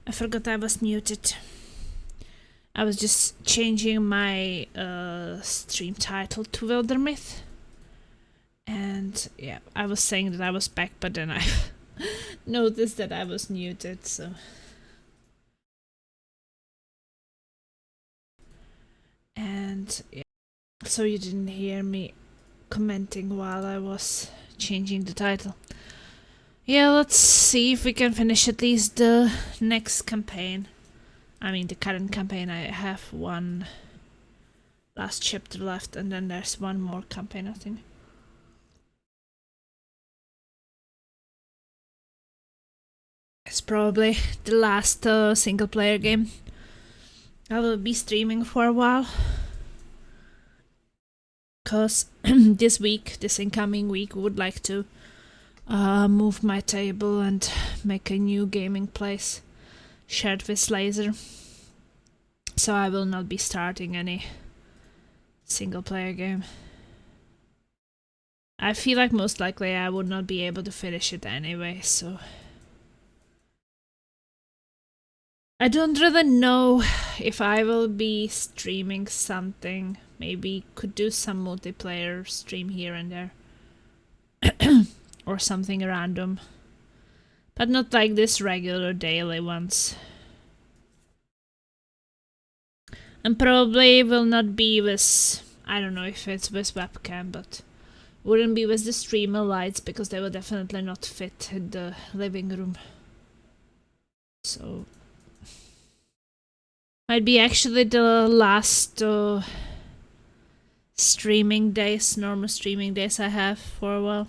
I forgot I was muted. I was just changing my stream title to Wildermyth. And yeah, I was saying that I was back, but then I noticed that I was muted, so... And yeah, so you didn't hear me commenting while I was changing the title. Yeah, let's see if we can finish at least the next campaign. I mean, the current campaign. I have one last chapter left, and then there's one more campaign, I think. It's probably the last single player game I will be streaming for a while. Because this incoming week, would like to move my table and make a new gaming place shared with Laser. So I will not be starting any single player game. I feel like most likely I would not be able to finish it anyway, so... I don't really know if I will be streaming something. Maybe could do some multiplayer stream here and there. Or something random. But not like this regular daily ones. And probably will not be with... I don't know if it's with webcam, but... wouldn't be with the streamer lights, because they will definitely not fit in the living room. So... might be actually the last streaming days, normal streaming days I have for a while.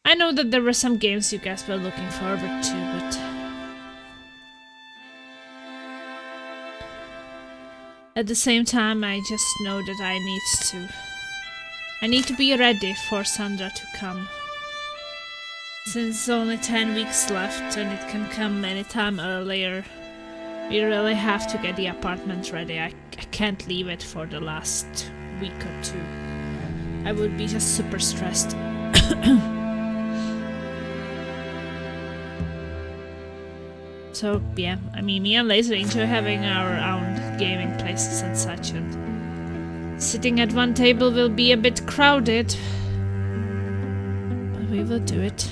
I know that there were some games you guys were looking forward to, but... at the same time, I just know that I need to be ready for Sandra to come. Since only 10 weeks left and it can come anytime earlier, we really have to get the apartment ready. I can't leave it for the last week or two. I would be just super stressed. So yeah, I mean, me and Laser enjoy having our own gaming places and such, and sitting at one table will be a bit crowded, but we will do it.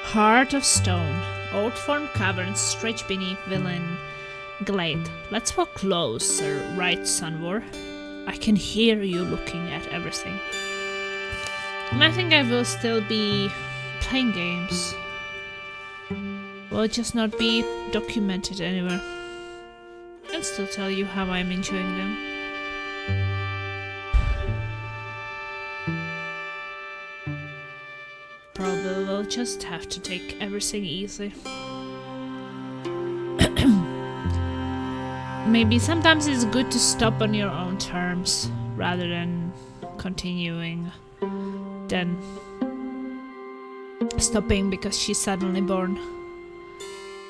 Heart of stone. Old formed caverns stretch beneath Villain Glade. Let's walk closer, right, Sunwar? I can hear you looking at everything. And I think I will still be playing games. Will just not be documented anywhere. I can still tell you how I'm enjoying them. Probably will just have to take everything easy. Maybe sometimes it's good to stop on your own terms rather than continuing, than stopping because she's suddenly born.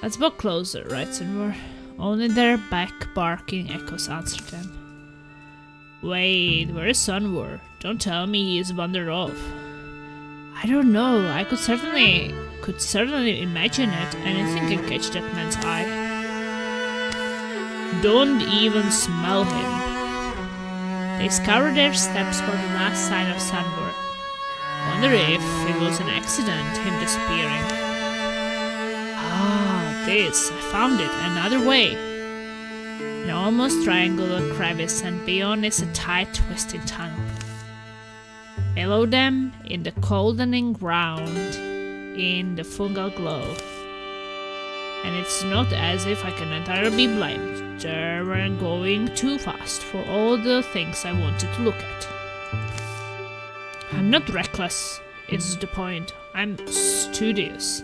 Let's walk closer, right, Sunwar? Only their back barking echoes answer them. Wait, where is Sunwar? Don't tell me he is wandered off. I don't know, I could certainly imagine it. Anything can catch that man's eye. Don't even smell him. They scour their steps for the last sign of Sunwar. Wonder if it was an accident, him disappearing. Ah, this, I found it, another way. An almost triangular crevice, and beyond is a tight, twisting tunnel. Below them, in the coldening ground, in the fungal glow. And it's not as if I can entirely be blamed. They were going too fast for all the things I wanted to look at. I'm not reckless, is the point. I'm studious.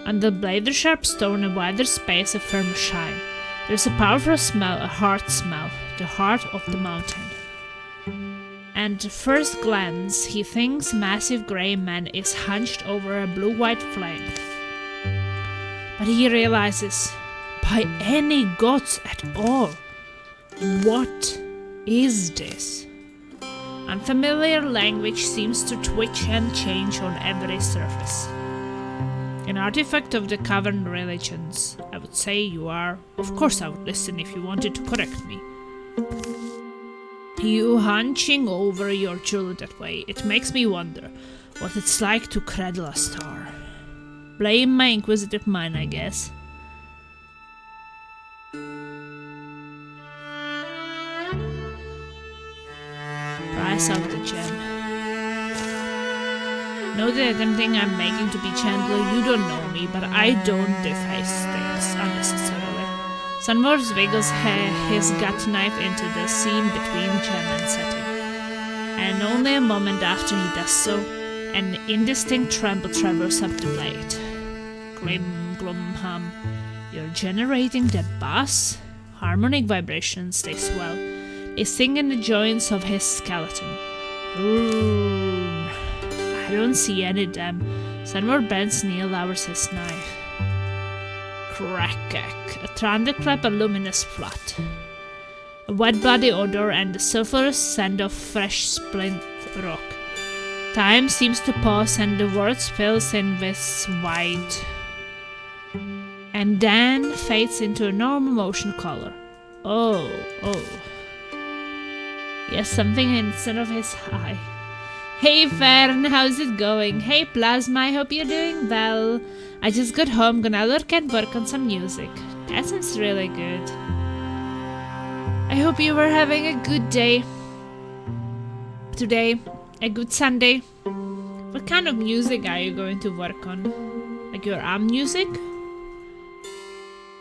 On the blader sharp stone, a wider space, a firmer shine. There's a powerful smell, a heart smell, the heart of the mountain. and at first glance he thinks massive grey man is hunched over a blue-white flame. But he realizes, by any gods at all, what is this? Unfamiliar language seems to twitch and change on every surface. An artifact of the cavern religions, I would say you are. Of course I would listen if you wanted to correct me. You hunching over your jewel that way, it makes me wonder what it's like to cradle a star. Blame my inquisitive mind, I guess. Price of the gem. Know the attempting I'm making to be Chandler, you don't know me, but I don't deface things unnecessarily. Sunwar wiggles his gut knife into the seam between gem and setting. And only a moment after he does so, an indistinct tremble traverses up the blade. Glim, glum, hum. You're generating the bass? Harmonic vibrations, they swell. They sing in the joints of his skeleton. I don't see any of them. Sunwar bends knee, lowers his knife. Crack, a thunderclap, a luminous flood. A wet body odor and the sulphurous scent of fresh split rock. Time seems to pause and the words fills in with white. And then fades into a normal motion color. Oh. Yes, something instead of his eye. Hey Fern, how's it going? Hey Plasma, I hope you're doing well. I just got home, gonna look and work on some music. That sounds really good. I hope you were having a good day today, a good Sunday. What kind of music are you going to work on? Like your arm music?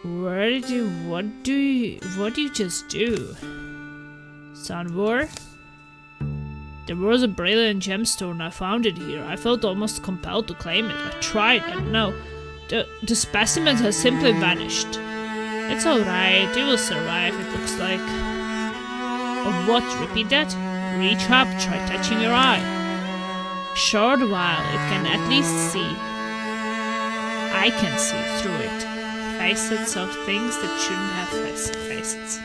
What do you just do? Sunwar? There was a brilliant gemstone, I found it here. I felt almost compelled to claim it. I tried, and no. The specimen has simply vanished. It's alright, you will survive, it looks like. Of what? Repeat that? Reach up, try touching your eye. Short while, it can at least see. I can see through it. Facets of things that shouldn't have facets.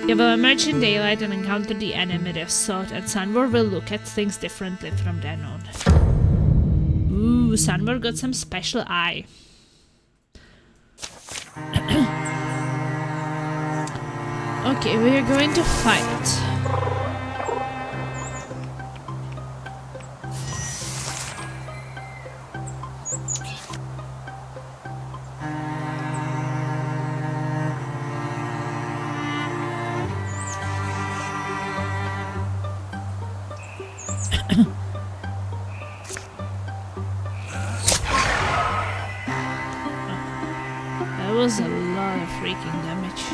You will emerge in daylight and encounter the enemy they've sought, and Sunwar will look at things differently from then on. Ooh, Sunwar got some special eye. Okay, we are going to fight. That was a lot of freaking damage.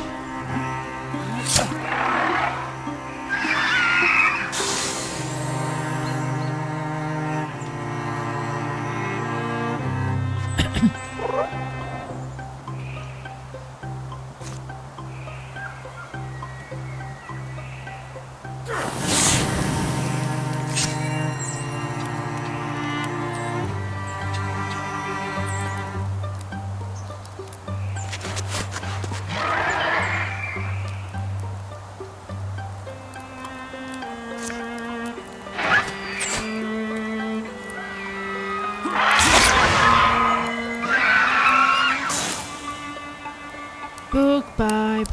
Book by.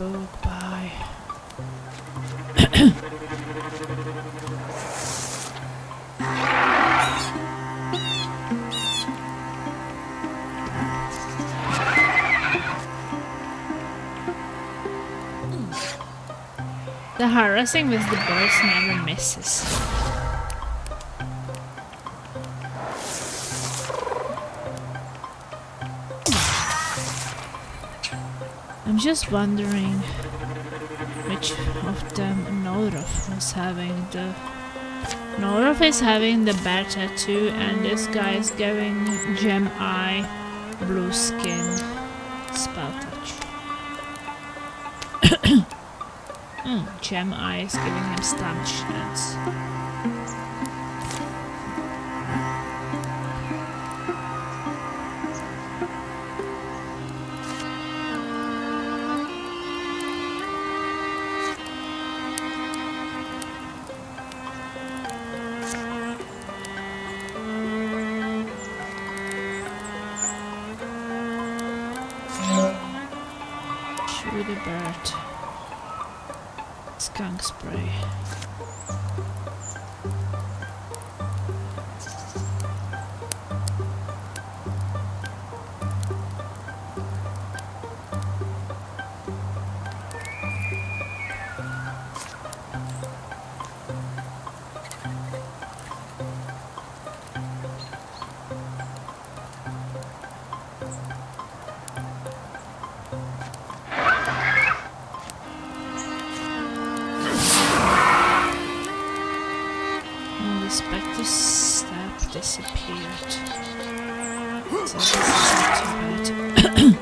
The harassing with the birds never misses. I'm just wondering which of them Norov was having. Norov is having the bear tattoo and this guy is giving gem eye, blue skin, spell touch. Gem eye is giving him stamp chance. spirit. Skunk spray. Spectre stab disappeared. So this is not too bad.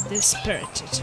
Dispirited.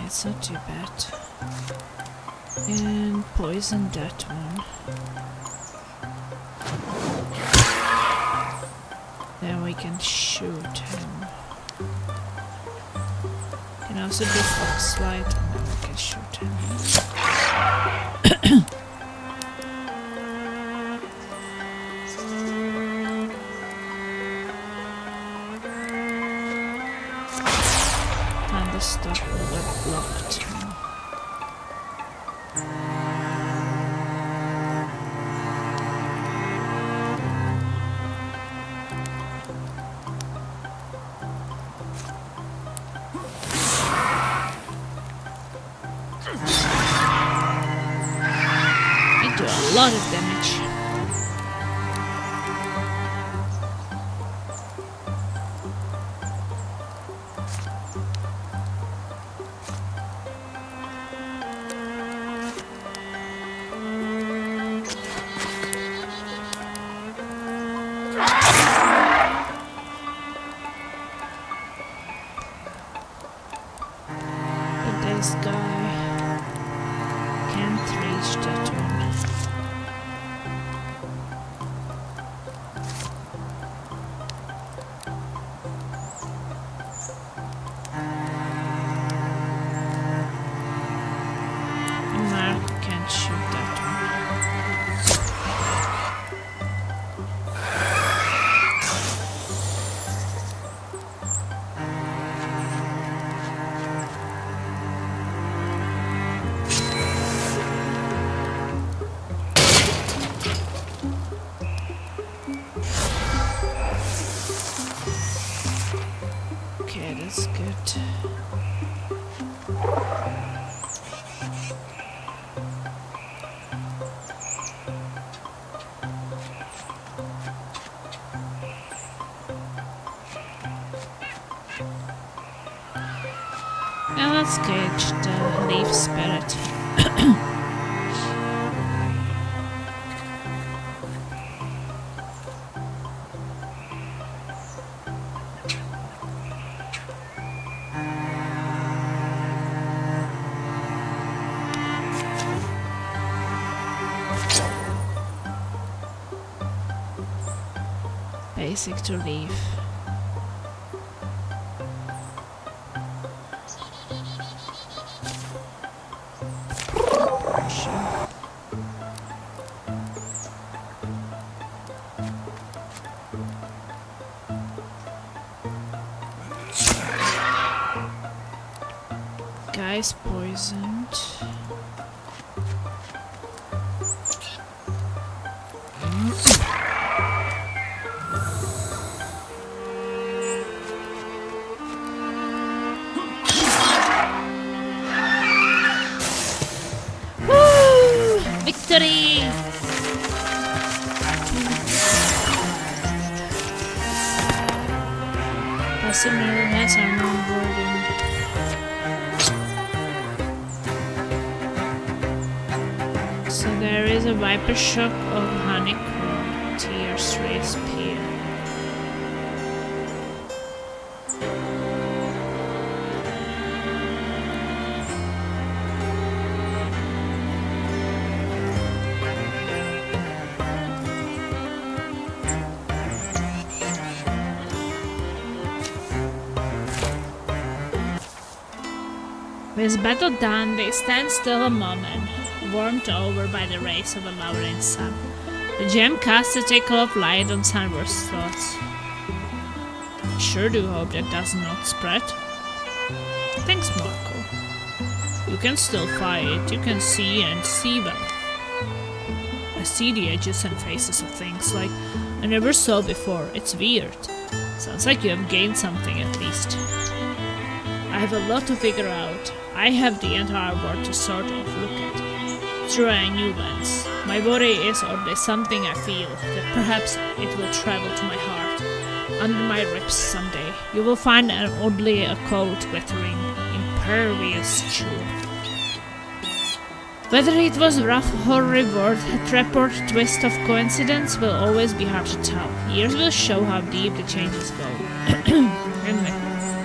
It's not too bad. And poison that one. Then we can shoot him. Can also do fox light and then we can shoot him. And the stuff will get blocked. It do a lot of damage. But this guy can't reach that one. And Mark can't shoot that Okay, that's good. Now let's gauge the leaf spirit. Basic to leaf. Sure. guy's poisoned. Woo! Victory! Prisoner has armor wording. So there is a viper shock of honeycomb, tears race peer. With battle done, they stand still a moment, warmed over by the rays of a lowering sun. The gem casts a tickle of light on Sunburst's thoughts. I sure do hope that does not spread. Thanks, Marco. You can still fight, you can see and see well. I see the edges and faces of things like I never saw before. It's weird. Sounds like you have gained something at least. I have a lot to figure out. I have the entire world to sort of look at through a new lens. My body is oddly something I feel, that perhaps it will travel to my heart, under my ribs someday. You will find an oddly occult, glittering, impervious jewel. Whether it was rough or reward, a trap or twist of coincidence will always be hard to tell. Years will show how deep the changes go.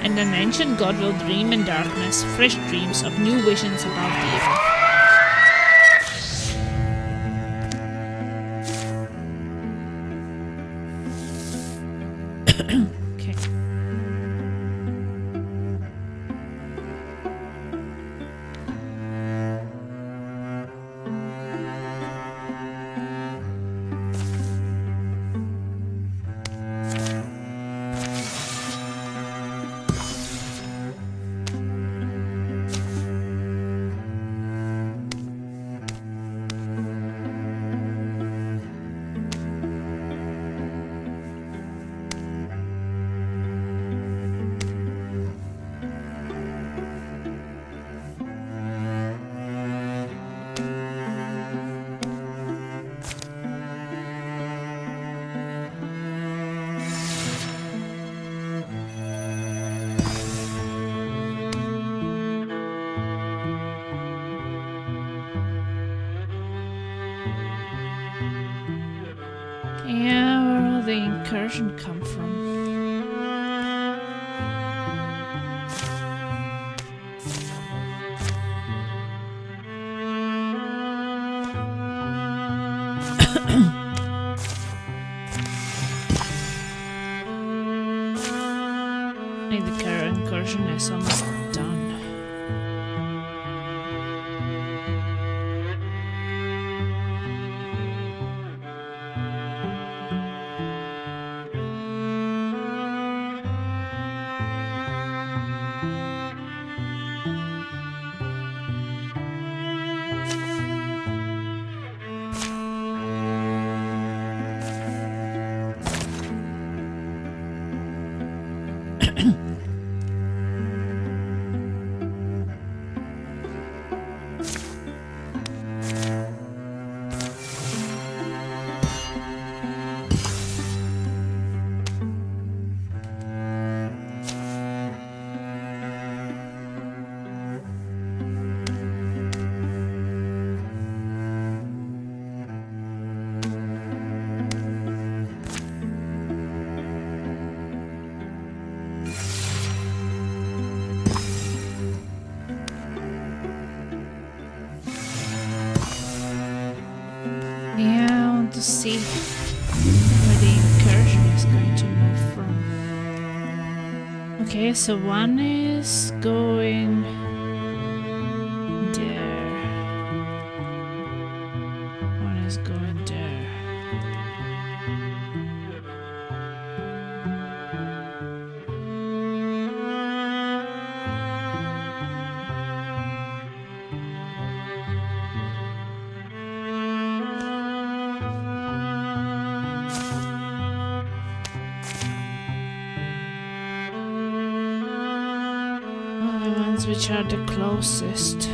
And an ancient god will dream in darkness, fresh dreams of new visions about the evil. Okay. Yeah, where will the incursion come from? I think the incursion is almost done. Yeah, I want to see where the incursion is going to move from. Okay, so one is going there. One is going there. ones which are the closest.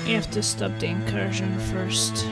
You have to stop the incursion first.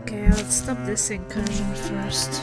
Okay, let's stop this incursion first.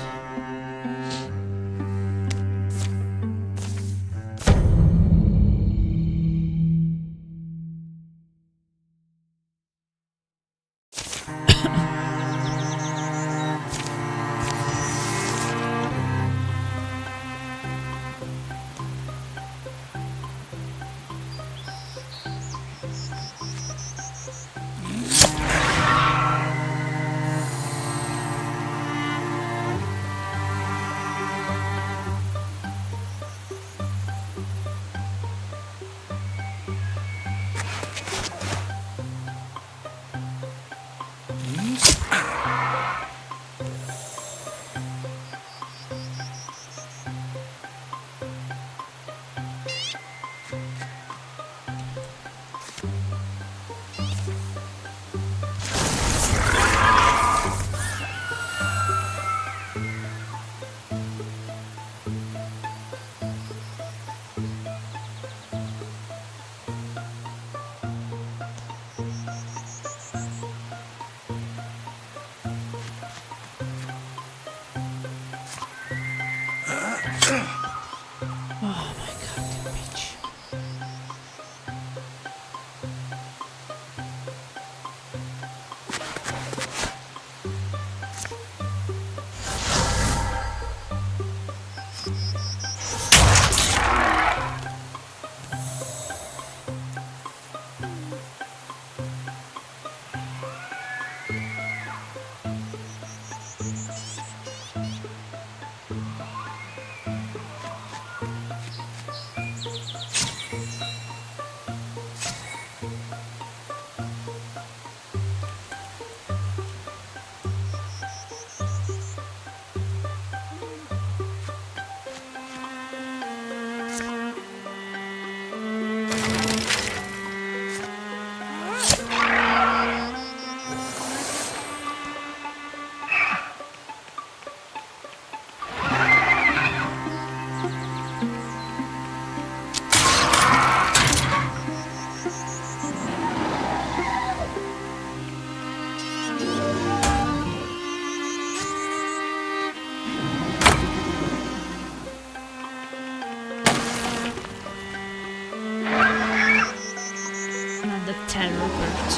Tell Rupert.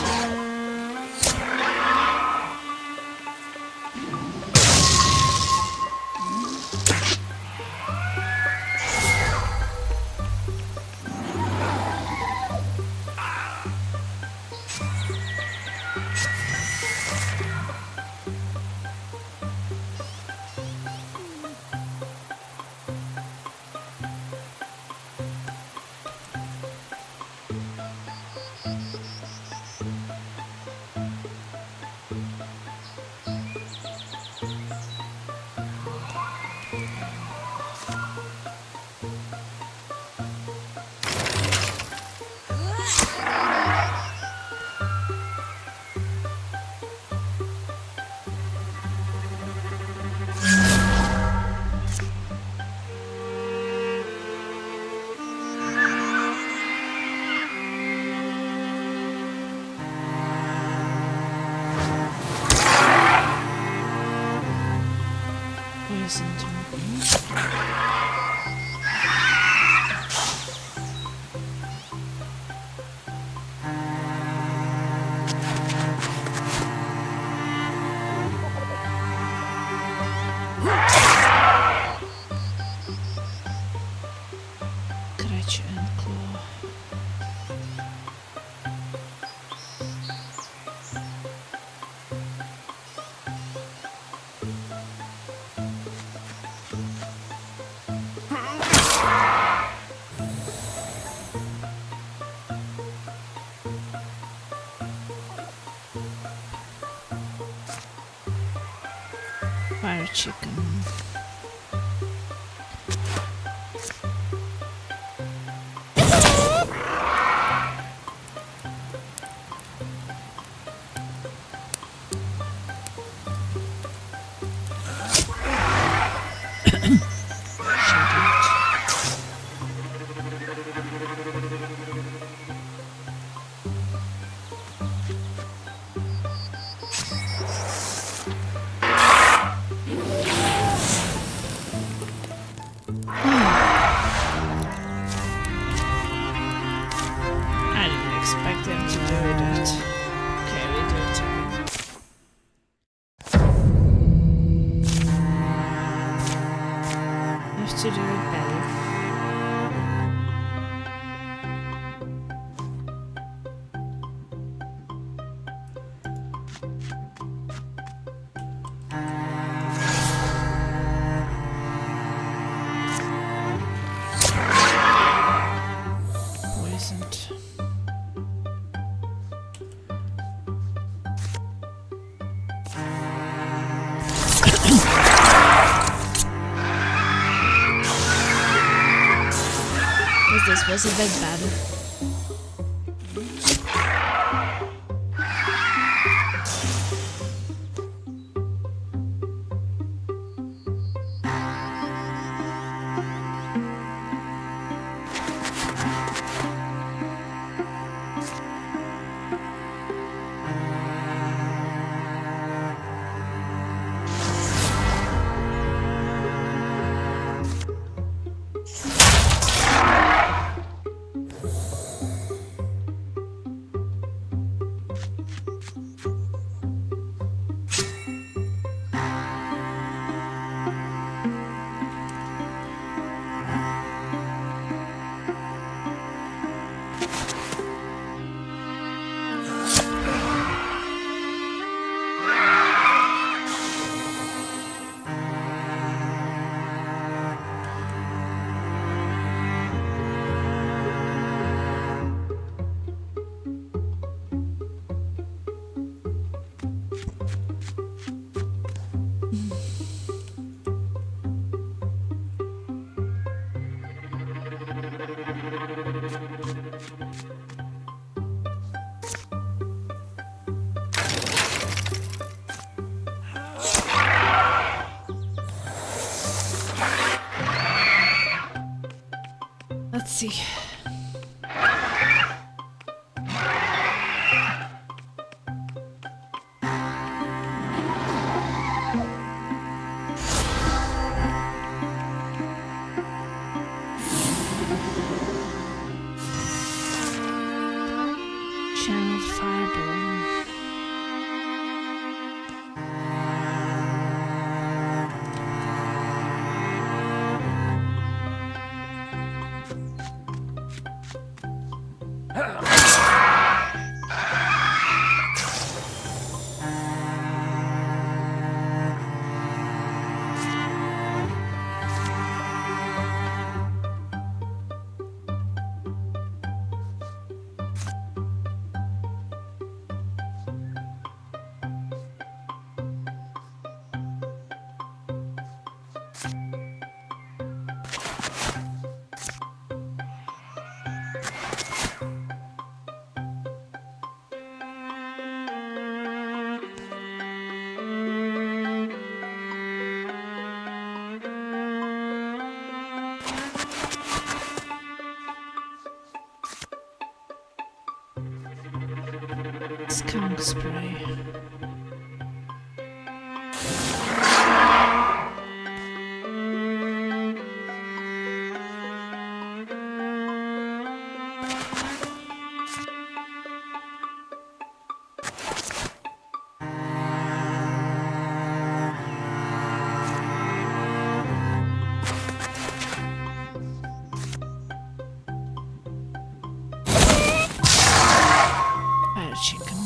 Fire chicken. Expect them to do that. Okay, we do it again. Have to do it better. Poisoned. This was a bit bad. Let's see. Channel Skunk spray. Fire chicken.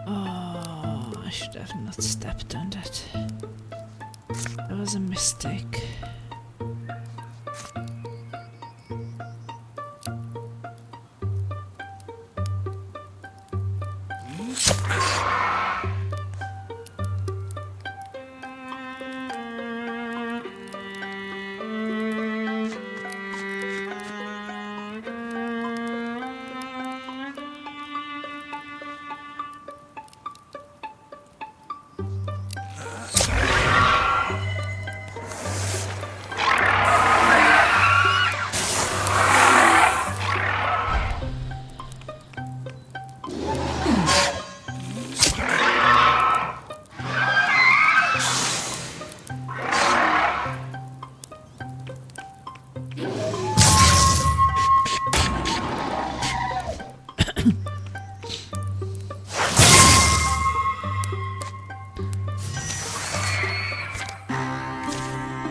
Oh, I should have not stepped on that. That was a mistake.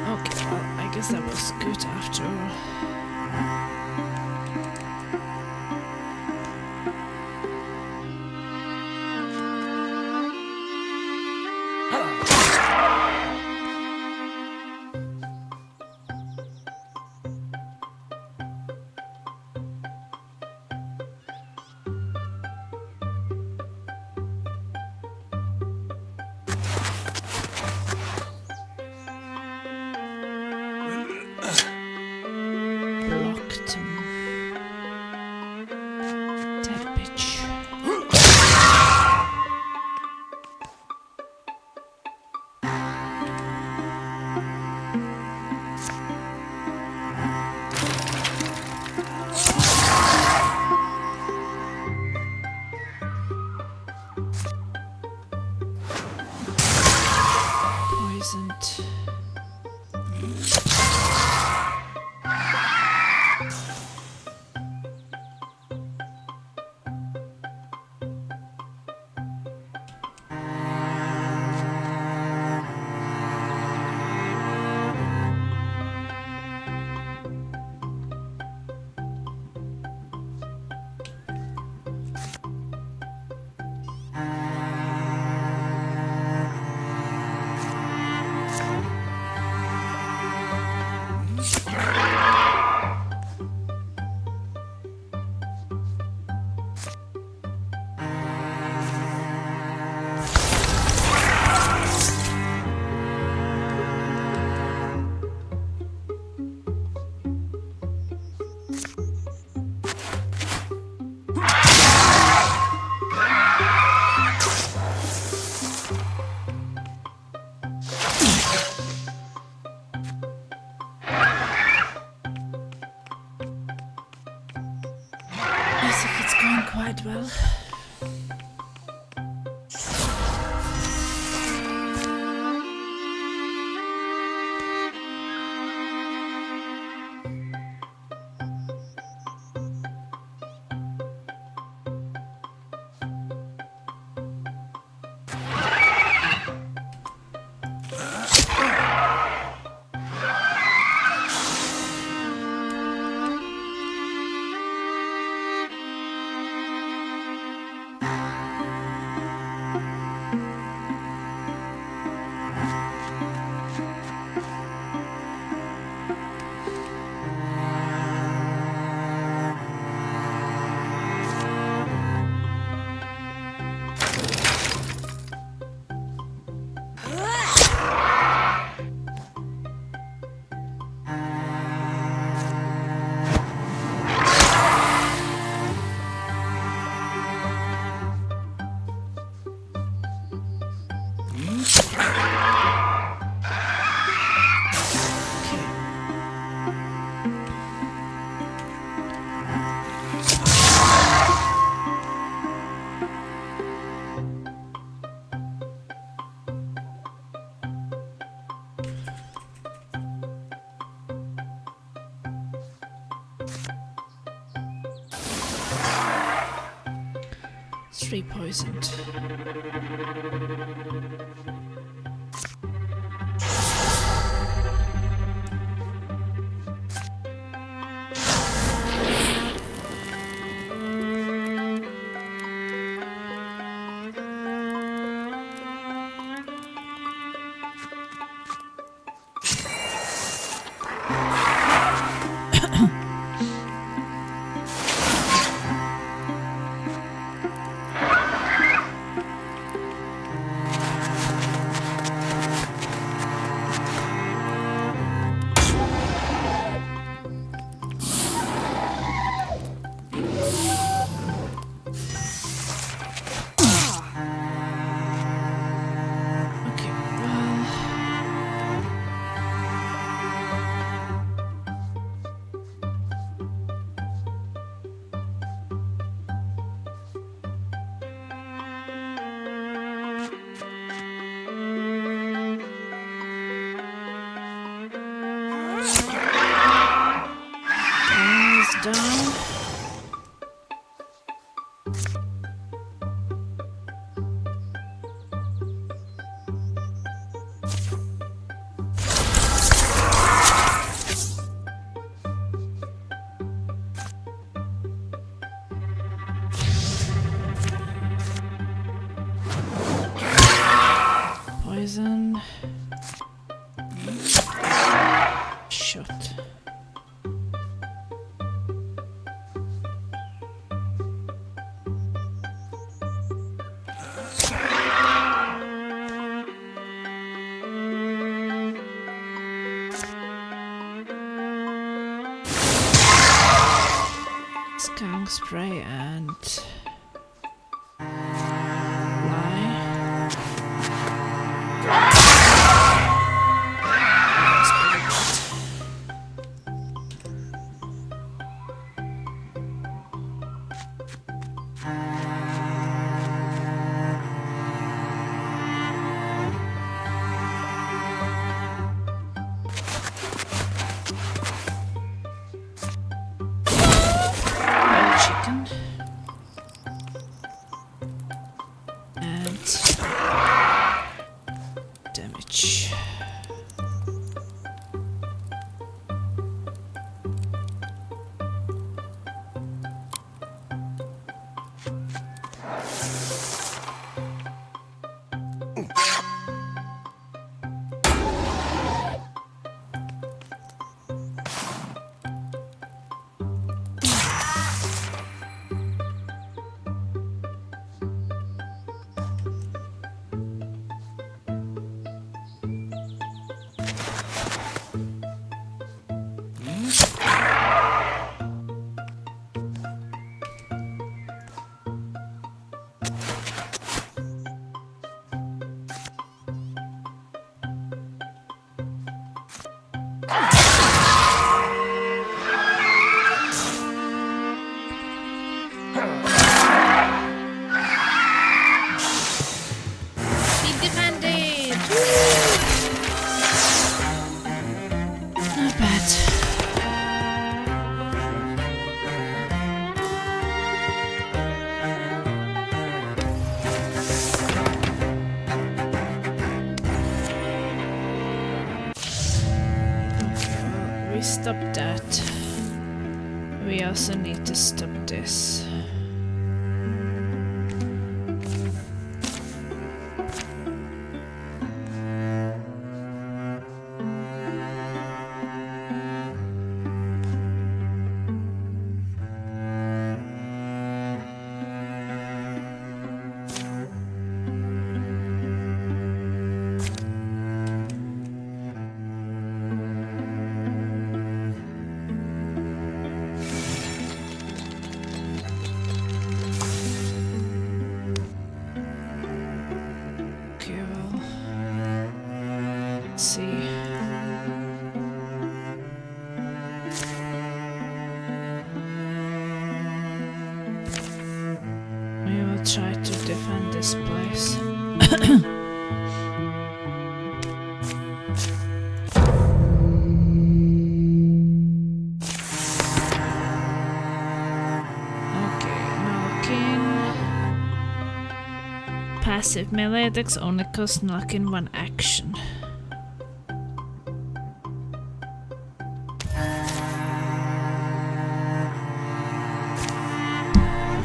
Okay, well, I guess that was good after all. Blocked him. Dead bitch. Poisoned. As if it's going quite well. 3 poisoned. Down. Poison. Shot. Skunk spray and chicken and damage. Stop that. We also need to stop this. Try to defend this place. Okay, no king. passive melee attacks only cost knocking one action.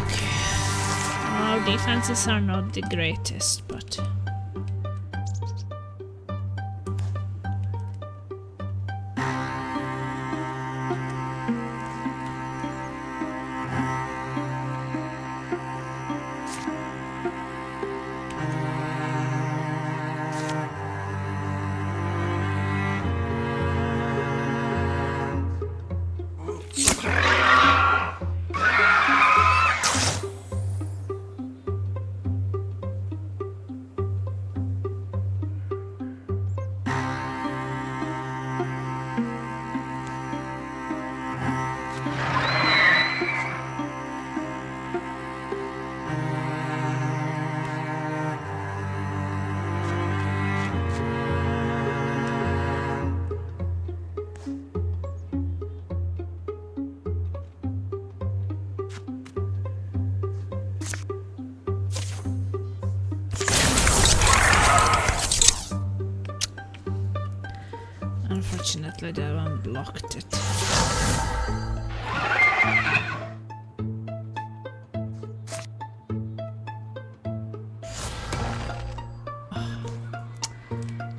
Okay. Our defenses are not the greatest, but... Unfortunately, that one blocked it.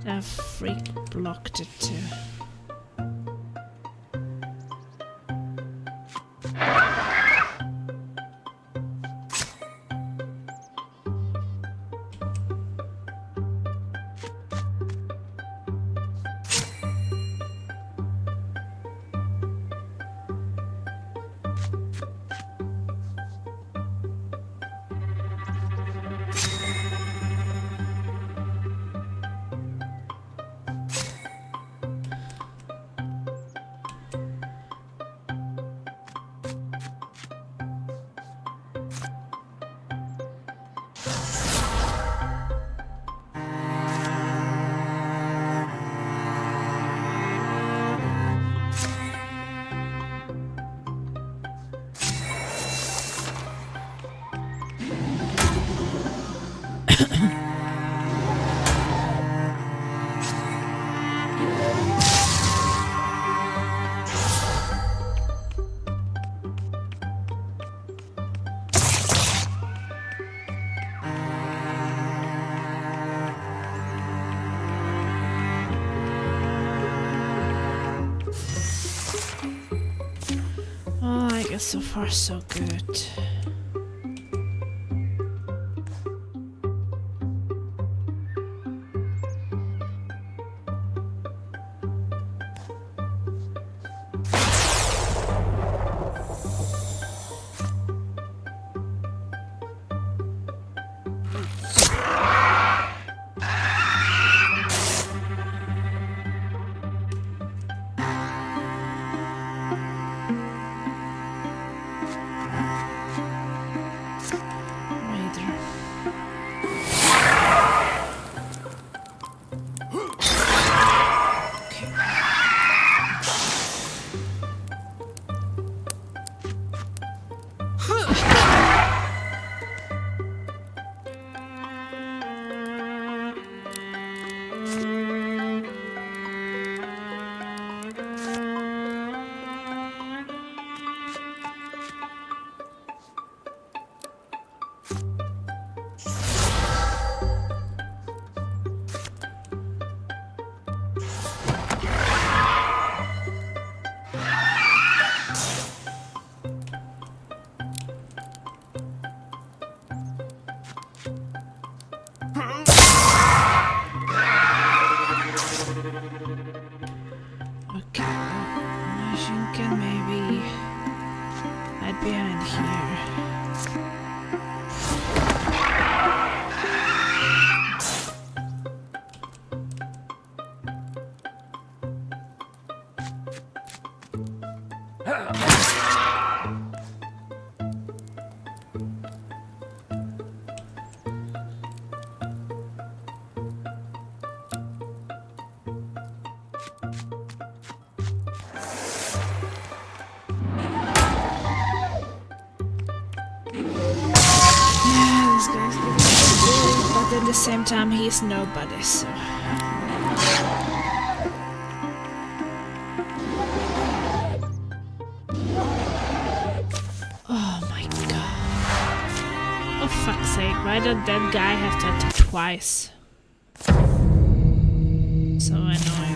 That freak blocked it too. So far, so good. same time, he's nobody, so... Oh my god. Oh fuck's sake, why did that guy have to attack twice? So annoying.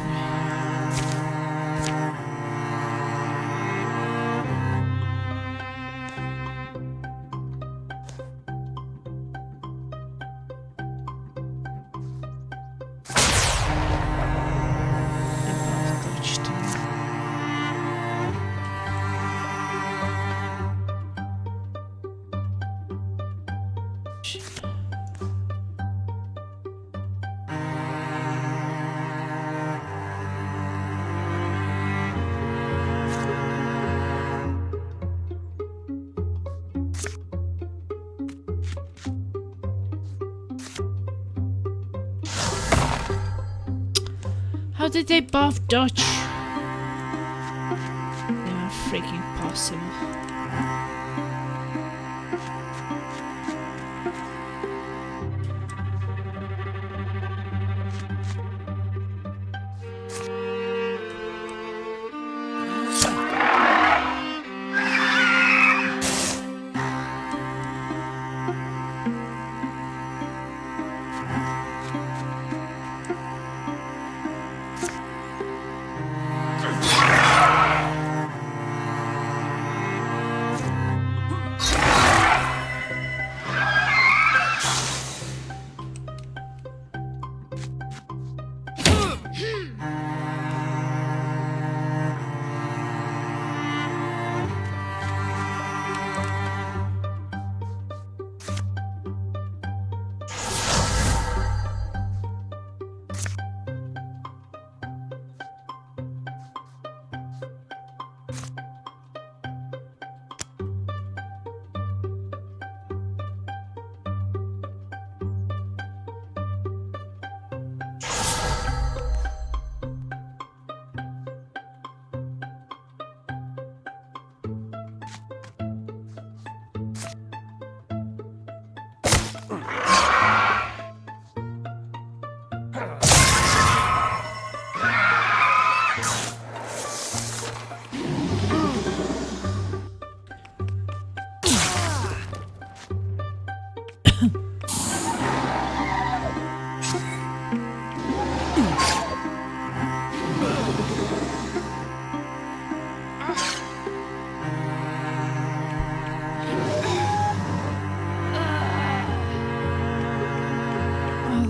How did they both dodge? They are freaking possible.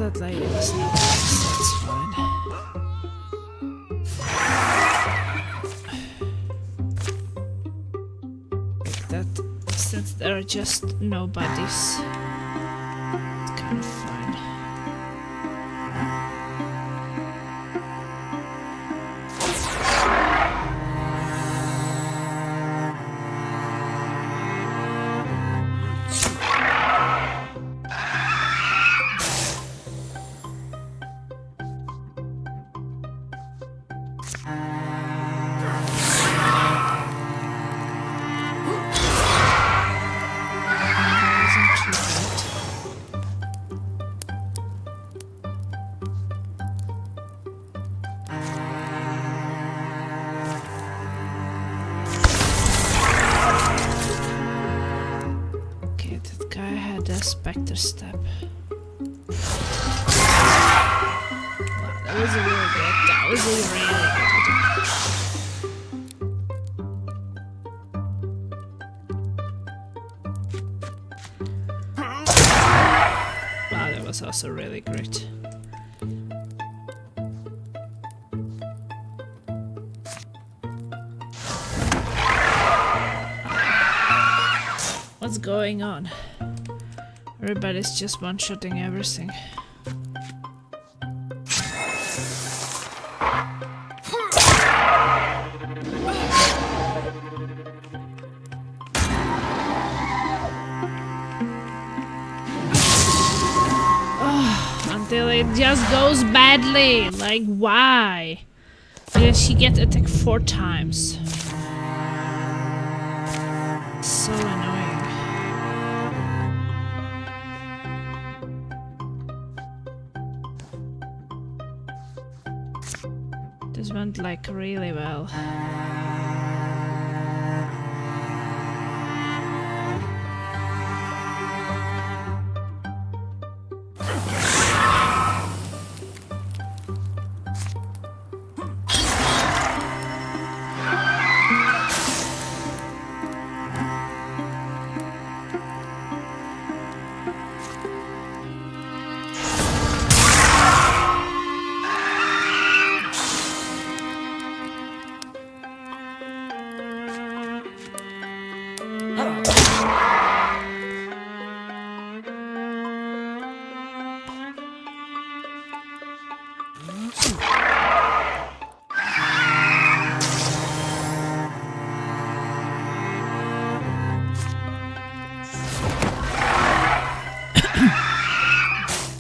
That lady was nice, that's fine. Like that, since there are just nobodies, it's kind of fine. Spectre step. Wow, that was really good. That was really good. Wow, that was also really great. What's going on? Everybody's just one-shotting everything. Until it just goes badly. Like, why? Did she get attacked 4 times? So annoying. This went like really well.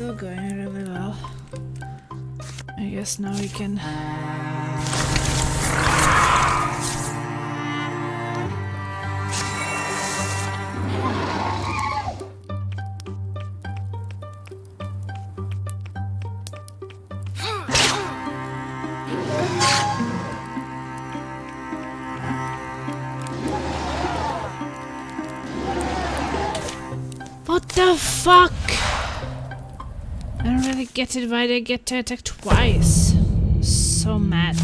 Still going really well. I guess now we can... What the fuck? I don't really get it why they get to attack twice. So mad.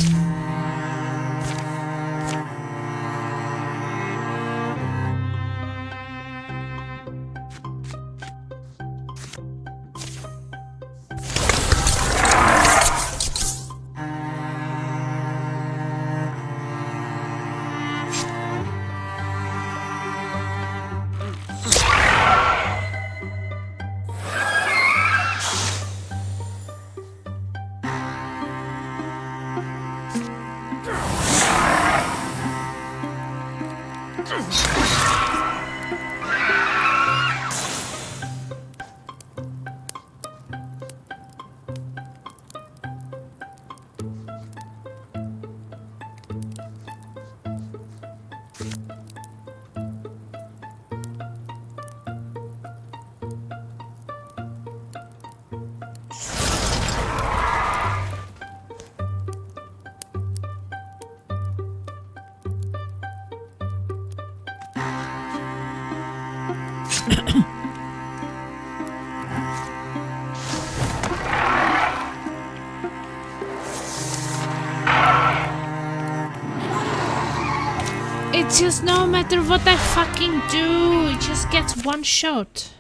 It's just no matter what I fucking do, it just gets one shot.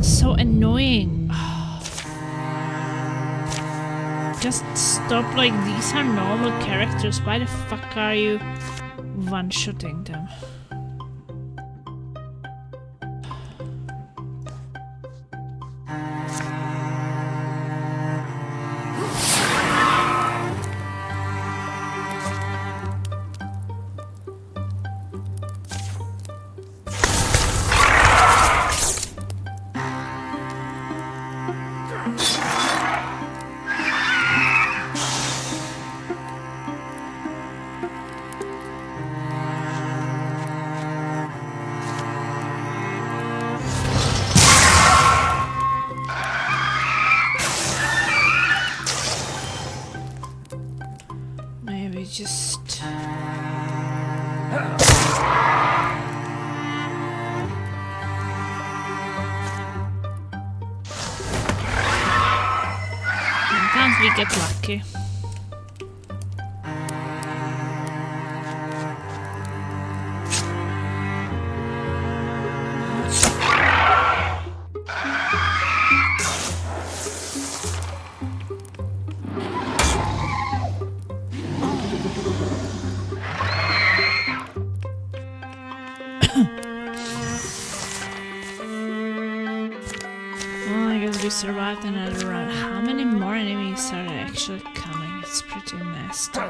So annoying. Just stop, like, these are normal characters. Why the fuck are you one-shotting them? Just... Sometimes we get lucky. We survived another round. How many more enemies are actually coming? It's pretty nasty.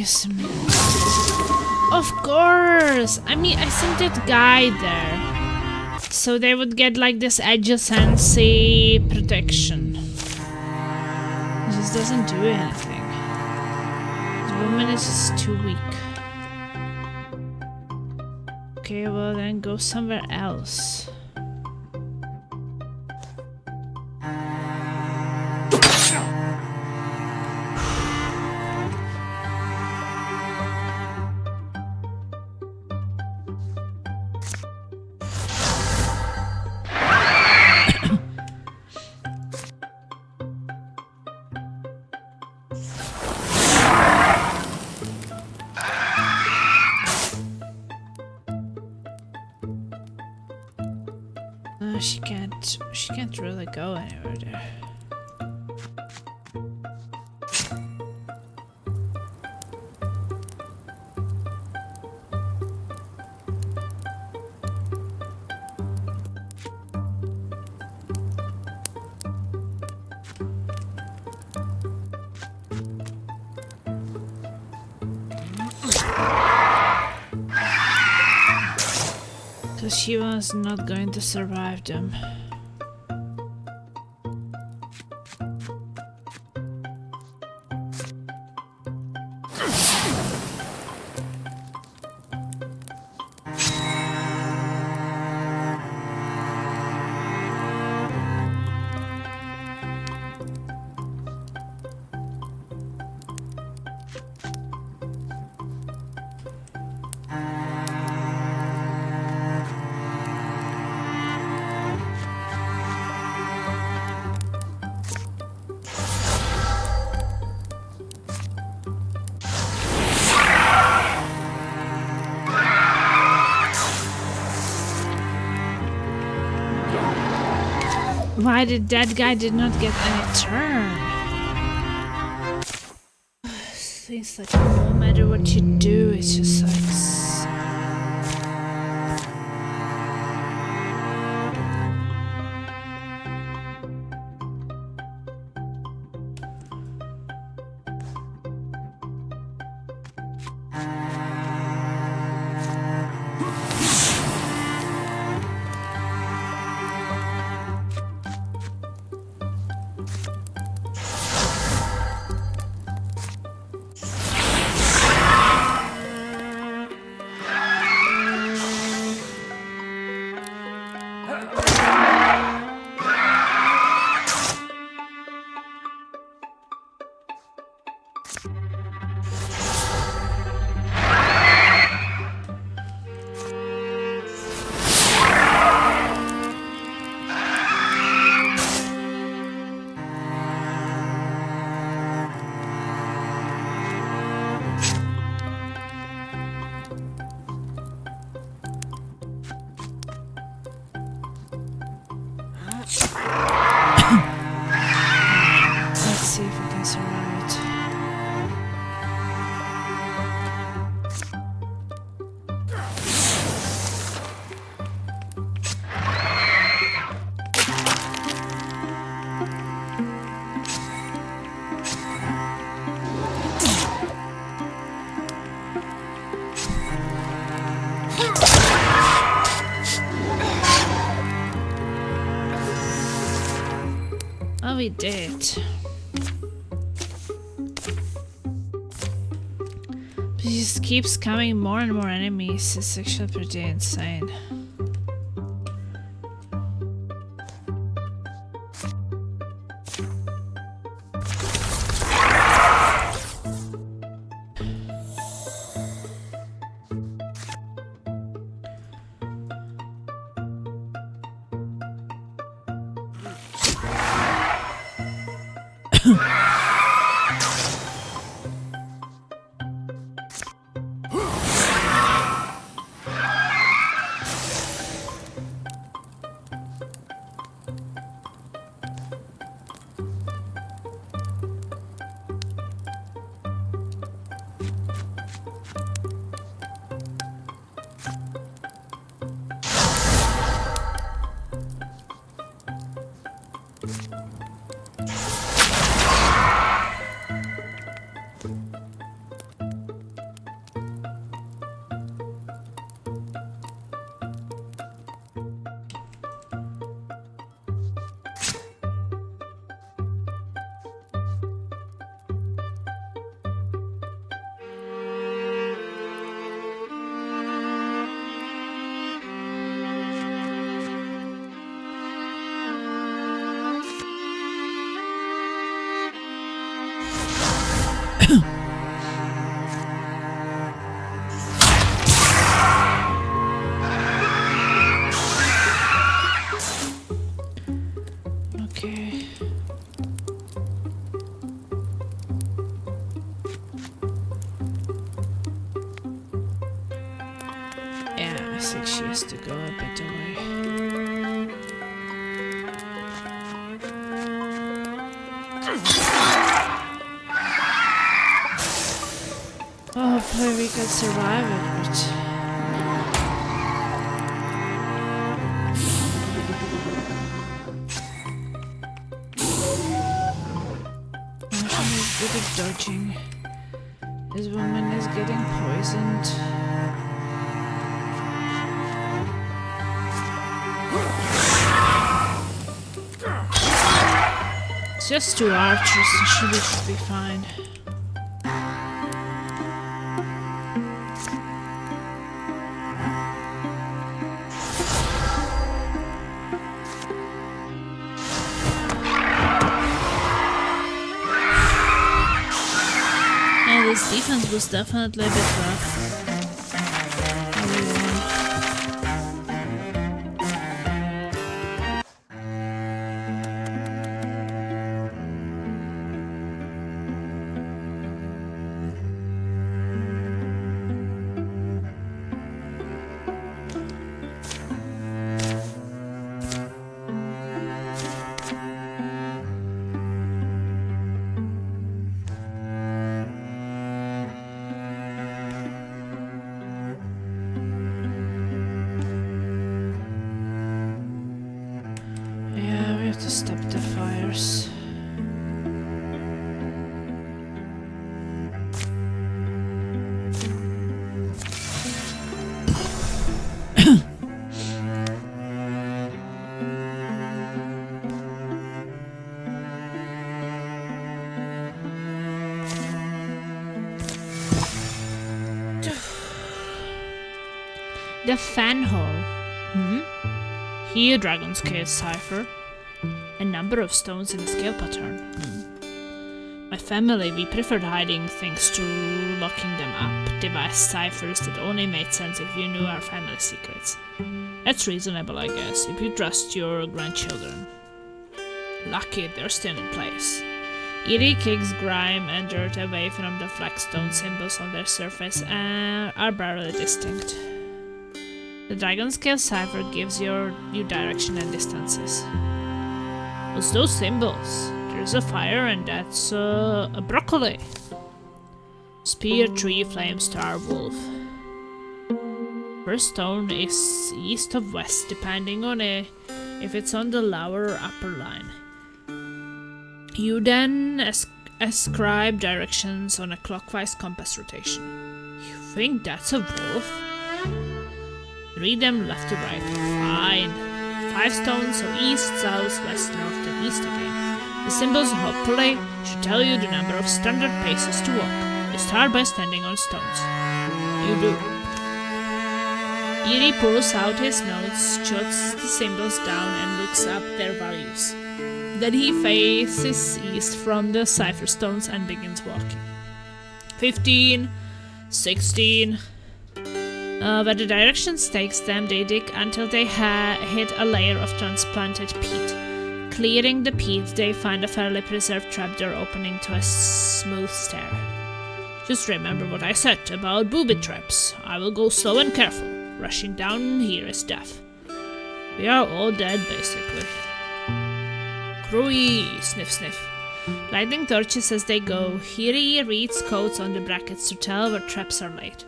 this. Of course! I mean, I sent that guy there. So they would get like this adjacency protection. It just doesn't do anything. The woman is just too weak. Okay, well then go somewhere else. She can't really go anywhere there. Because she was not going to survive them. Why did that guy did not get any turn? Seems like no matter what you do, it's just like... We did. But it just keeps coming more and more enemies. It's actually pretty insane. I think she has to go a bit away. Oh, hopefully we can survive it, but... Good at dodging. This woman is getting poisoned. It's just 2 archers, and she should be fine. This defense was definitely a bit rough. To stop the fires. The fan hole. Here, Dragon's Cave cipher. A number of stones in the scale pattern. My family, we preferred hiding things to locking them up, devised ciphers that only made sense if you knew our family secrets. That's reasonable, I guess, if you trust your grandchildren. Lucky they're still in place. Eerie kicks grime and dirt away from the flagstone symbols on their surface and are barely distinct. The Dragon Scale cipher gives you direction and distances. What's those symbols? There's a fire and that's a broccoli. Spear, tree, flame, star, wolf. First stone is east of west, depending on if it's on the lower or upper line. You then ascribe directions on a clockwise compass rotation. You think that's a wolf? Read them left to right. Fine. 5 stones, so east, south, west, north, and east again. The symbols hopefully should tell you the number of standard paces to walk. You start by standing on stones. You do. Eerie pulls out his notes, jots the symbols down, and looks up their values. Then he faces east from the cipher stones and begins walking. 15, 16... where the directions takes them, they dig until they hit a layer of transplanted peat. Clearing the peat, they find a fairly preserved trapdoor opening to a smooth stair. Just remember what I said about booby traps. I will go slow and careful. Rushing down here is death. We are all dead, basically. Crooey, sniff sniff. Lighting torches as they go. Eerie reads codes on the brackets to tell where traps are laid.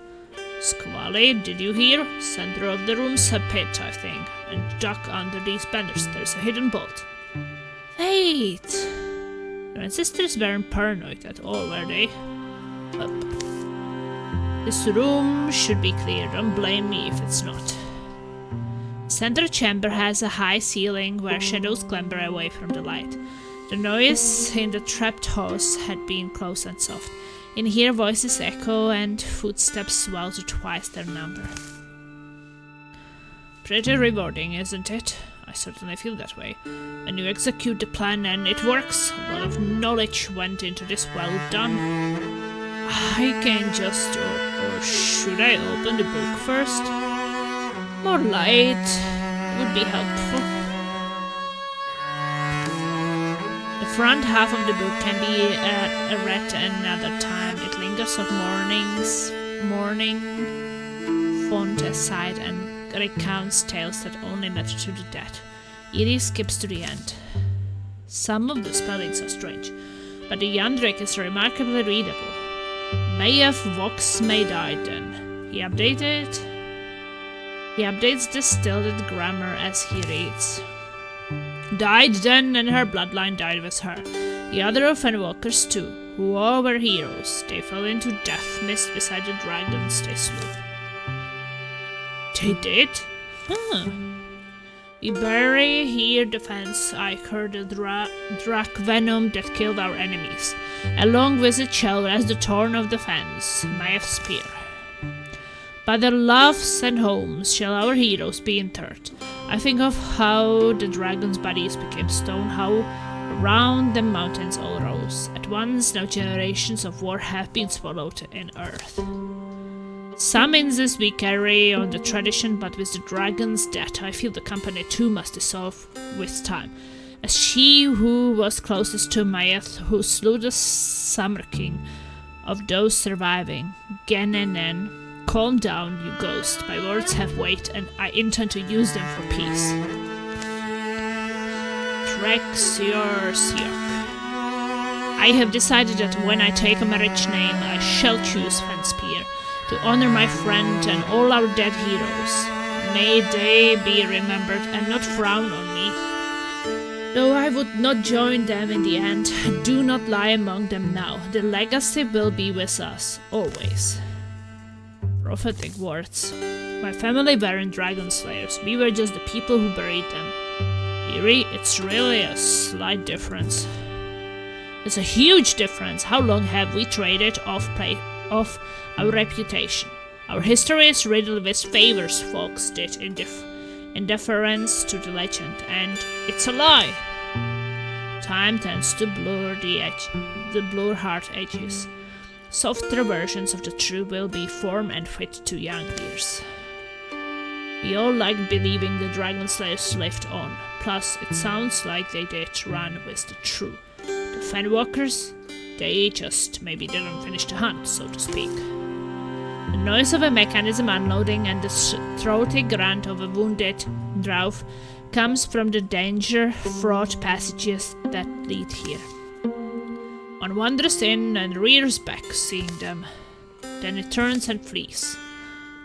Squally, did you hear? Center of the room's a pit, I think. And duck under these banners, there's a hidden bolt. Wait! Your ancestors weren't paranoid at all, were they? Up. This room should be clear, don't blame me if it's not. Center chamber has a high ceiling where shadows clamber away from the light. The noise in the trapped house had been close and soft. In here voices echo and footsteps swell to twice their number. Pretty rewarding, isn't it? I certainly feel that way. When you execute the plan and it works, a lot of knowledge went into this, well done. I can just... or should I open the book first? More light would be helpful. The front half of the book can be read another time. It lingers of morning font aside and recounts tales that only matter to the dead. Edie skips to the end. Some of the spellings are strange, but the Yandrik is remarkably readable. Mayef Vox may die then. He updates the stilted grammar as he reads. Died then, and her bloodline died with her. The other of Fenwalkers too, who all were heroes. They fell into death mist beside the dragons they slew. They did? Huh. We bury here the fence Iker, the drac venom that killed our enemies, along with it shall rest the thorn of the fence, Mayef's spear. By their loves and homes shall our heroes be interred. I think of how the dragons' bodies became stone, how round the mountains all rose. At once now generations of war have been swallowed in earth. Some incest we carry on the tradition, but with the dragon's death I feel the company too must dissolve with time. As she who was closest to Mayeth, who slew the summer king of those surviving, Genenen, calm down, you ghost. My words have weight, and I intend to use them for peace. Trexiorsiok. I have decided that when I take a marriage name, I shall choose Fenspear, to honor my friend and all our dead heroes. May they be remembered and not frown on me. Though I would not join them in the end, do not lie among them now. The legacy will be with us, always. Prophetic words. My family weren't dragon slayers. We were just the people who buried them. Eerie, it's really a slight difference. It's a huge difference. How long have we traded off our reputation? Our history is riddled with favors folks did in deference to the legend, and it's a lie. Time tends to blur the hard edges. Softer versions of the truth will be form and fit to young ears. We all liked believing the dragon slayers lived on. Plus, it sounds like they did run with the truth. The Fenwalkers, they just maybe didn't finish the hunt, so to speak. The noise of a mechanism unloading and the throaty grunt of a wounded drow comes from the danger-fraught passages that lead here. One wanders in and rears back, seeing them. Then it turns and flees.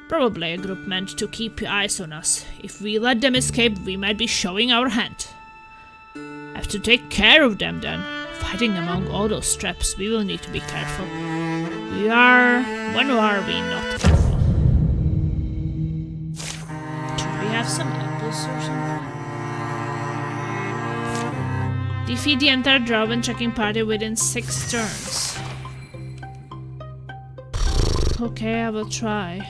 Probably a group meant to keep eyes on us. If we let them escape, we might be showing our hand. Have to take care of them then. Fighting among all those traps, we will need to be careful. When are we not careful? Should we have some apples or something? Defeat the entire Drow trekking party within 6 turns. Okay, I will try.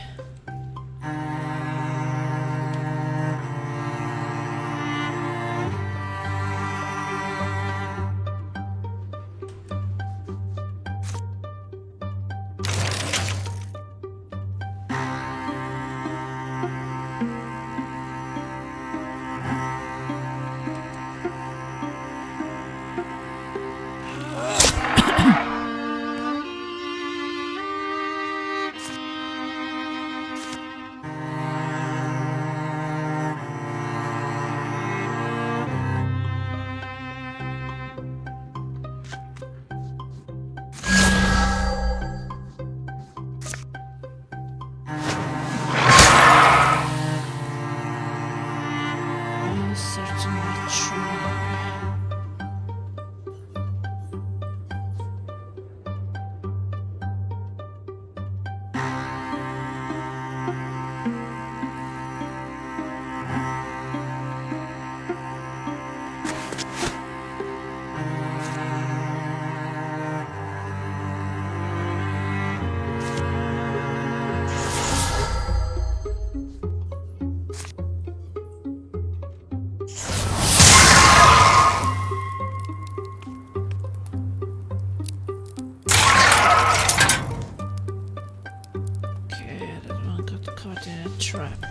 Trap.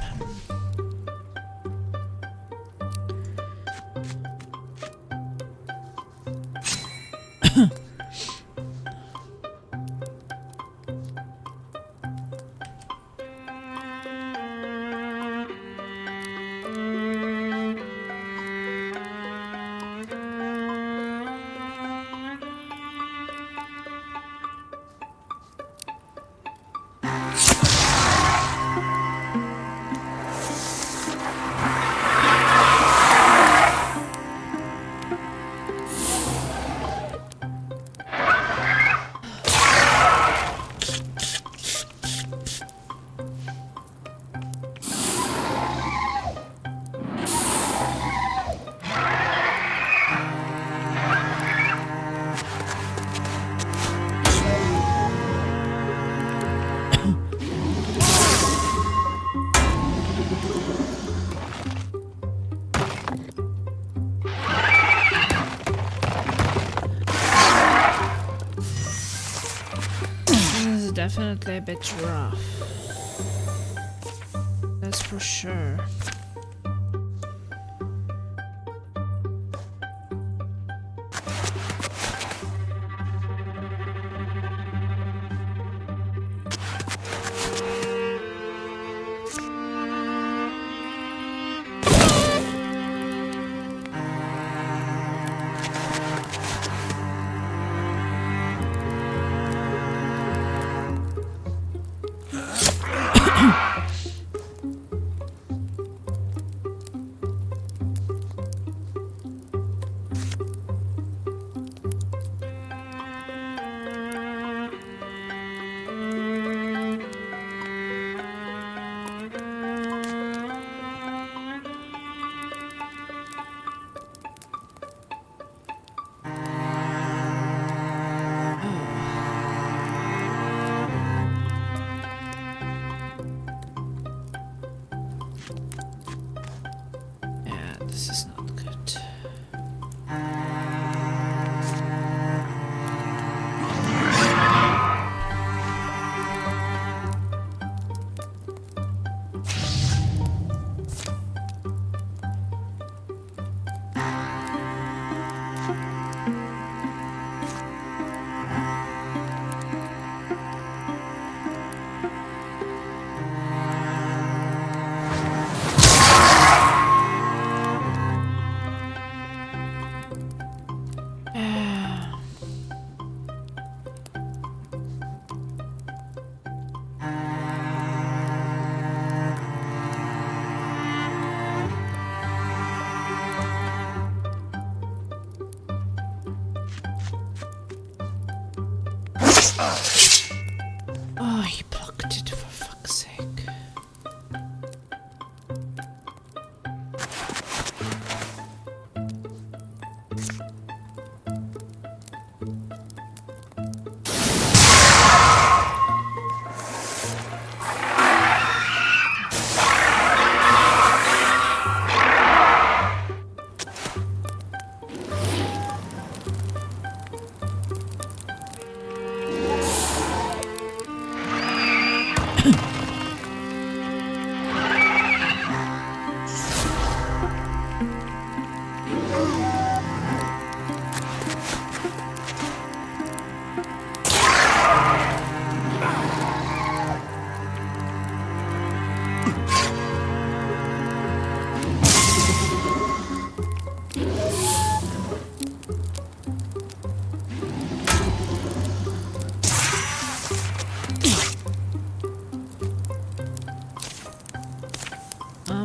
definitely a bit rough. That's for sure. This is not good. Oh, he blocked it, for fuck's sake.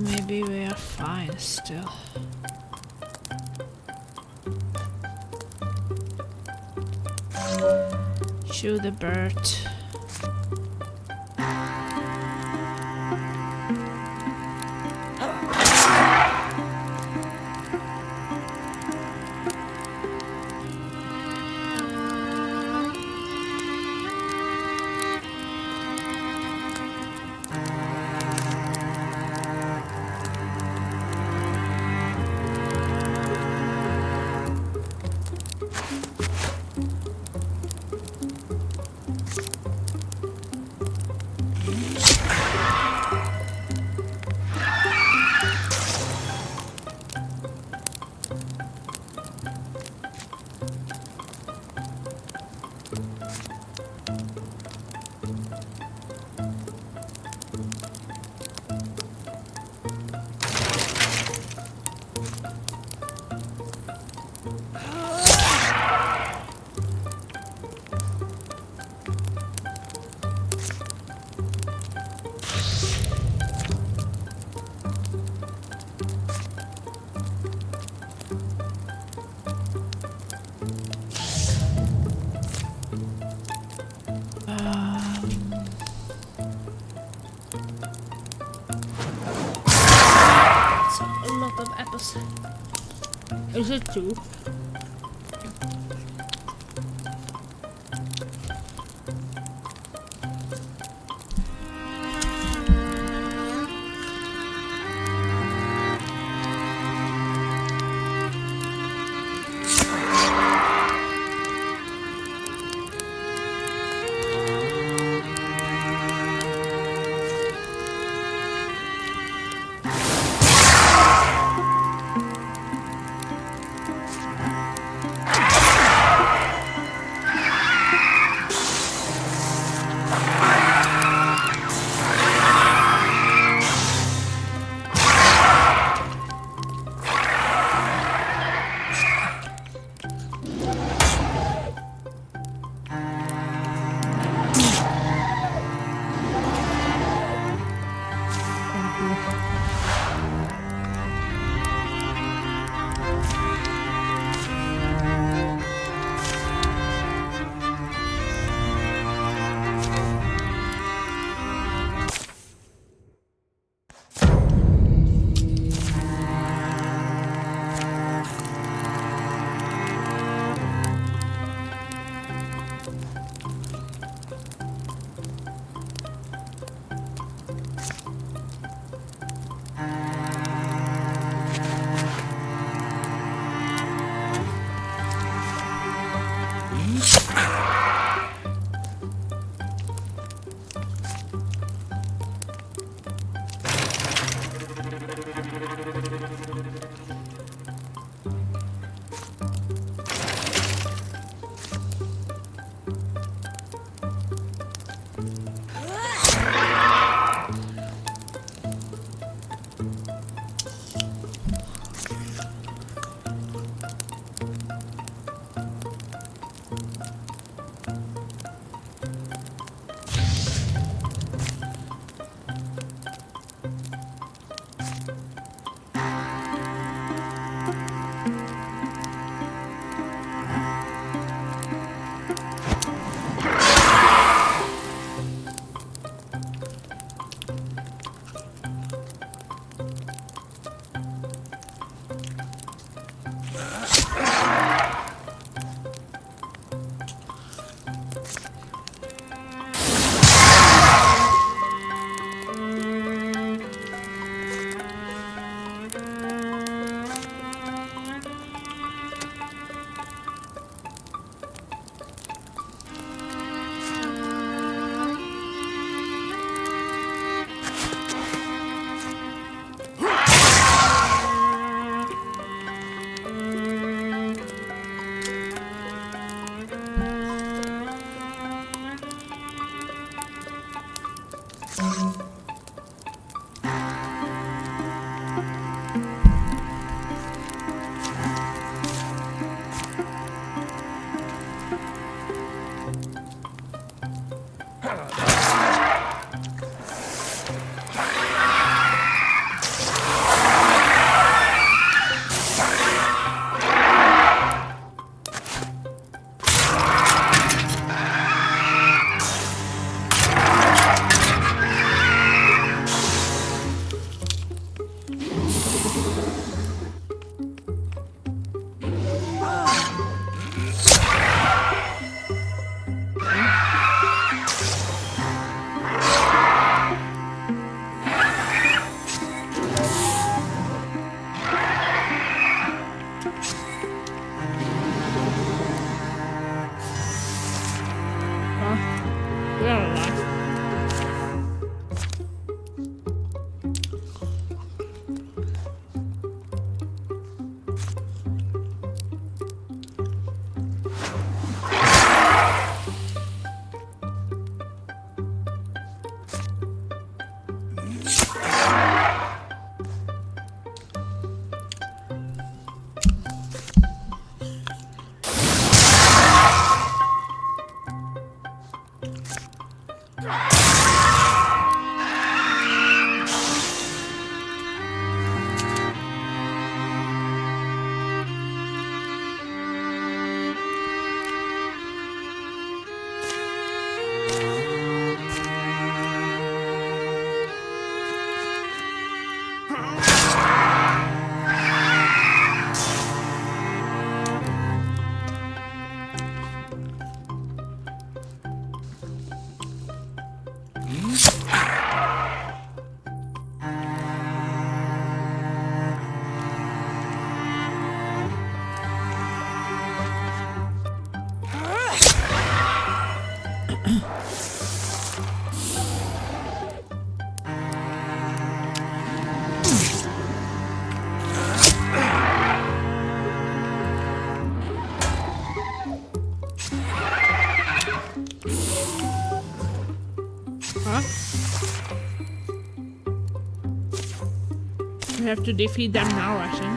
Maybe we are fine still. Shoot the bird. Is it two? We have to defeat them now, I think.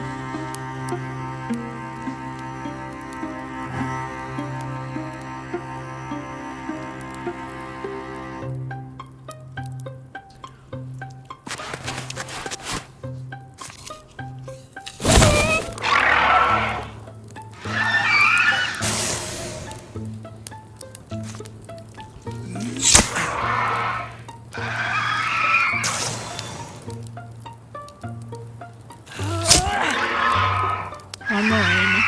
One more enemy.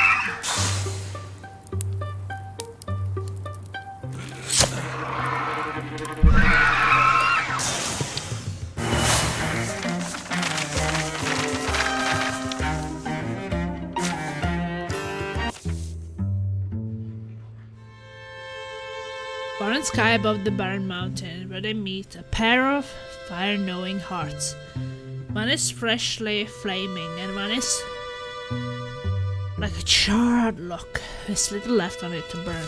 Far in sky above the barren mountain, where they meet, a pair of fire-knowing hearts. One is freshly flaming, and one is like a charred log, with little left on it to burn.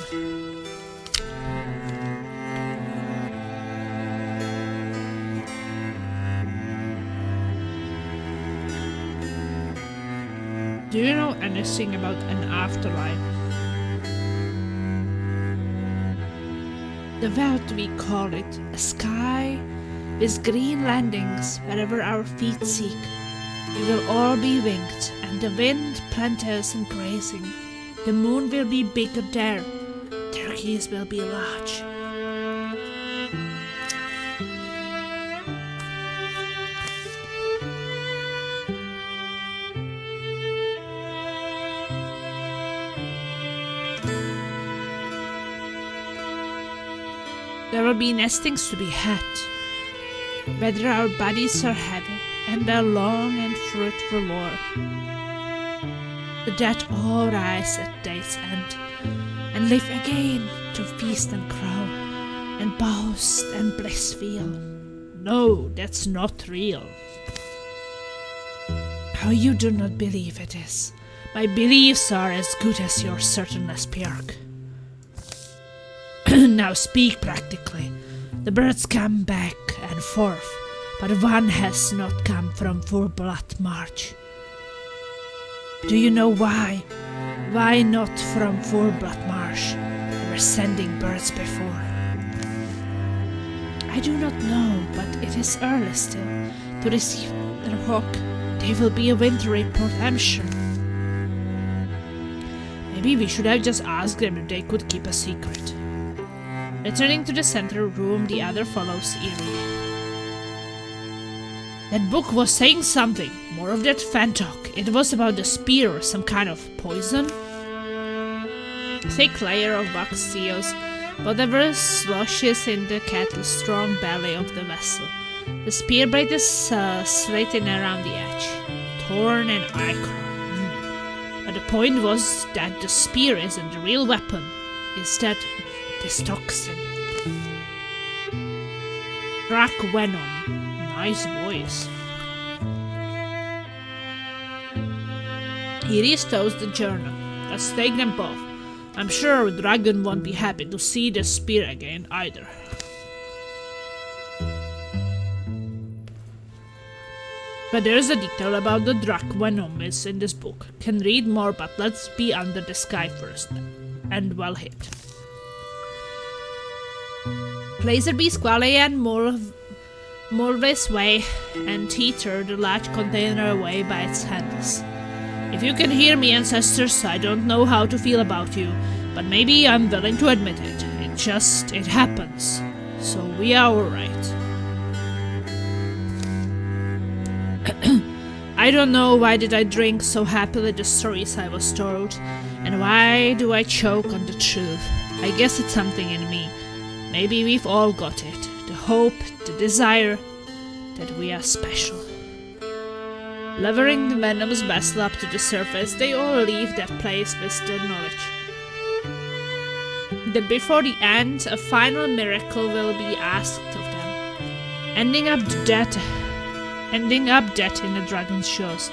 Do you know anything about an afterlife? The world we call it, a sky with green landings wherever our feet seek. We will all be winged, and the wind plenteous and grazing. The moon will be bigger there, turkeys will be large. There will be nestings to be had, whether our bodies are heavy and their long and fruitful lore. The dead all rise at day's end, and live again to feast and crow, and boast and bliss feel. No, that's not real. How you do not believe it is. My beliefs are as good as your certain Björk. Now speak practically. The birds come back and forth, but one has not come from full blood march. Do you know why? Why not from full blood march? There were sending birds before. I do not know, but it is early still to receive their hawk. They will be a winter report, I'm sure. Maybe we should have just asked them if they could keep a secret. Returning to the center room, the other follows Eerie. That book was saying something. More of that fan talk. It was about the spear or some kind of poison. Thick layer of wax seals whatever sloshes in the kettle's strong belly of the vessel. The spear blade is slitting around the edge. Torn and ichor. But the point was that the spear isn't the real weapon. Instead, this toxin. Drac venom. Nice voice. He restows the journal. Let's take them both. I'm sure Dragon won't be happy to see the spear again either. But there's a detail about the Drac venom is in this book. Can read more, but let's be under the sky first. And well hit. Laserby, Squally, and Mulvey's way and teeter the large container away by its handles. If you can hear me, ancestors, I don't know how to feel about you, but maybe I'm willing to admit it. It happens. So we are alright. I don't know why did I drink so happily the stories I was told, and why do I choke on the truth. I guess it's something in me. Maybe we've all got it. The hope, the desire that we are special. Levering the venomous vessel up to the surface, they all leave that place with the knowledge that before the end, a final miracle will be asked of them, ending up dead in the dragon's shows.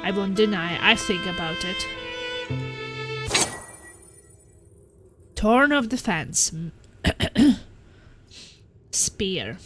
I won't deny, I think about it. Torn of the fence. Spear.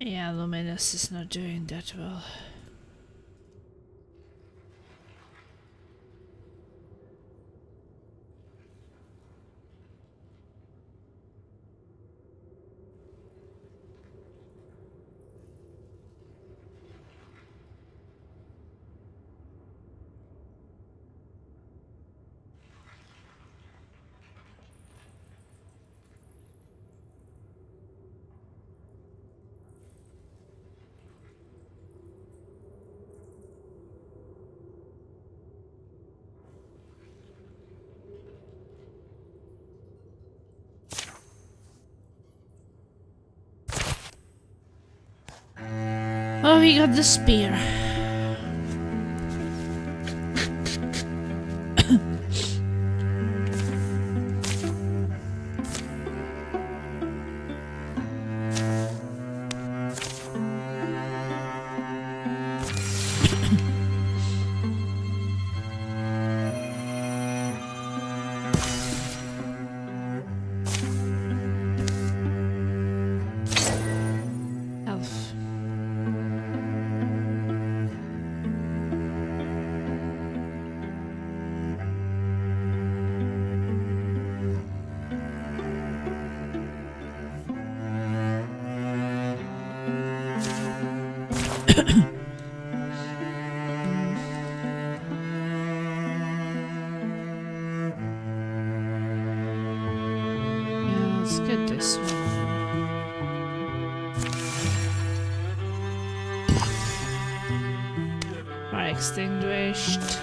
Yeah, Luminous is not doing that well. Oh, we got the spear. Let's get this one. Fire extinguished.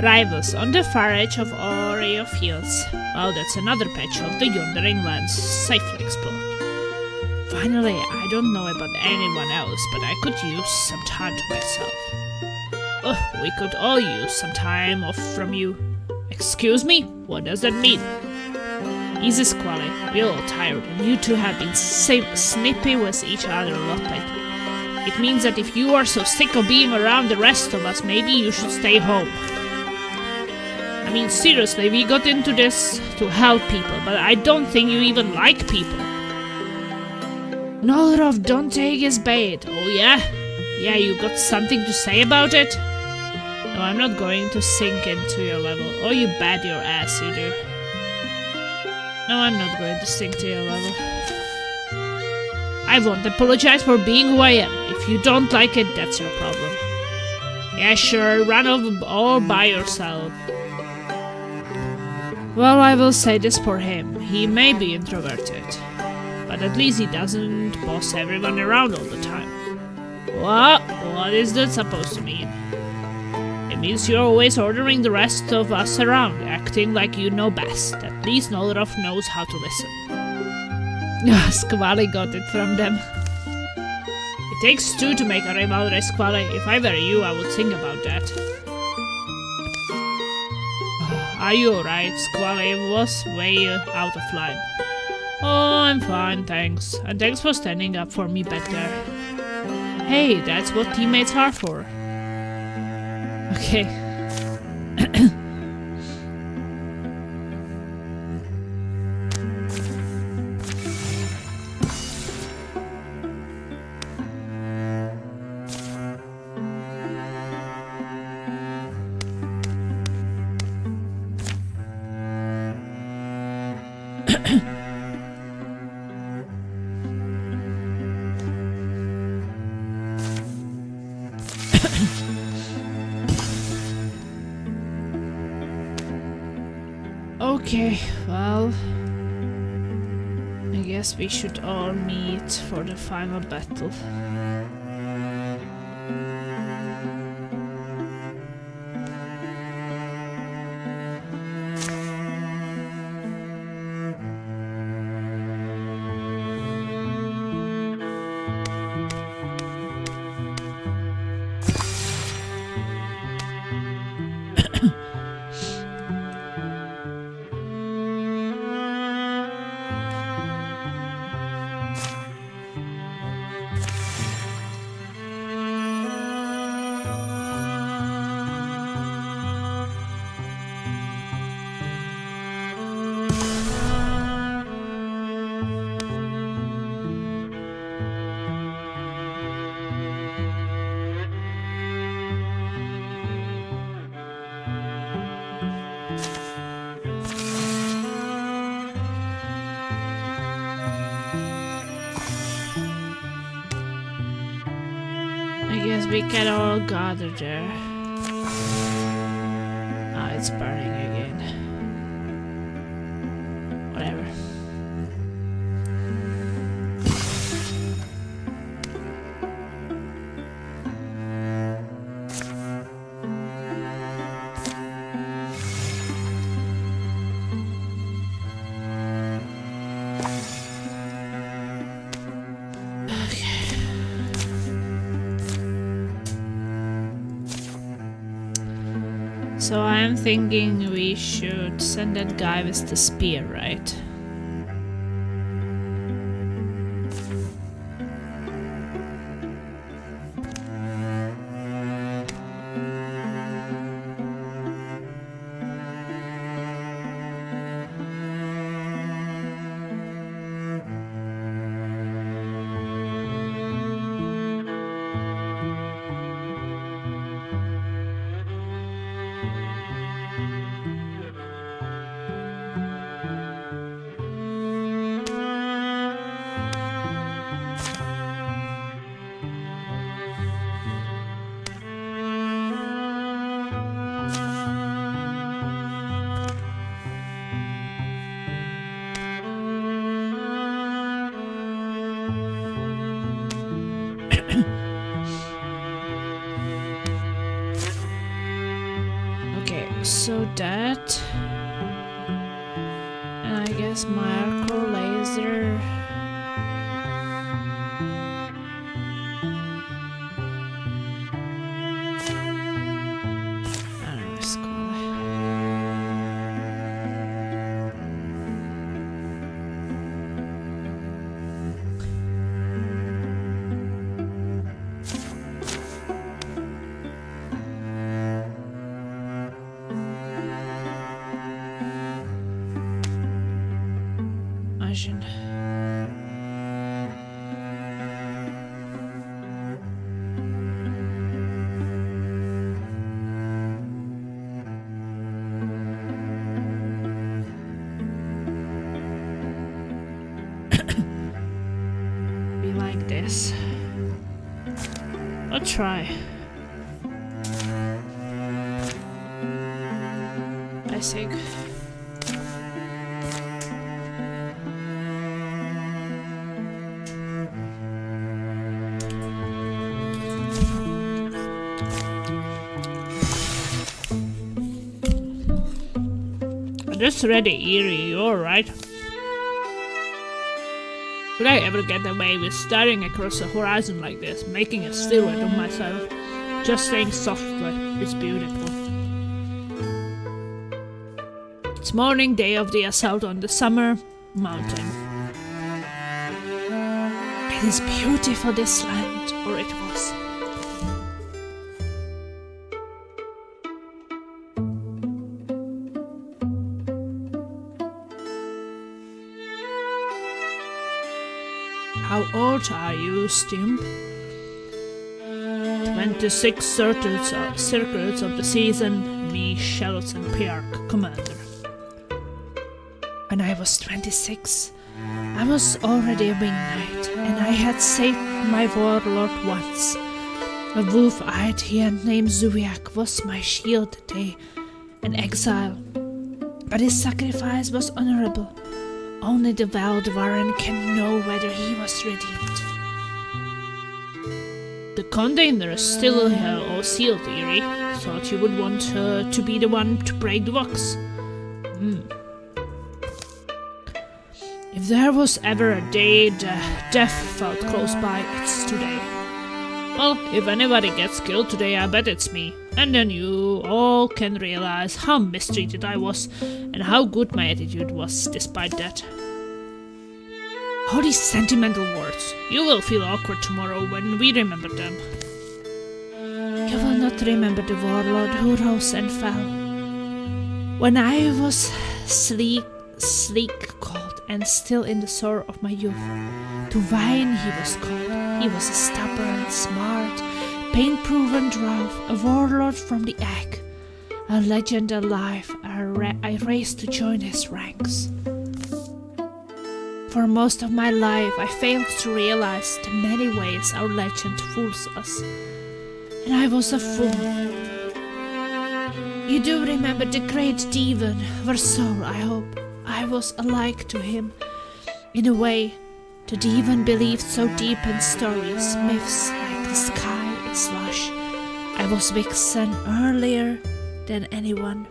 Rivals on the far edge of Oreo Fields. Well, that's another patch of the Yondering Lands safely explored. Finally, I don't know about anyone else, but I could use some time to myself. Oh, we could all use some time off from you. Excuse me? What does that mean? Easy, Squally. We're all tired, and you two have been snippy with each other a lot lately. It means that if you are so sick of being around the rest of us, maybe you should stay home. I mean, seriously, we got into this to help people, but I don't think you even like people. Nolorov, don't take his bait. Oh yeah? Yeah, you got something to say about it? No, I'm not going to sink into your level. Oh, you bet your ass you do. No, I'm not going to sink to your level. I won't apologize for being who I am. If you don't like it, that's your problem. Yeah, sure, run over all by yourself. Well, I will say this for him. He may be introverted, but at least he doesn't boss everyone around all the time. What is that supposed to mean? It means you're always ordering the rest of us around, acting like you know best. At least Nolorov knows how to listen. Squally got it from them. It takes two to make a rivalry, Squally. If I were you, I would think about that. Are you alright? Squally was way out of line. Oh, I'm fine, thanks. And thanks for standing up for me back there. Hey, that's what teammates are for. Okay. Okay, well, I guess we should all meet for the final battle. guess we can all gather there. Ah, it's burning again. Whatever. So I'm thinking we should send that guy with the spear, right? So that, and I guess my arco laser. I don't know what it's called. Be like this. I'll try. I think. Just ready, Eerie, you alright? Could I ever get away with staring across the horizon like this, making a silhouette of myself, just saying softly, it's beautiful. It's morning day of the assault on the summer mountain. It is beautiful, this land, or it was. How old are you, Stimp? 26 circles of the season, me, Shells and Piark, commander. When I was 26, I was already a wing knight, and I had saved my warlord once. A wolf-eyed giant named Zuiak was my shield that day, in exile. But his sacrifice was honorable. Only the Wildermyth can know whether he was redeemed. The container is still all sealed, Eerie. Thought you would want to be the one to break the box. If there was ever a day death felt close by, it's today. Well, if anybody gets killed today, I bet it's me. And then you all can realize how mistreated I was and how good my attitude was despite that. All these sentimental words. You will feel awkward tomorrow when we remember them. You will not remember the warlord who rose and fell. When I was sleek, cold, and still in the sorrow of my youth, to wine he was called. He was a stubborn, smart, pain-proven dwarf, a warlord from the egg, a legend alive. I raced to join his ranks. For most of my life, I failed to realize the many ways our legend fools us. and I was a fool. You do remember the great Devon, Versor, I hope. I was alike to him. In a way, the Devon believed so deep in stories, myths, like the sky is lush. I was Vixen earlier than anyone.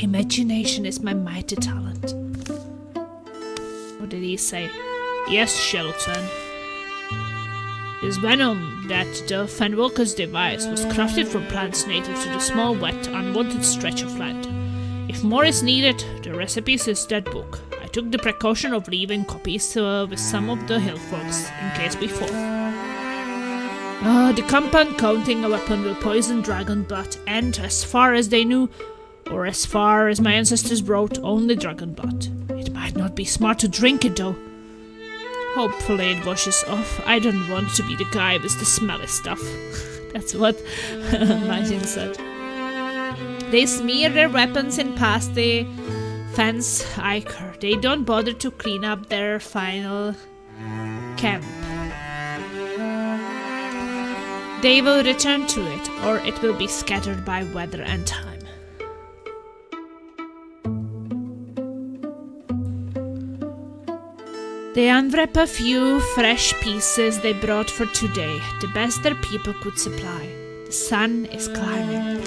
Imagination is my mighty talent. What did he say? Yes, Shelton. This venom that the Fenwalker's device was crafted from plants native to the small, wet, unwanted stretch of land. If more is needed, the recipes is that book. I took the precaution of leaving copies with some of the hill folks, in case we fall. The compound coating a weapon will poison dragon blood, and as far as they knew, or as far as my ancestors wrote, only dragon blood. It might not be smart to drink it though. Hopefully it washes off. I don't want to be the guy with the smelly stuff. That's what Majin said. They smear their weapons in past the fence ichor. They don't bother to clean up their final camp. They will return to it, or it will be scattered by weather and time. They unwrap a few fresh pieces they brought for today, the best their people could supply. The sun is climbing.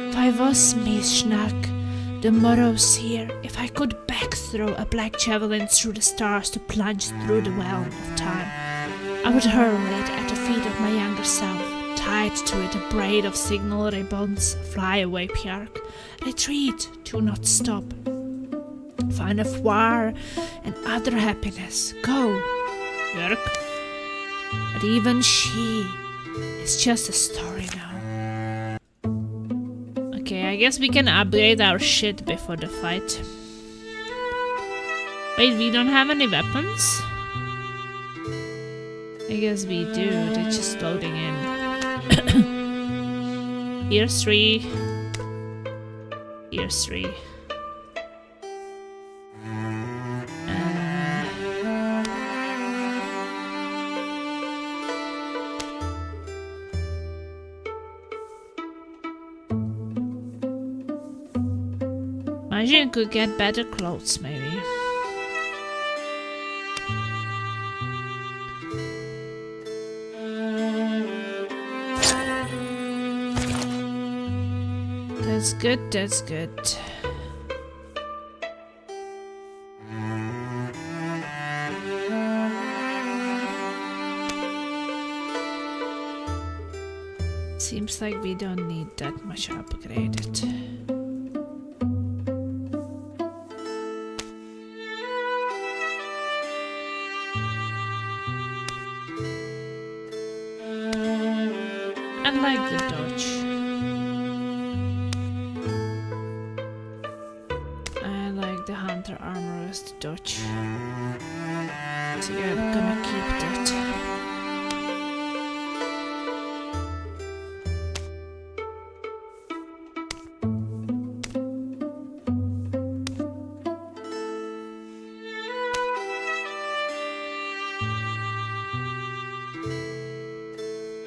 If I was Mishnak, the morrow's here. If I could backthrow a black javelin through the stars to plunge through the realm of time, I would hurl it at the feet of my younger self, tied to it a braid of signal ribbons. Fly away, Pjark. Retreat, do not stop. Find a war and other happiness. Go, Björk. But even she is just a story now. Okay, I guess we can upgrade our shit before the fight. Wait, we don't have any weapons? I guess we do, they're just loading in. Here's 3. Here's 3. Imagine could get better clothes, maybe. That's good, that's good. Seems like we don't need that much upgraded. I like the dodge. I like the hunter armor as the dodge. So yeah, I'm gonna keep that.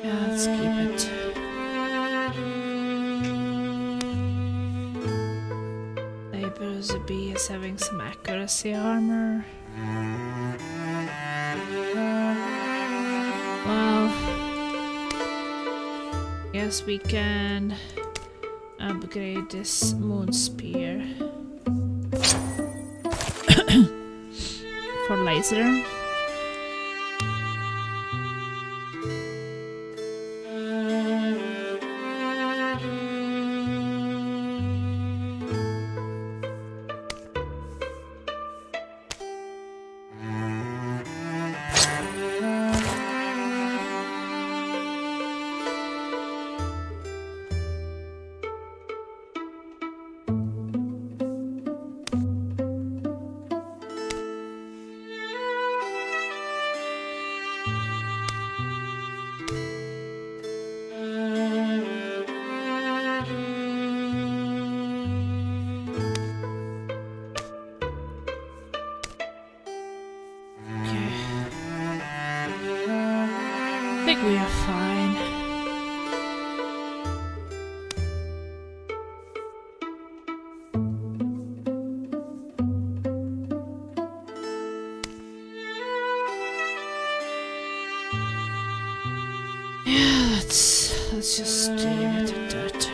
Yeah, let's keep it. Labor the bee is having some accuracy armor. Well, guess we can upgrade this moon spear for laser. We are fine. Yeah, let's just leave it at that.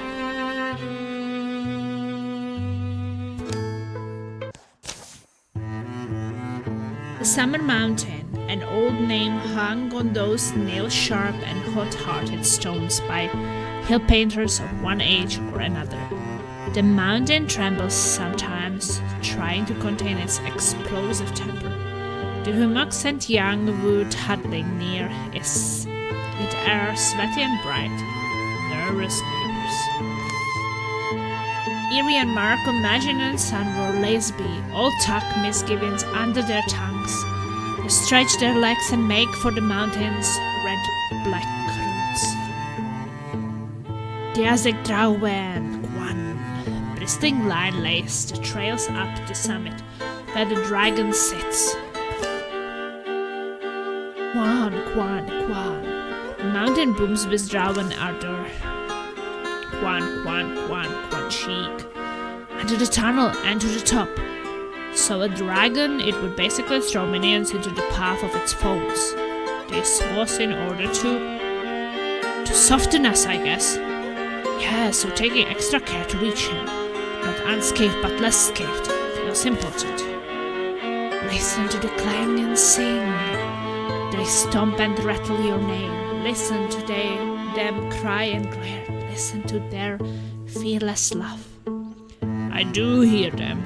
The Summer Mountain, an old name hung on those nail-sharp and hot-hearted stones by hill painters of one age or another. The mountain trembles sometimes, trying to contain its explosive temper. The hummocks and young wood huddling near its air sweaty and bright, nervous neighbors. Erie and Mark imagine and son were lazy, all tuck misgivings under their tongues. They stretch their legs and make for the mountain's red-black roots. The Azek Drawen, Kwan, bristling line lays the trails up the summit where the dragon sits. Kwan, Kwan, Kwan. The mountain booms with Drawen ardor. Kwan, Kwan, Kwan, Kwan cheek. And to the tunnel and to the top. So a dragon, it would basically throw minions into the path of its foes. This was in order to soften us, I guess. Yeah, so taking extra care to reach him. Not unscathed but less scathed feels important. Listen to the clang and sing. They stomp and rattle your name. Listen to them cry and glare. Listen to their fearless laugh. I do hear them.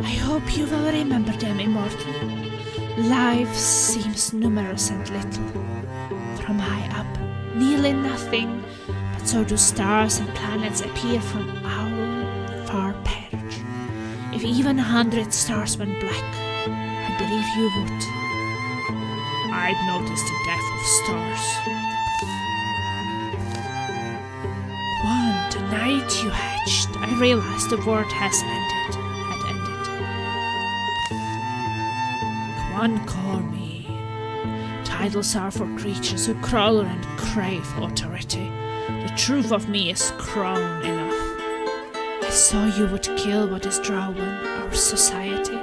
I hope you will remember them, immortal. Life seems numerous and little. From high up, nearly nothing, but so do stars and planets appear from our far perch. If even 100 stars went black, I believe you would. I'd notice the death of stars. One, the night you hatched, I realized the world had ended. One call me. Titles are for creatures who crawl and crave authority. The truth of me is grown enough. I saw you would kill what is Drawen, our society.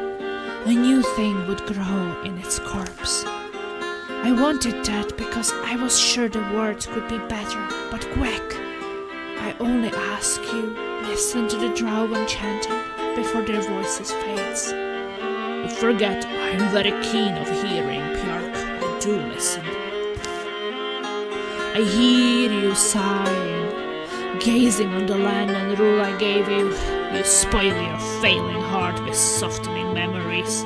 A new thing would grow in its corpse. I wanted that because I was sure the world could be better, but quick. I only ask you, listen to the Drawen chanting before their voices fades. You forget I am very keen of hearing, Pjark. I do listen. I hear you sighing, gazing on the land and rule I gave you. You spoil your failing heart with softening memories,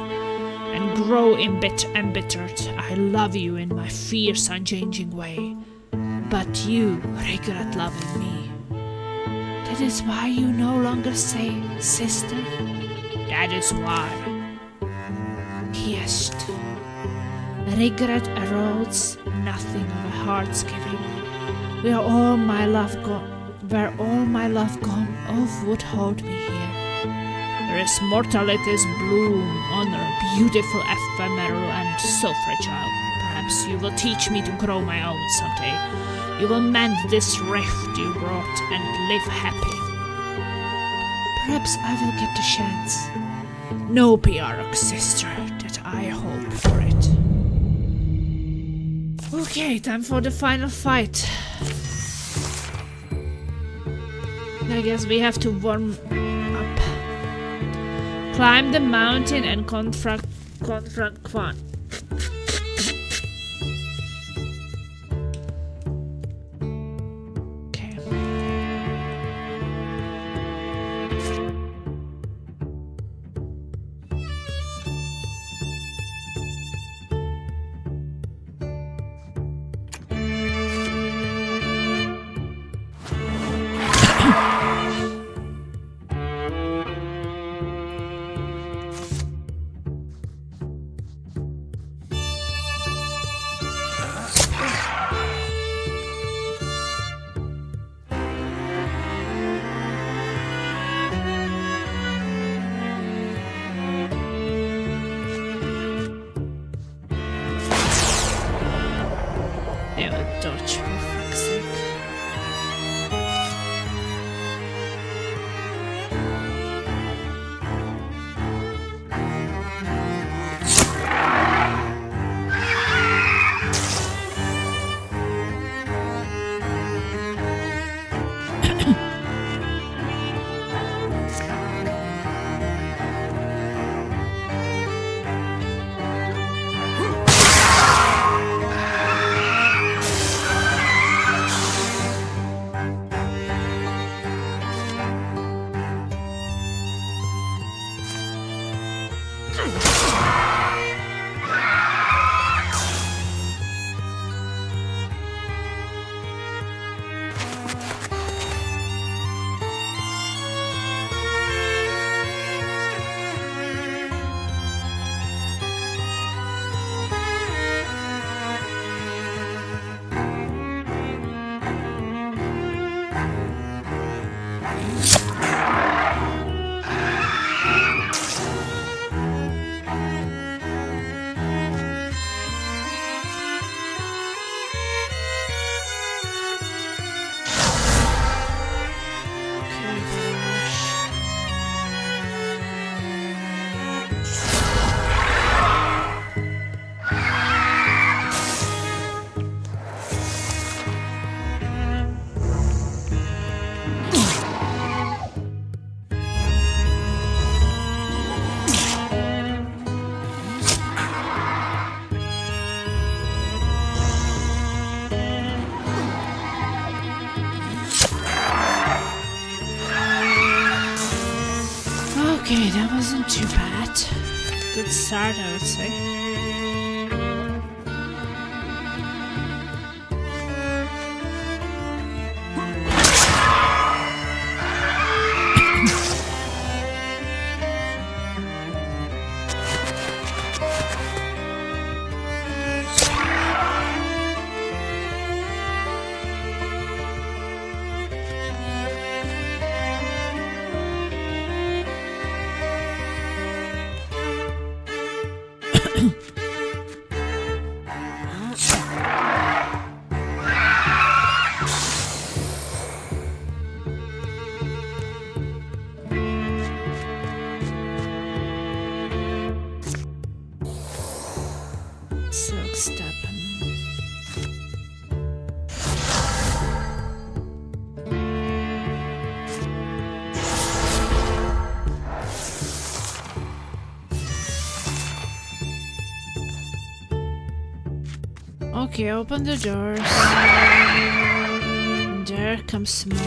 and grow embittered. I love you in my fierce, unchanging way, but you regret loving me. That is why you no longer say sister. That is why. Kissed. Regret erodes nothing of a heart's giving. Where all my love gone, of would hold me here. There is mortality's bloom, honor, beautiful, ephemeral, and so fragile. Perhaps you will teach me to grow my own someday. You will mend this rift you wrought and live happy. Perhaps I will get the chance. No, Pjark, sister, that I hope for it. Okay, time for the final fight. I guess we have to warm up. Climb the mountain and confront Kwan. Okay. dodge, for fuck's sake. Okay, that wasn't too bad. Good start, I would say. Silk step. Okay, open the doors. And there comes more.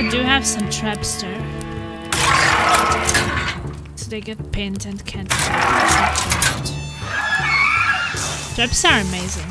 do have some traps there. So they get pinned and can't attack. Traps are amazing.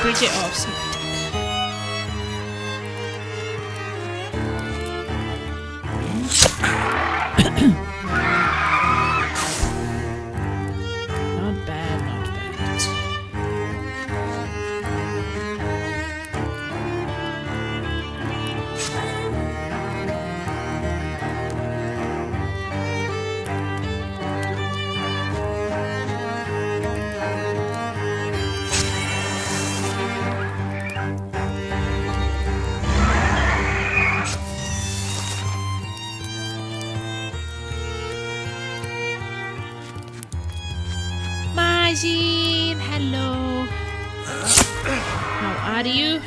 Pretty awesome. Not bad, not bad. Majin, hello. How are you?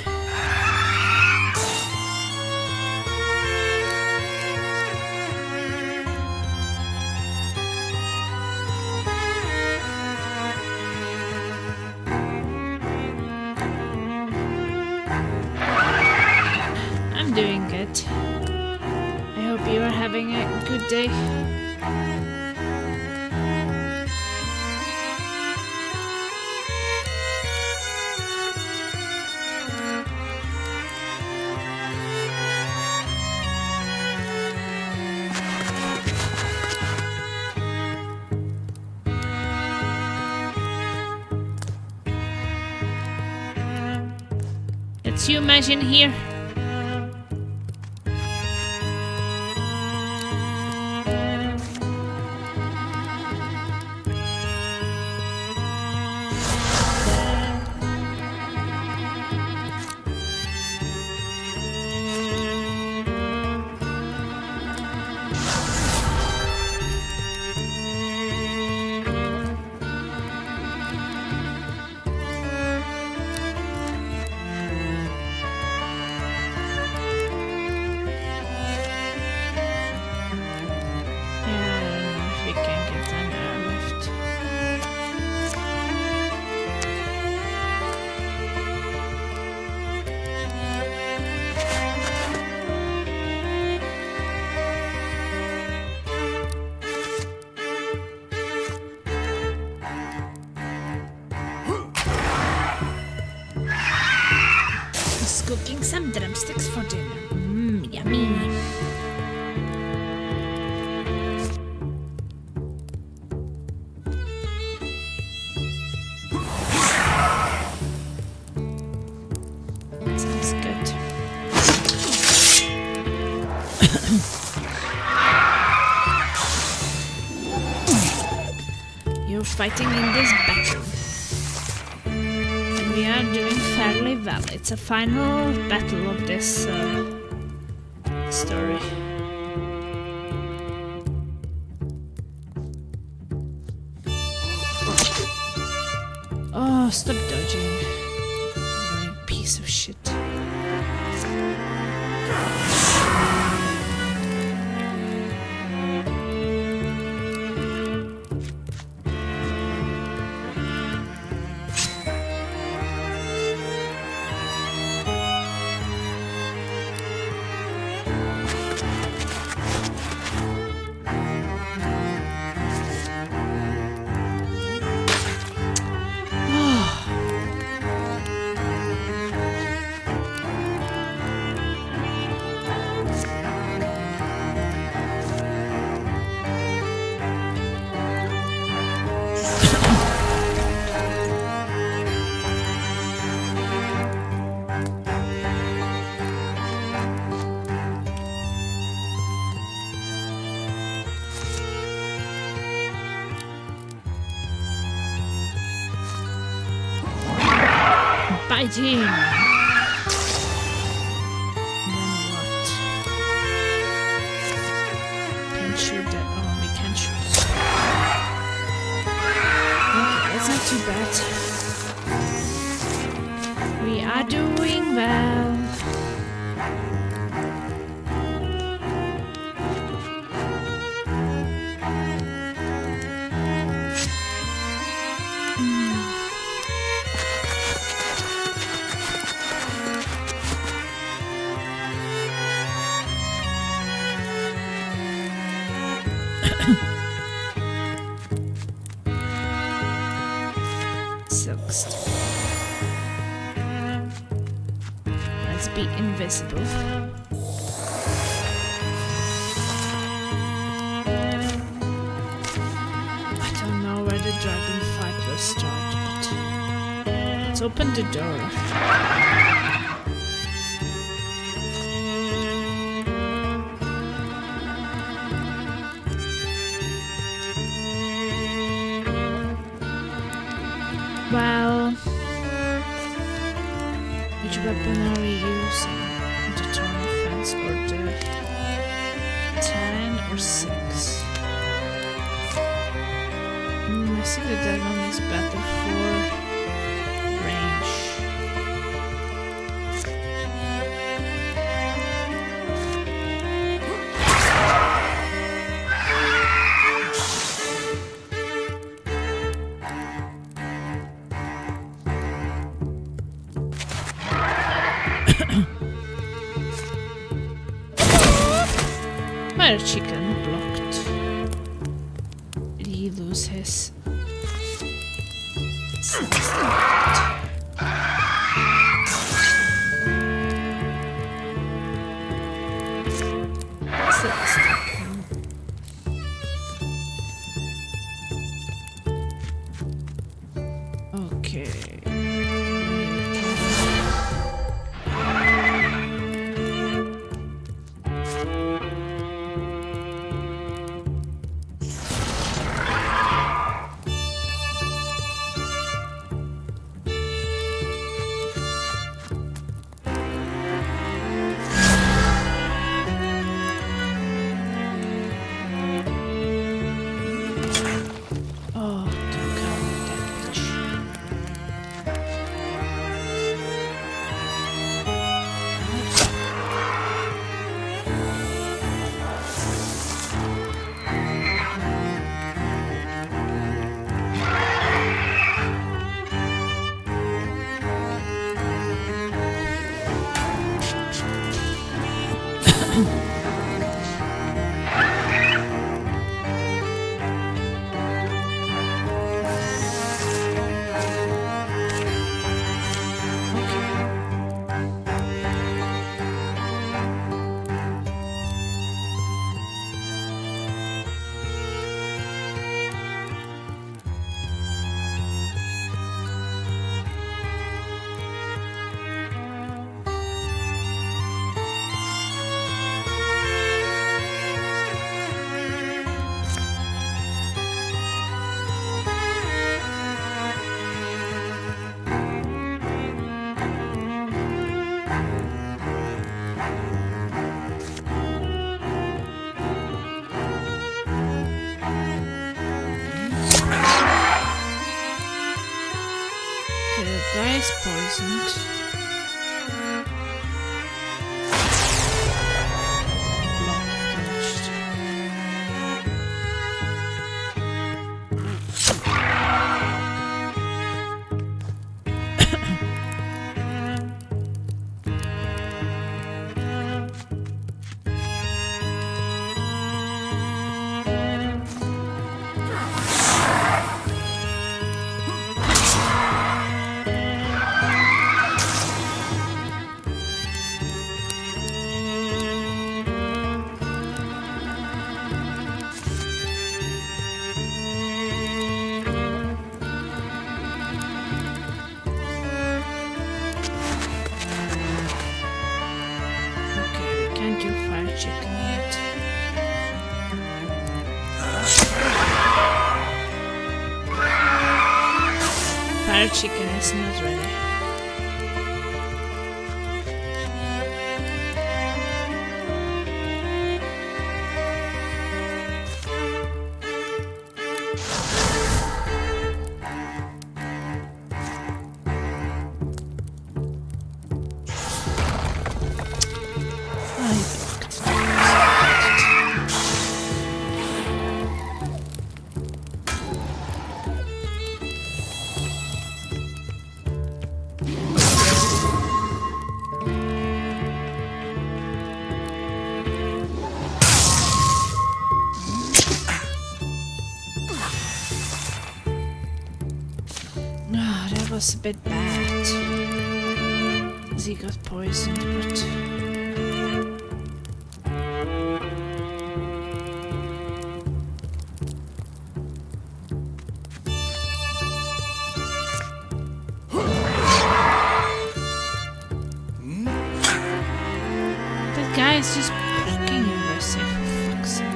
I'm doing good. I hope you are having a good day. It's you, Majin, here. Cooking some drumsticks for dinner. Mmm, yummy. Sounds good. You're fighting in this battle. We are doing fairly well. It's a final battle of this story. Oh, stop dodging. Annoying piece of shit. Fighting! Silkstone. Let's be invisible. I don't know where the dragon fight will start, but let's open the door. Well, which weapon are we using? The town offense or the 10 or 6? I see that that one is better for range. Fire chicken blocked. Did he lose his okay. Guy is poisoned. Block dodged. Chicken yet. Fire chicken is not ready. was a bit bad. He got poisoned, but... That guy is just fucking aggressive, for fuck's sake.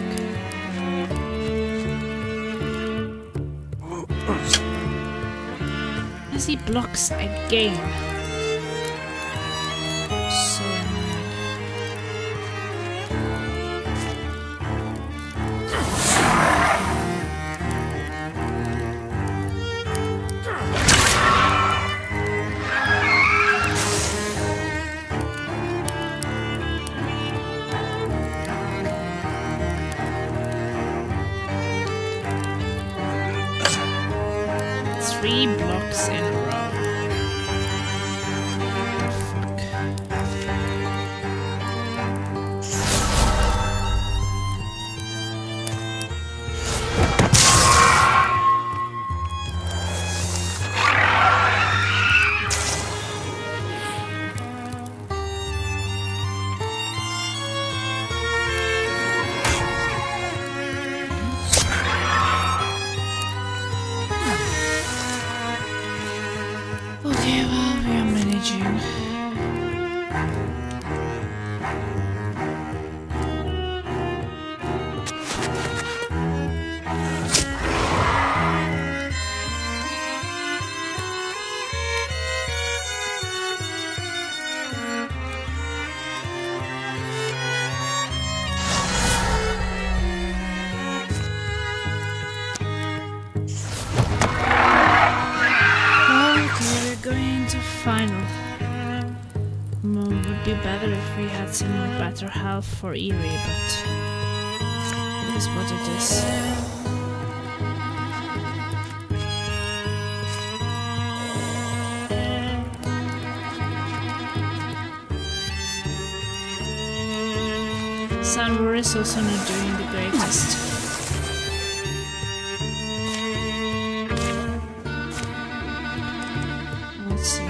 As he blocks again. So annoying. Three blocks in a row. Okay, well, we are managing. Going to final. Would be better if we had some better health for Eerie, but it is what it is. Sunwar is also not doing the greatest. Let's see.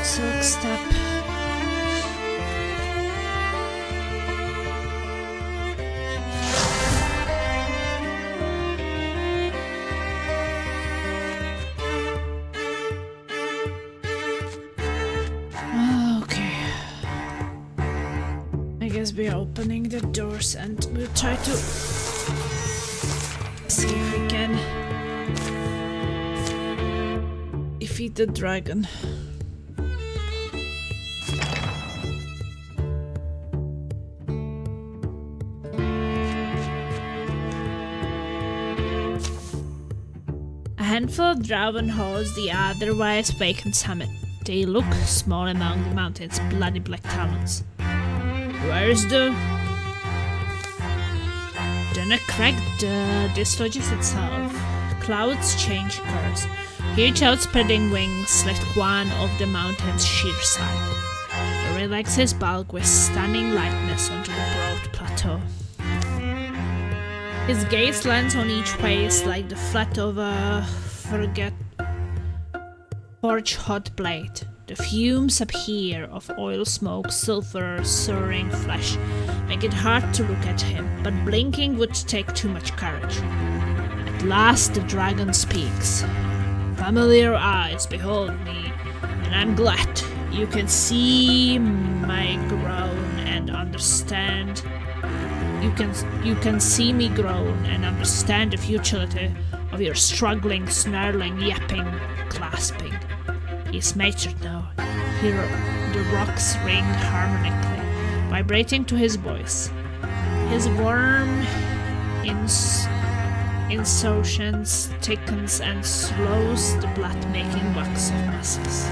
Silk step. I guess we are opening the doors and we'll try to see if we can defeat the dragon. A handful of Drowen holds the otherwise vacant summit. They look small among the mountain's bloody black talons. Where's the... Then a crack dislodges itself. Clouds change course. Huge outspreading wings lift one of the mountain's sheer side. It relaxes bulk with stunning lightness onto the broad plateau. His gaze lands on each face like the flat of a forge-hot blade. The fumes up here of oil smoke, sulfur, soaring flesh make it hard to look at him, but blinking would take too much courage. At last the dragon speaks. Familiar eyes behold me, and I'm glad you can see my groan and understand. You can see me groan and understand the futility of your struggling, snarling, yapping, clasping. He's matured now. Here the rocks ring harmonically, vibrating to his voice. His warm insouciance thickens and slows the blood-making wax of muscles.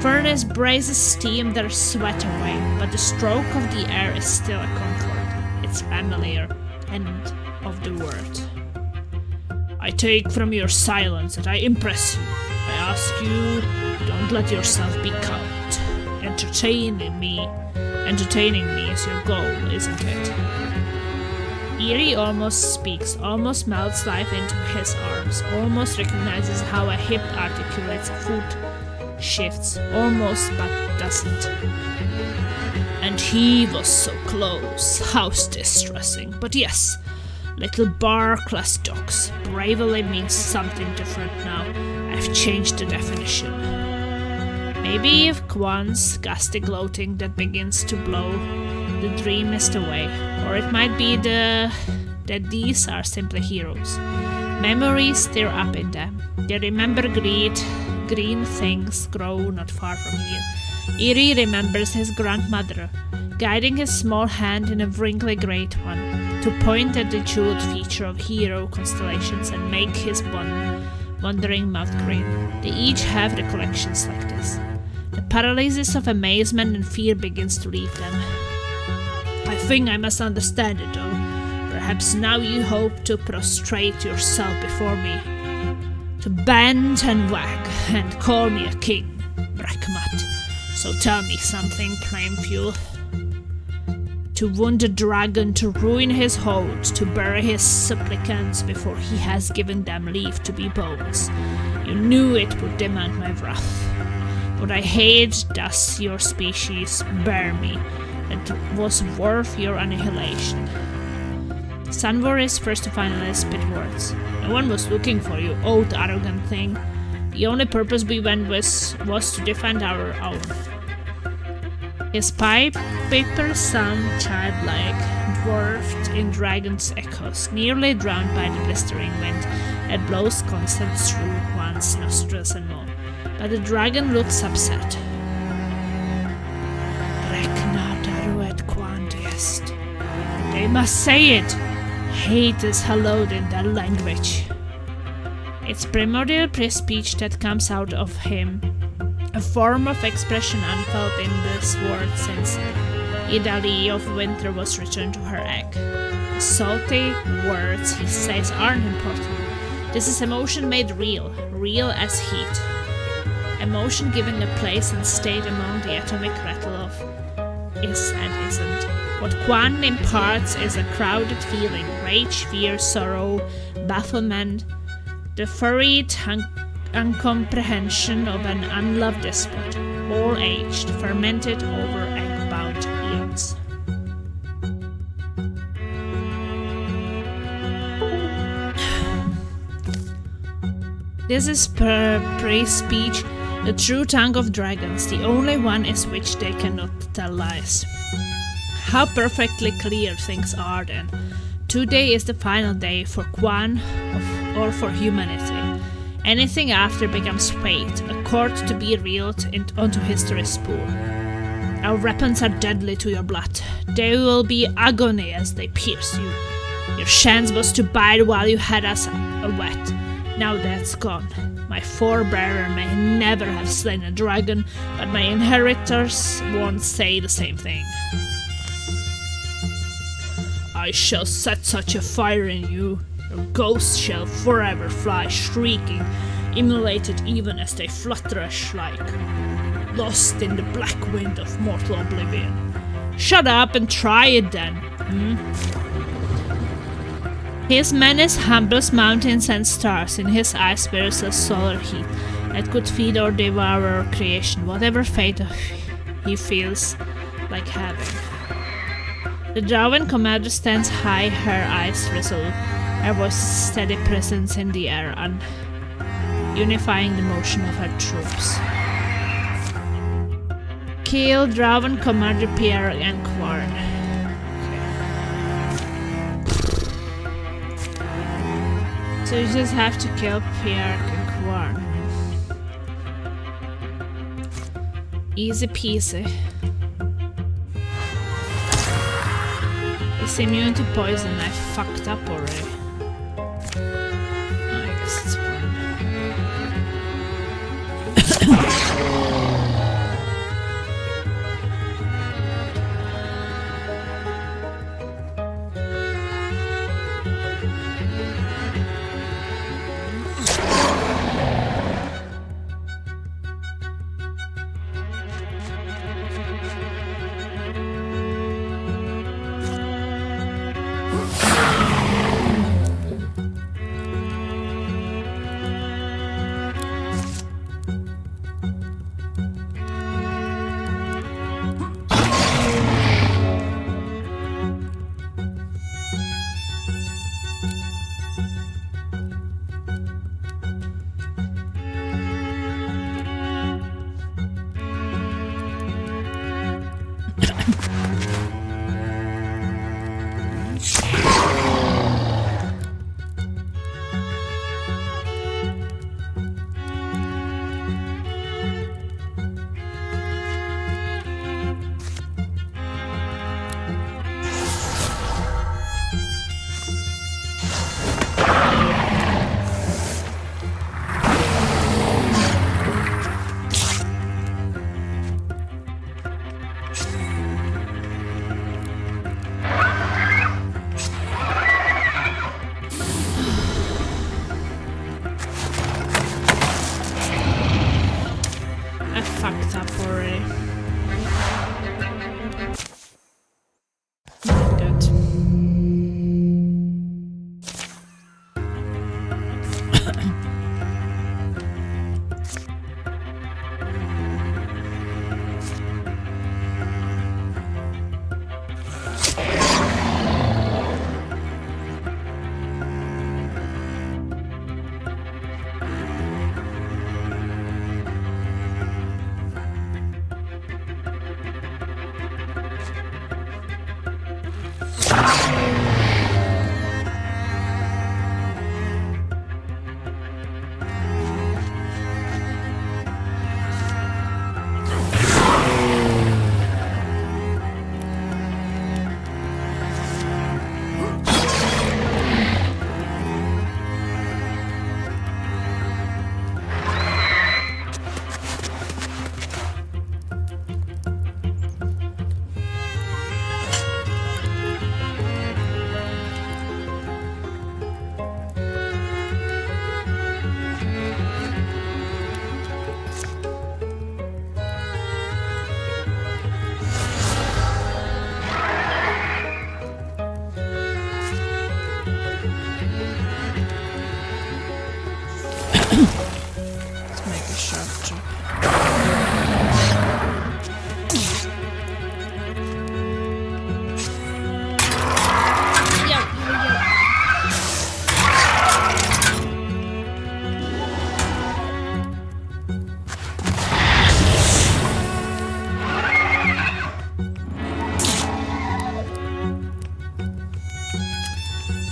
Furnace braces steam their sweat away, but the stroke of the air is still a comfort. It's familiar, end of the word. I take from your silence that I impress you. I ask you, don't let yourself be cowed. Entertaining me is your goal, isn't it? Eerie almost speaks, almost melts life into his arms, almost recognizes how a hip articulates, a foot shifts, almost but doesn't. And he was so close, how distressing. But yes, little barkless dogs. Bravely means something different now. I've changed the definition. Maybe if Kwan's gusty gloating that begins to blow the dream mist away, or it might be that these are simply heroes. Memories stir up in them. They remember green things grow not far from here. Eerie remembers his grandmother, guiding his small hand in a wrinkly great one, to point at the jeweled feature of hero constellations and make his wandering mouth grin. They each have recollections like this. The paralysis of amazement and fear begins to leave them. I think I must understand it, though. Perhaps now you hope to prostrate yourself before me, to bend and wag, and call me a king, Brakmat. So tell me something, Plainfuel. To wound a dragon, to ruin his hold, to bury his supplicants before he has given them leave to be bones. You knew it would demand my wrath. What I hate does your species bear me. It was worth your annihilation. Sunwar is first to finally spit words. No one was looking for you, old arrogant thing. The only purpose we went with was to defend our own. His paper sound childlike, dwarfed in dragon's echoes, nearly drowned by the blistering wind that blows constant through one's nostrils and more. But the dragon looks upset. They must say it. Hate is hallowed in their language. It's primordial speech that comes out of him, a form of expression unfelt in this world since Idali of winter was returned to her egg. The salty words he says aren't important. This is emotion made real, real as heat. Emotion giving a place and state among the atomic rattle of is and isn't. What Kwan imparts is a crowded feeling, rage, fear, sorrow, bafflement, the furried uncomprehension of an unloved despot, all aged, fermented over egg-bound eons. This is pre-speech, the true tongue of dragons, the only one is which they cannot tell lies. How perfectly clear things are then. Today is the final day for Kwan or for humanity. Anything after becomes fate, a cord to be reeled onto history's spool. Our weapons are deadly to your blood. They will be agony as they pierce you. Your chance was to bite while you had us wet. Now that's gone. My forebearer may never have slain a dragon, but my inheritors won't say the same thing. I shall set such a fire in you. Your ghost shall forever fly shrieking, immolated even as they flourish like, lost in the black wind of mortal oblivion. Shut up and try it then, His menace humbles mountains and stars, in his eyes bears a solar heat that could feed or devour creation, whatever fate he feels like having. The Drowan commander stands high, her eyes resolute, her voice steady presence in the air, unifying the motion of her troops. Kill Drowan commander Pierre and Quarn. So you just have to kill Pierre and Quarn. Easy peasy. He's immune to poison. I fucked up already. I guess it's fine. fucked up already. Good.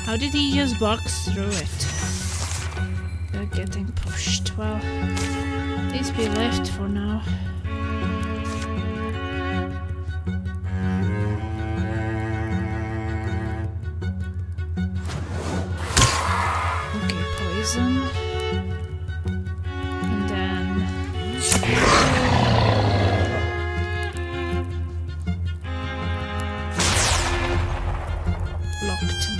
How did he just box through it? They're getting pushed. Well, these be left for now. Okay, poison. And then... locked him.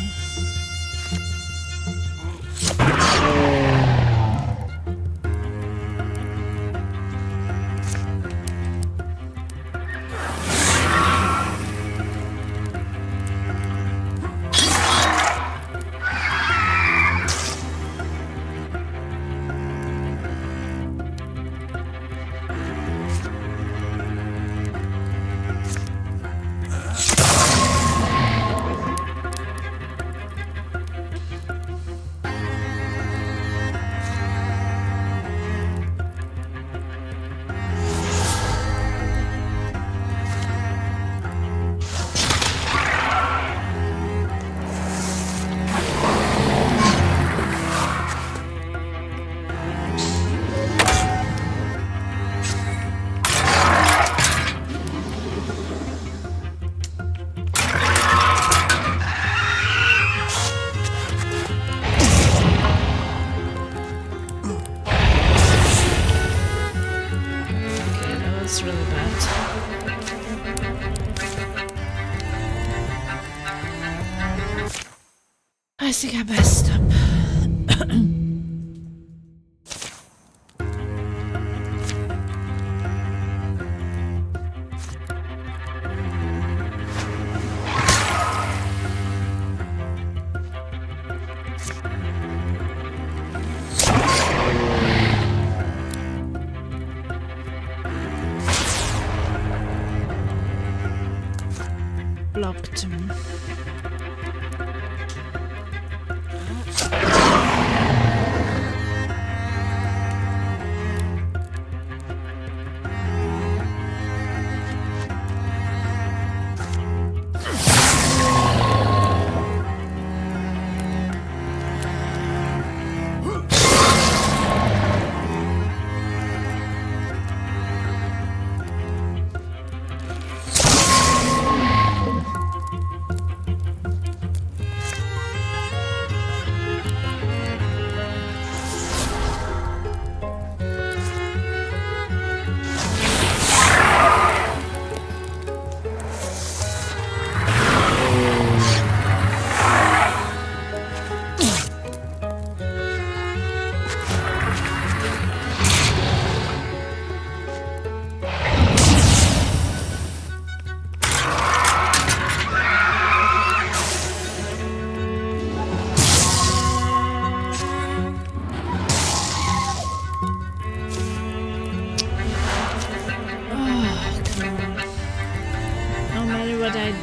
I think I best stop. Blocked him.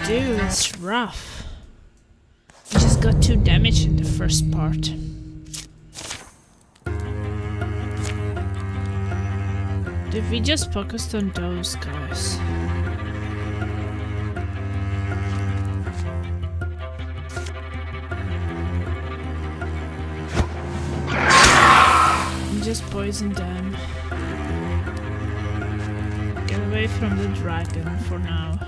do is rough. We just got 2 damage in the first part. If we just focused on those guys. And just poison them. Get away from the dragon for now.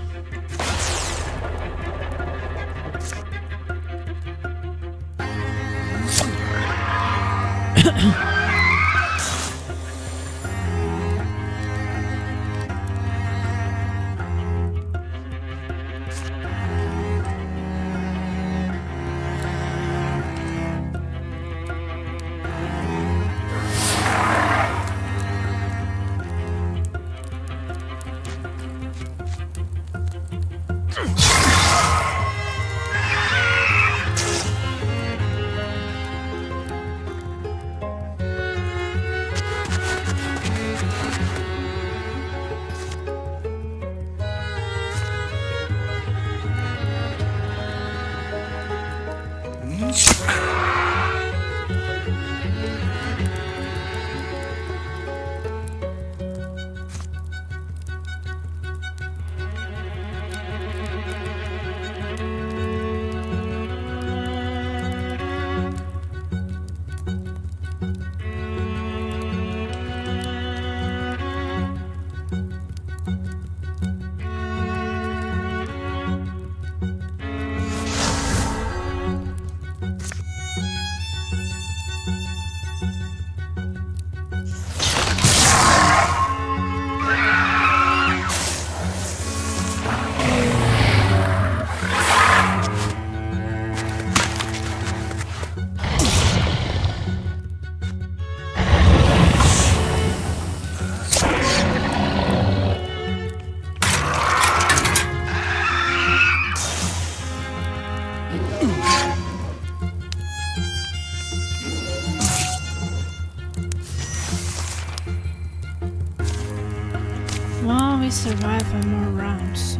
Well, we survive one more round, so...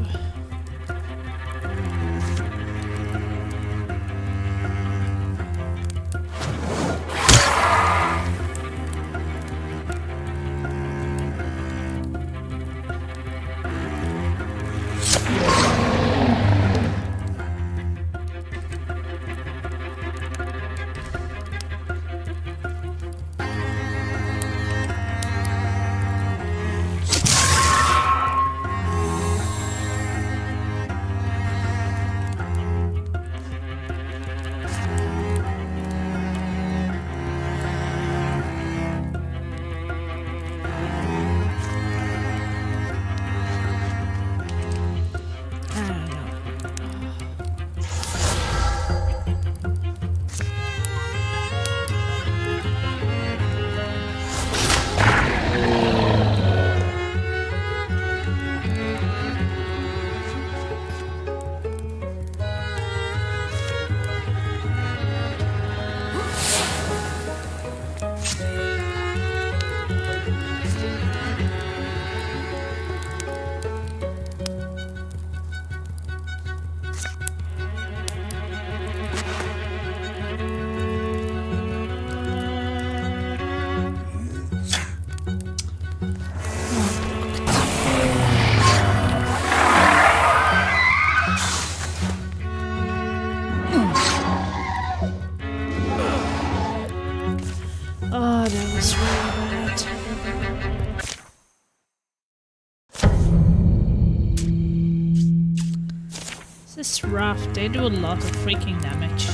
Oh, that was really bad. This is rough. They do a lot of freaking damage.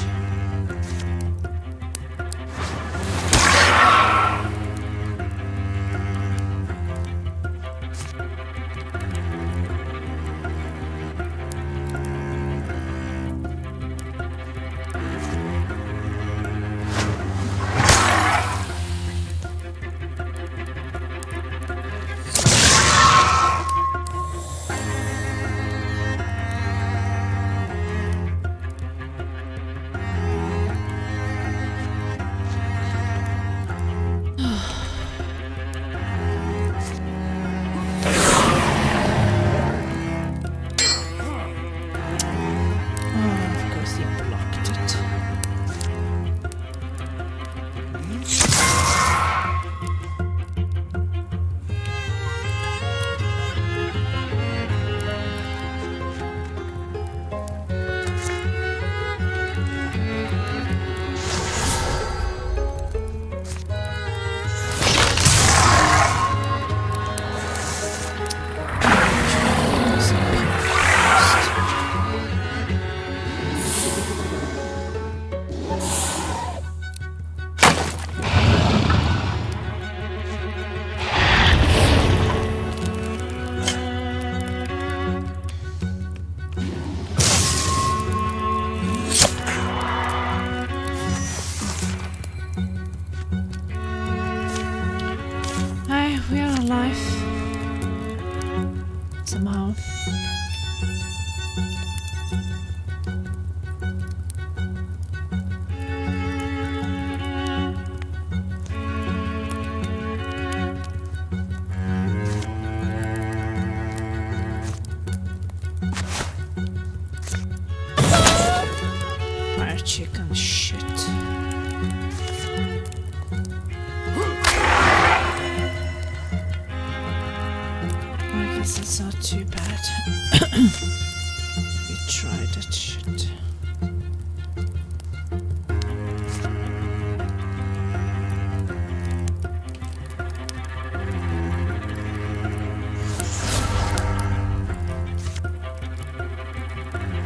Okay, we are alive. Somehow. Fire chicken shit. I guess it's not too bad. We tried that shit.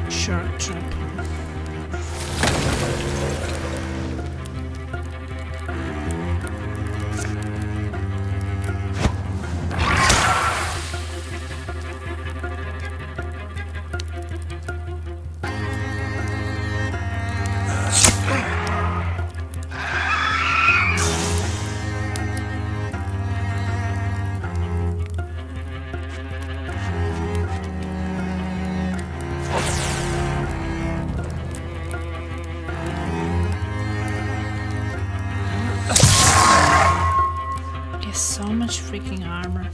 Shark trap. So much freaking armor.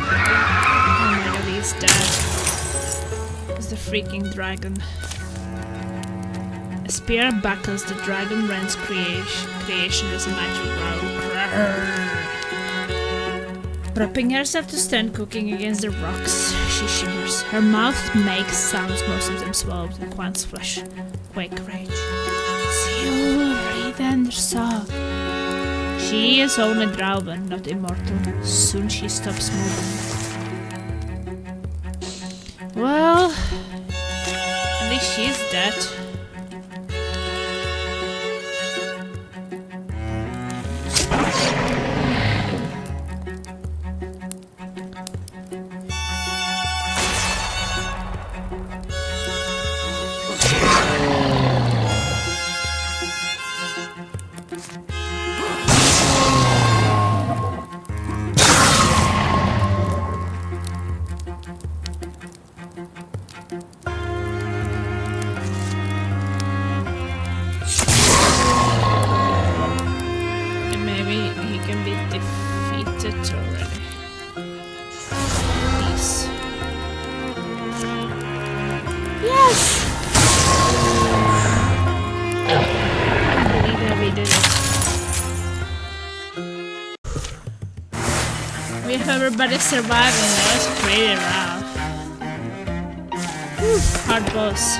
Oh my god, he's dead. It's the freaking dragon. A spear buckles the dragon wren's creation as a mighty growl. Propping herself to stand, cooking against the rocks, she shivers. Her mouth makes sounds, most of them swallowed in Quan's flesh. Quake rage. Then saw. She is only Drauben, not immortal. Soon she stops moving. Well, at least she's dead. Everybody surviving, that's pretty rough. Whew, hard boss.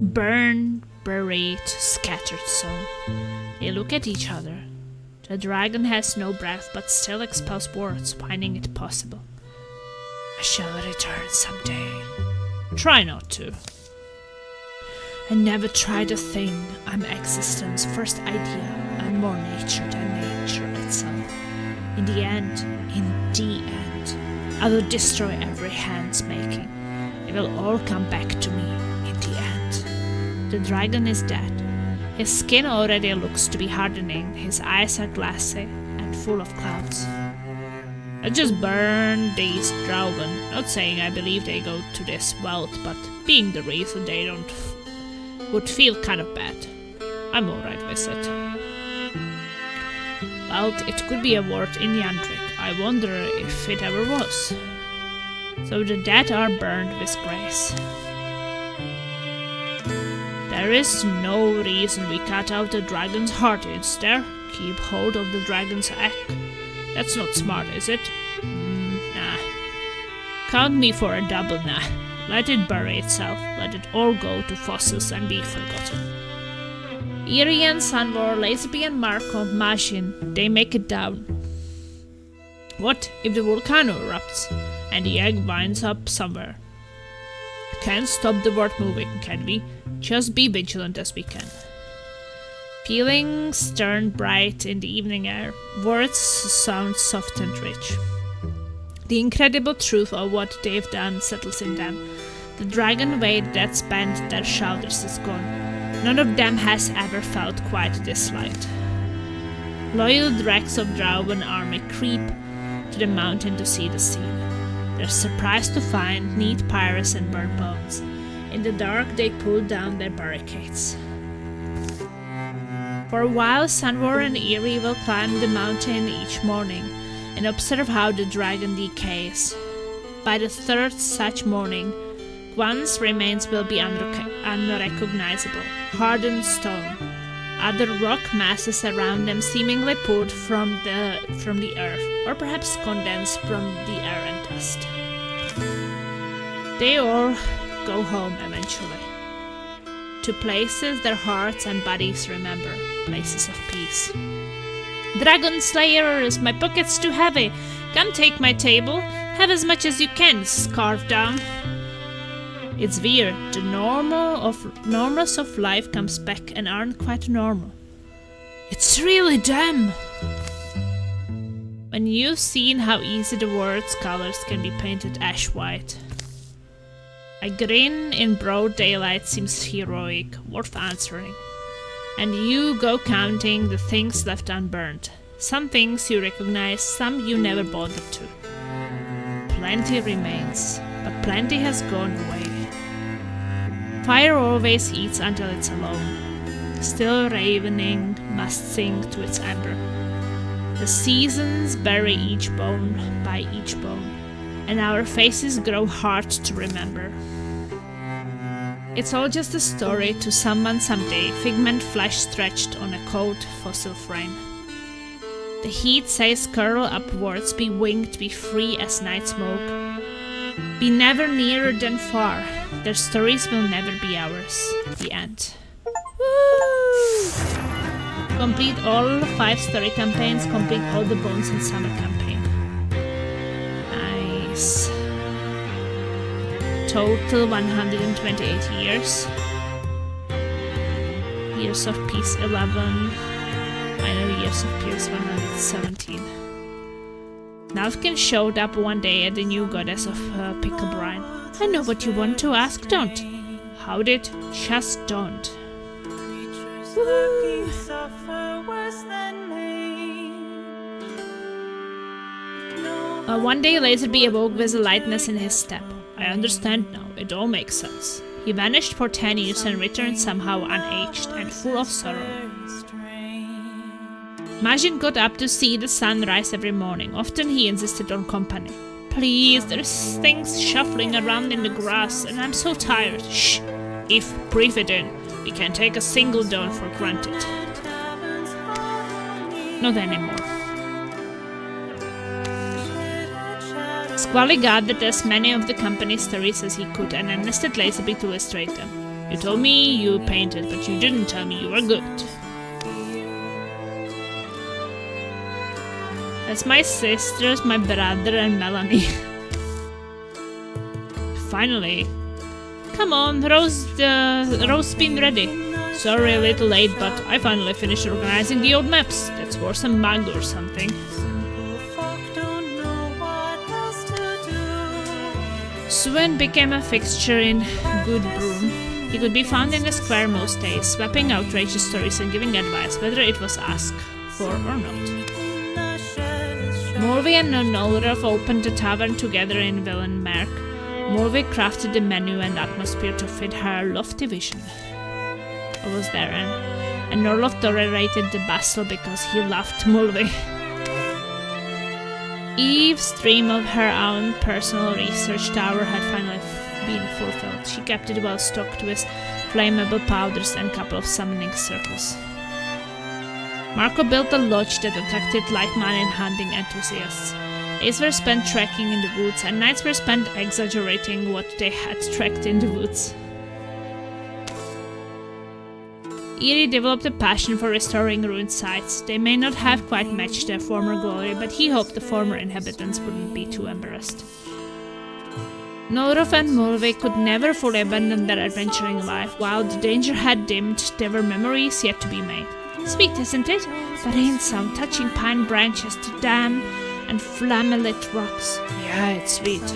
Burned, buried, scattered soul. They look at each other. The dragon has no breath but still expels words, finding it possible. I shall return someday. Try not to. I never tried a thing. I'm existence, first idea. I'm more nature than nature itself. In the end, I will destroy every hand's making. It will all come back to me in the end. The dragon is dead. His skin already looks to be hardening. His eyes are glassy and full of clouds. I just burn these Drauben. Not saying I believe they go to this wealth, but being the reason they don't would feel kind of bad. I'm alright with it. Wealth, it could be a word in Yandrik. I wonder if it ever was. So the dead are burned with grace. There is no reason we cut out the dragon's heart, is there? Keep hold of the dragon's egg. That's not smart, is it? Nah. Count me for a double nah. Let it bury itself. Let it all go to fossils and be forgotten. Eerie and Sunwar, Laserby and Marco, Majin, they make it down. What if the volcano erupts and the egg winds up somewhere? Can't stop the world moving, can we? Just be vigilant as we can. Feelings turn bright in the evening air. Words sound soft and rich. The incredible truth of what they've done settles in them. The dragon weight that spanned their shoulders is gone. None of them has ever felt quite this light. Loyal dregs of Drauvan army creep to the mountain to see the scene. They're surprised to find neat pyres and burnt bones. In the dark, they pull down their barricades. For a while, Sunwar and Eerie will climb the mountain each morning and observe how the dragon decays. By the third such morning, Guan's remains will be unrecognizable, hardened stone. Other rock masses around them seemingly poured from the earth, or perhaps condensed from the air and dust. They all go home eventually, to places their hearts and bodies remember, places of peace. Dragon Slayers, my pocket's too heavy. Come take my table. Have as much as you can, scarf down. It's weird. The normals of life comes back and aren't quite normal. It's really them. When you've seen how easy the world's colors can be painted ash white. A grin in broad daylight seems heroic, worth answering. And you go counting the things left unburned. Some things you recognize, some you never bothered to. Plenty remains, but plenty has gone away. Fire always eats until it's alone. Still ravening, must sing to its ember. The seasons bury each bone by each bone, and our faces grow hard to remember. It's all just a story to someone someday, figment flesh stretched on a cold fossil frame. The heat says curl upwards, be winged, be free as night smoke. Be never nearer than far, their stories will never be ours. The end. Woo! Complete all 5 story campaigns, complete all the Bones and Summer campaign. Nice. Total 128 years. Years of Peace 11. Final Years of Peace 117. Nalfkin showed up one day at the new goddess of pickle brine. I know what you want to ask, don't. How did? Just don't. One day Laserby awoke with a lightness in his step. I understand now, it all makes sense. He vanished for 10 years and returned somehow unaged and full of sorrow. Majin got up to see the sun rise every morning. Often he insisted on company. Please, there's things shuffling around in the grass and I'm so tired. Shh! If, breathe it in. We can't take a single dawn for granted. Not anymore. Squally gathered as many of the company's stories as he could and enlisted Laserby to illustrate them. You told me you painted, but you didn't tell me you were good. That's my sisters, my brother, and Melanie. Finally. Come on, roast's been ready. Sorry, a little late, but I finally finished organizing the old maps. That's worth some mug or something. Sven became a fixture in Good Broom. He could be found in the square most days, swapping outrageous stories and giving advice, whether it was asked for or not. Morvi and Nolref opened the tavern together in Wildermyth. Morvi crafted the menu and atmosphere to fit her lofty vision. I was there, and Norlof tolerated the bustle because he loved Mulvi. Eve's dream of her own personal research tower had finally been fulfilled. She kept it well stocked with flammable powders and a couple of summoning circles. Marco built a lodge that attracted like-minded hunting enthusiasts. Days were spent trekking in the woods, and nights were spent exaggerating what they had trekked in the woods. Eerie developed a passion for restoring ruined sites. They may not have quite matched their former glory, but he hoped the former inhabitants wouldn't be too embarrassed. Norov and Mulvey could never fully abandon their adventuring life. While the danger had dimmed, there were memories yet to be made. Sweet, isn't it? The rain sound touching pine branches to dam and flame-lit rocks. Yeah, it's sweet.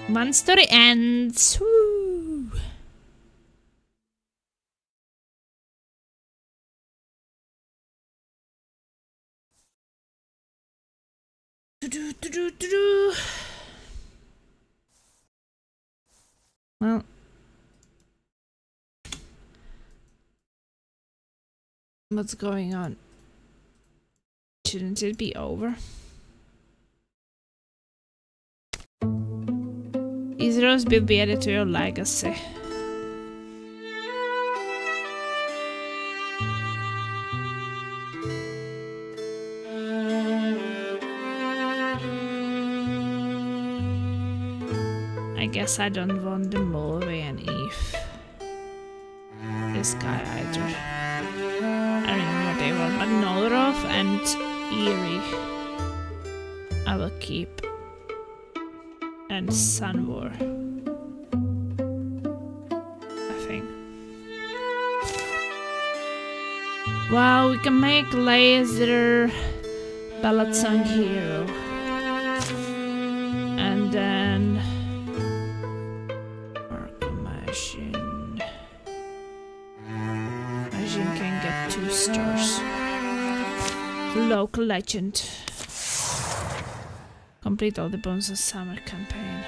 One story ends. Woo. Well, what's going on? Shouldn't it be over? These heroes will be added to your legacy. I guess I don't want the Mulvey and Eve. This guy either. I don't even know what they were, but Norov and Eerie I will keep. And Sunwar, I think. Wow, we can make Laser Ballad Song Hero. And then Machine can get 2 stars. Local Legend. Complete all the Bones of Summer campaign.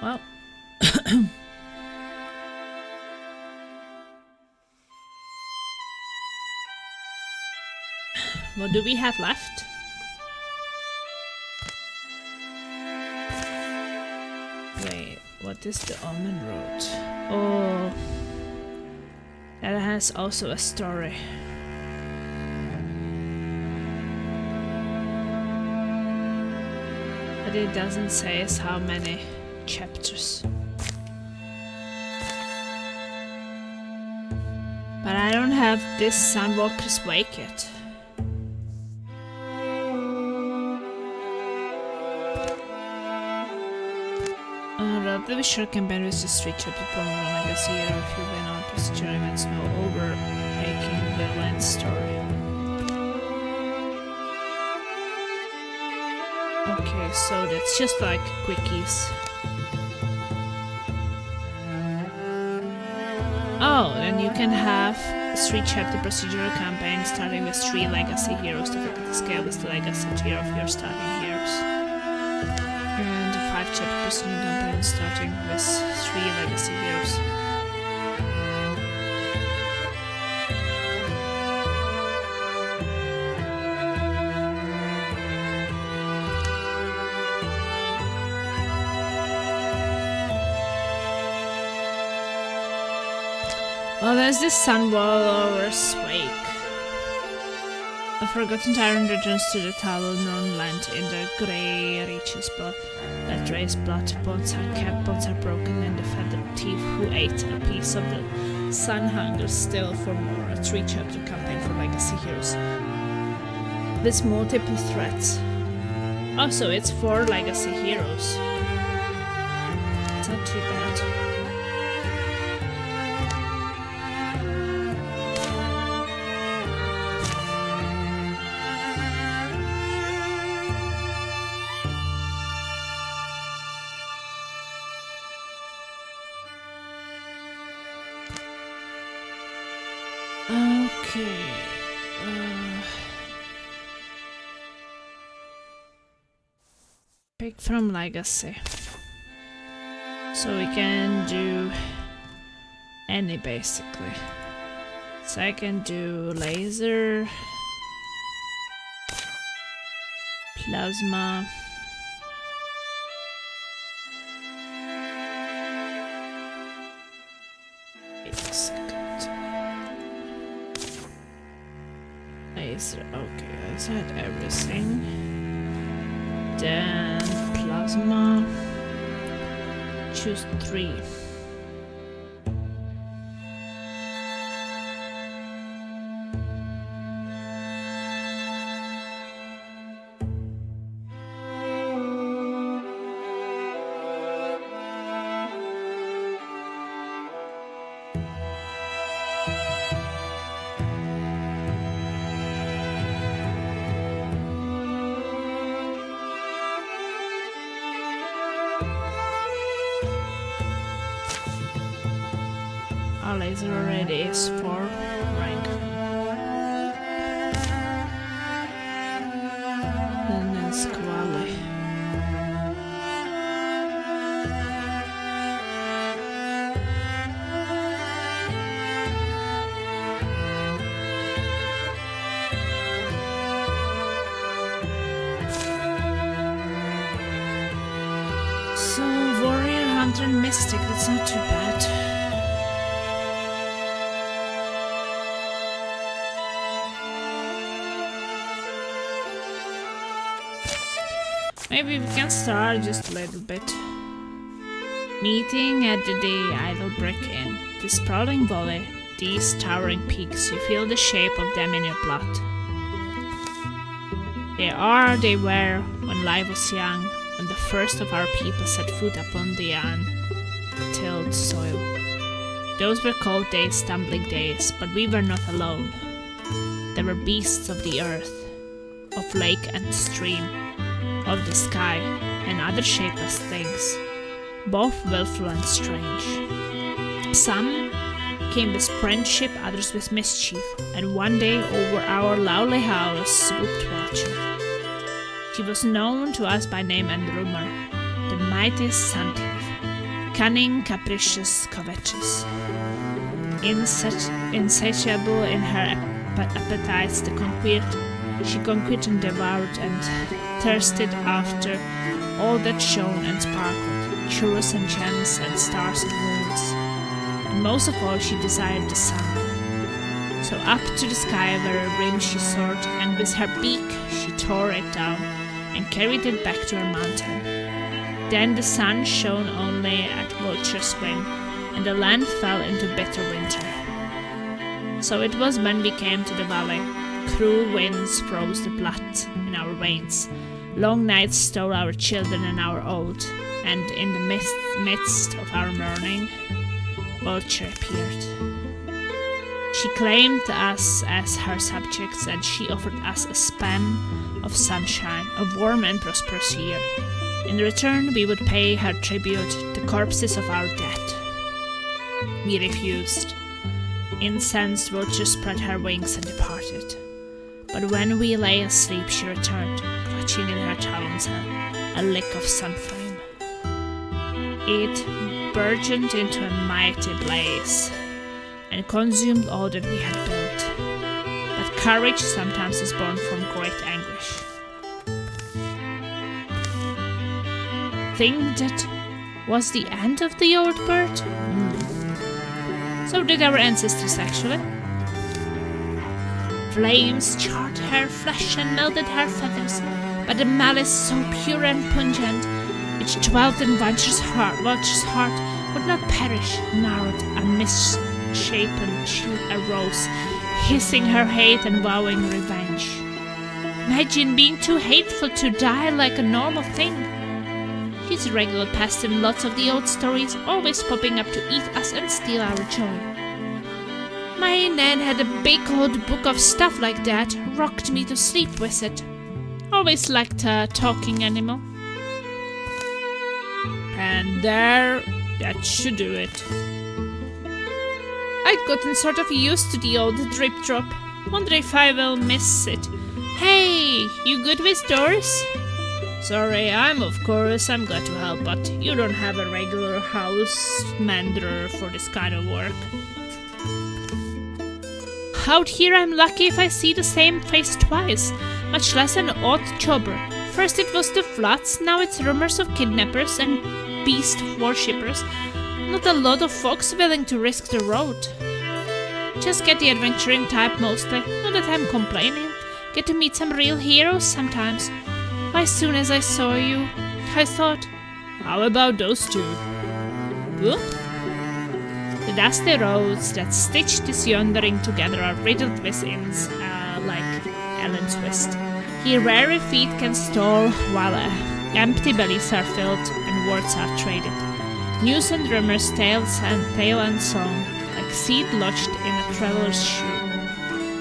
Well. What do we have left? Wait, what is the Almond Road? Oh, that has also a story. But it doesn't say us how many chapters. But I don't have this Sunwalker's Wake yet. Relatively short campaign with just 3 chapters per legacy hero if you win all procedure events, no overtaking the land story. Okay, so that's just like quickies. Oh, and you can have 3 chapter procedural campaign starting with 3 legacy heroes. Difficulty scale with the legacy tier of your starting heroes. And a 5 chapter procedural campaign starting with 3 legacy heroes. Well, there's this Sunwalker's Wake. A forgotten tyrant returns to the Talon land in the Grey Reaches, but that raised blood. Bonds are kept, bonds are broken, and the feathered thief who ate a piece of the sun hungers still for more. A 3 chapter campaign for legacy heroes. With multiple threats. Also, it's 4 legacy heroes. It's not too bad. Okay. Pick from legacy. So we can do any basically. So I can do laser, plasma, wait a second. Is that everything? Then plasma. Choose 3. Our laser already is 4 rank. Then it's Quali. So, Warrior, Hunter, and Mystic, that's not too bad. Maybe we can start just a little bit. Meeting at the Idle Brick Inn. The sprawling valley, these towering peaks, you feel the shape of them in your blood. They were when life was young, when the first of our people set foot upon the untilled soil. Those were cold days, stumbling days, but we were not alone. There were beasts of the earth, of lake and stream, of the sky, and other shapeless things, both willful and strange. Some came with friendship, others with mischief, and one day over our lovely house swooped Vulture. She was known to us by name and rumor, the mightiest sun thief, cunning, capricious, covetous, insatiable in her appetites, she conquered and devoured and thirsted after all that shone and sparkled, jewels and gems and stars and moons. And most of all she desired the sun. So up to the sky where her rim she soared, and with her beak she tore it down and carried it back to her mountain. Then the sun shone only at Vulture's whim, and the land fell into bitter winter. So it was when we came to the valley. Cruel winds froze the blood in our veins. Long nights stole our children and our old, and in the midst of our mourning, Vulture appeared. She claimed us as her subjects, and she offered us a span of sunshine, a warm and prosperous year. In return, we would pay her tribute, the corpses of our dead. We refused. Incensed, Vulture spread her wings and departed. But when we lay asleep, she returned, clutching in her talons a lick of sunflame. It burgeoned into a mighty blaze and consumed all that we had built. But courage sometimes is born from great anguish. Think that was the end of the old bird? So did our ancestors actually. Flames charred her flesh and melted her feathers, but the malice so pure and pungent, which dwelt in Vulture's heart would not perish. Gnarled and misshapen she arose, hissing her hate and vowing revenge. Imagine being too hateful to die like a normal thing. She's a regular pest in lots of the old stories, always popping up to eat us and steal our joy. My Nan had a big old book of stuff like that, rocked me to sleep with it. Always liked a talking animal. And there, that should do it. I'd gotten sort of used to the old drip drop. Wonder if I will miss it. Hey, you good with doors? Sorry, I'm glad to help, but you don't have a regular house mender for this kind of work. Out here I'm lucky if I see the same face twice, much less an odd jobber. First it was the floods, now it's rumors of kidnappers and beast worshippers. Not a lot of folks willing to risk the road. Just get the adventuring type mostly, not that I'm complaining. Get to meet some real heroes sometimes. As soon as I saw you, I thought, how about those two? Good? The dusty roads that stitch this yondering together are riddled with inns, like Ellen Twist. Here weary feet can stall while empty bellies are filled and words are traded. News and rumors, tale and song, like seed lodged in a traveler's shoe.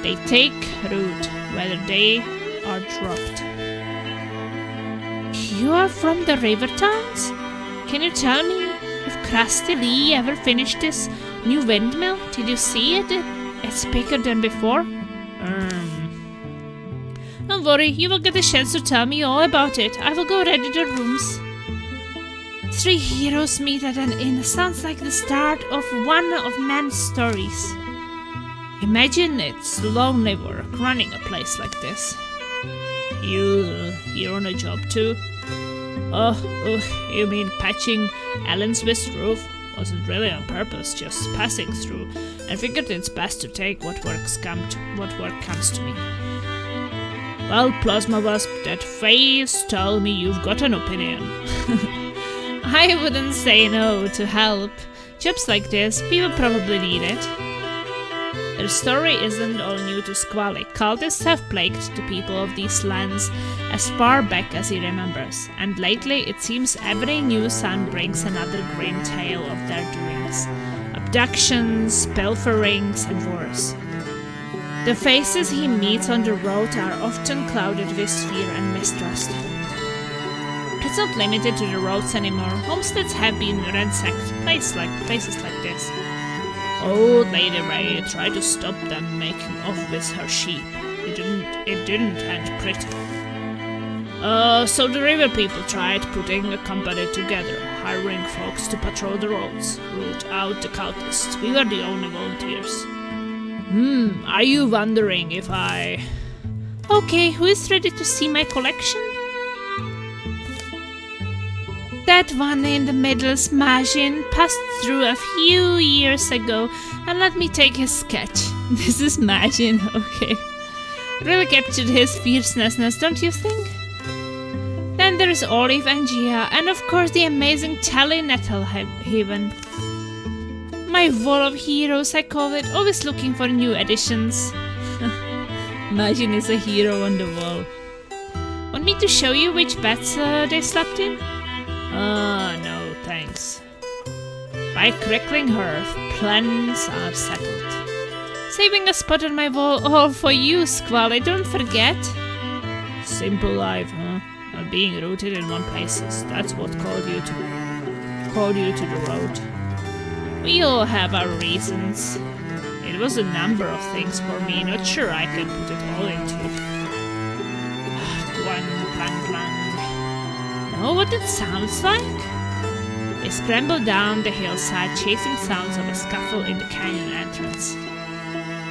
They take root, whether they are dropped. You are from the river towns? Can you tell me if Krusty Lee ever finished this new windmill? Did you see it? It's bigger than before? Don't worry, you will get a chance to tell me all about it. I will go ready the rooms. Three heroes meet at an inn. Sounds like the start of one of men's stories. Imagine it's lonely work running a place like this. You're on a job too? Oh, you mean patching Ellen's West roof? Wasn't really on purpose, just passing through, and figured it's best to take what work comes to me. Well, Plasma Wasp, that face told me you've got an opinion. I wouldn't say no to help. Jobs like this, people probably need it. Their story isn't all new to Squally. Cultists have plagued the people of these lands as far back as he remembers, and lately it seems every new sun brings another grim tale of their doings. Abductions, pilferings, and wars. The faces he meets on the road are often clouded with fear and mistrust. It's not limited to the roads anymore. Homesteads have been ransacked, places like this. Old Lady Ray tried to stop them making off with her sheep. It didn't end pretty. So the river people tried putting a company together, hiring folks to patrol the roads, root out the cultists. We were the only volunteers. Are you wondering if I... Okay, who is ready to see my collection? That one in the middle, Smajin, passed through a few years ago, and let me take his sketch. This is Majin, okay. Really captured his fierceness, don't you think? Then there's Olive and Gia, and of course the amazing Tally Nettlehaven. My wall of heroes, I call it, always looking for new additions. Majin is a hero on the wall. Want me to show you which beds they slept in? No, thanks. By crackling hearth, plans are settled. Saving a spot on my wall all for you, Squally, don't forget. Simple life, huh? Not being rooted in one place, that's what called you to the road. We all have our reasons. It was a number of things for me, not sure I can put it all into one plan. Know what it sounds like? I scrambled down the hillside, chasing sounds of a scuffle in the canyon entrance,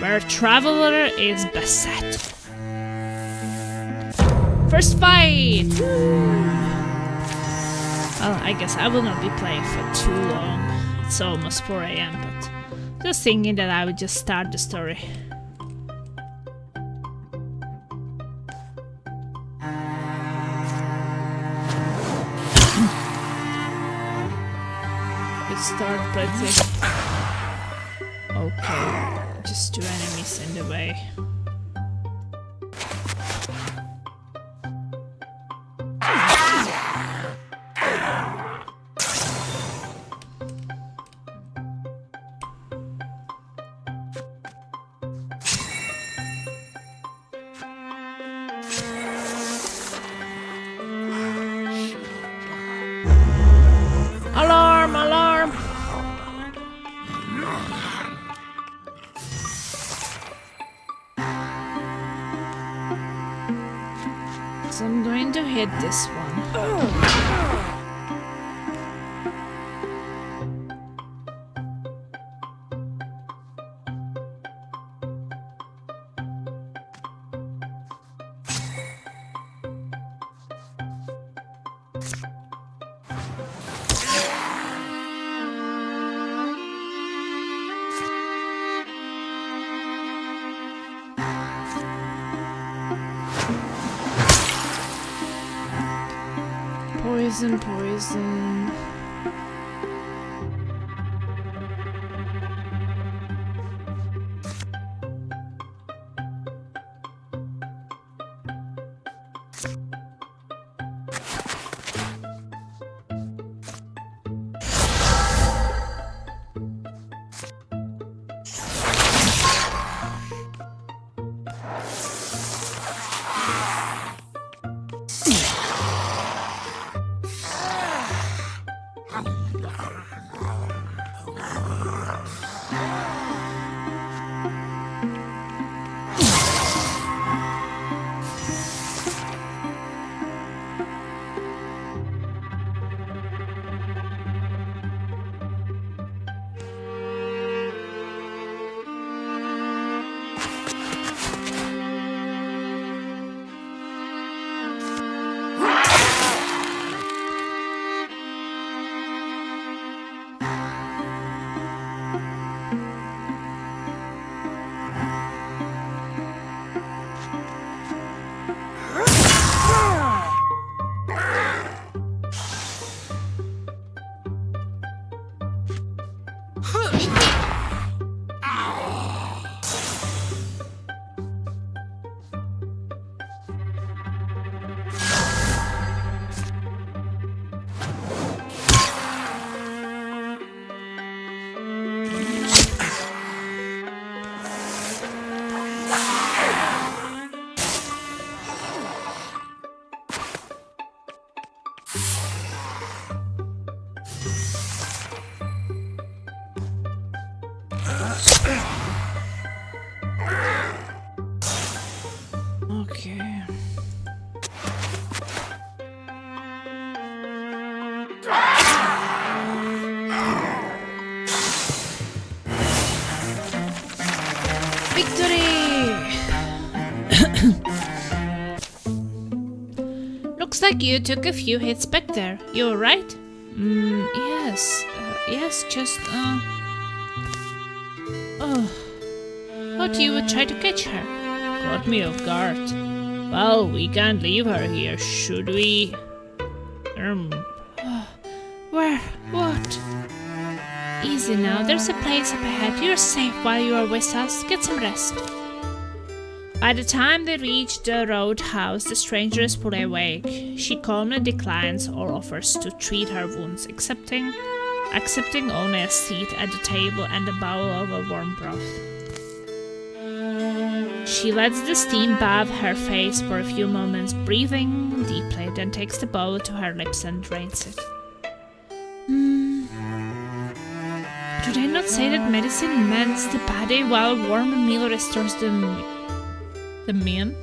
where a traveler is beset. First fight! Well, I guess I will not be playing for too long. It's almost 4 AM, but just thinking that I would just start the story. Start pretty. Okay, just 2 enemies in the way. So I'm going to hit this one. Poison, poison. Okay. Victory! Looks like you took a few hits back there. You alright? Yes. Yes, just, Oh. Thought you would try to catch her. Caught me off guard. Well, we can't leave her here, should we? Where? What? Easy now, there's a place up ahead. You're safe while you are with us. Get some rest. By the time they reach the roadhouse, the stranger is fully awake. She calmly declines or offers to treat her wounds, accepting only a seat at the table and a bowl of a warm broth. She lets the steam bathe her face for a few moments, breathing deeply, then takes the bowl to her lips and drains it. Do they not say that medicine mends the body while warm meal restores the man?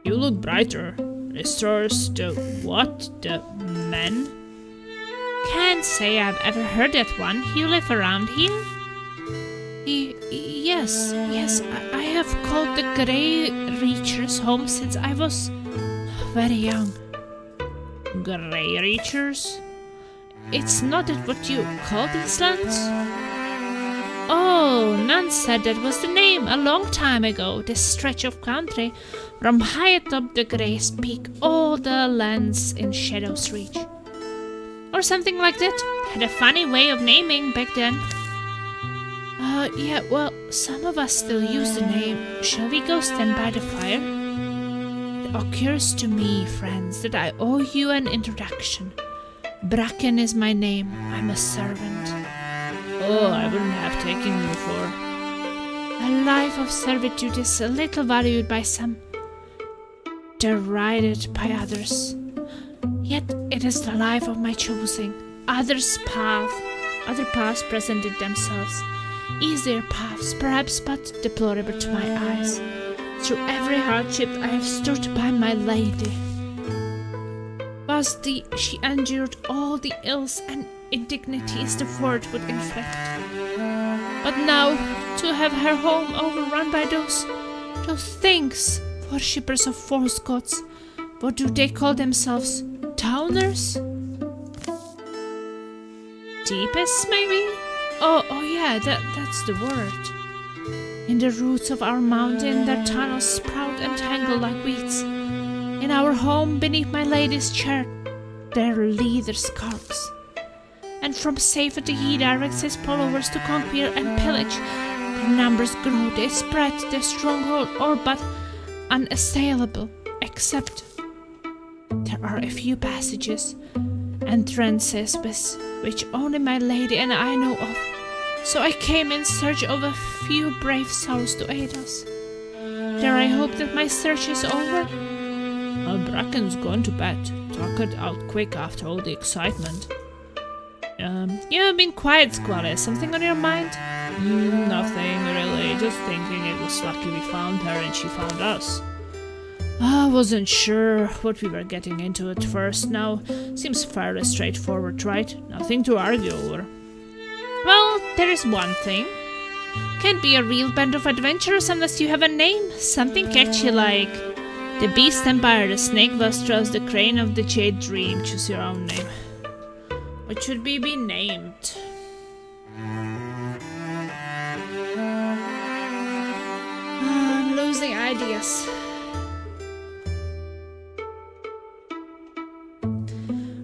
You look brighter. Restores the what? The men? Can't say I've ever heard that one. You live around here? Yes. I have called the Grey Reachers home since I was very young. Grey Reachers? It's not that what you call these lands? Oh, Nan said that was the name a long time ago. This stretch of country from high atop the Grey's Peak, all the lands in Shadow's Reach. Or something like that. Had a funny way of naming back then. Yeah, well, some of us still use the name. Shall we go stand by the fire? It occurs to me, friends, that I owe you an introduction. Bracken is my name. I'm a servant. Oh, I wouldn't have taken you for. A life of servitude is a little valued by some, derided by others. Yet it is the life of my choosing. Other paths presented themselves. Easier paths, perhaps, but deplorable to my eyes. Through every hardship I have stood by my lady. She endured all the ills and indignities the fort would inflict. But now, to have her home overrun by those things, worshippers of false gods, what do they call themselves? Towners? Deepists, maybe? Oh yeah, that's the word. In the roots of our mountain, their tunnels sprout and tangle like weeds. In in our home beneath my lady's chair their leather scarfs. And from safety he directs his followers to conquer and pillage. Their numbers grow, they spread, their stronghold all but unassailable, except there are a few passages, entrances which only my lady and I know of. So I came in search of a few brave souls to aid us. Dare I hope that my search is over? Bracken's gone to bed. Talk it out quick after all the excitement. You have been quiet, Squally. Something on your mind? Nothing, really. Just thinking it was lucky we found her and she found us. I wasn't sure what we were getting into at first. Now, seems fairly straightforward, right? Nothing to argue over. Well, there is one thing. Can't be a real band of adventurers unless you have a name. Something catchy like the Beast Empire, the Snake Vestros, the Crane of the Jade Dream. Choose your own name. What should we be named? I'm losing ideas.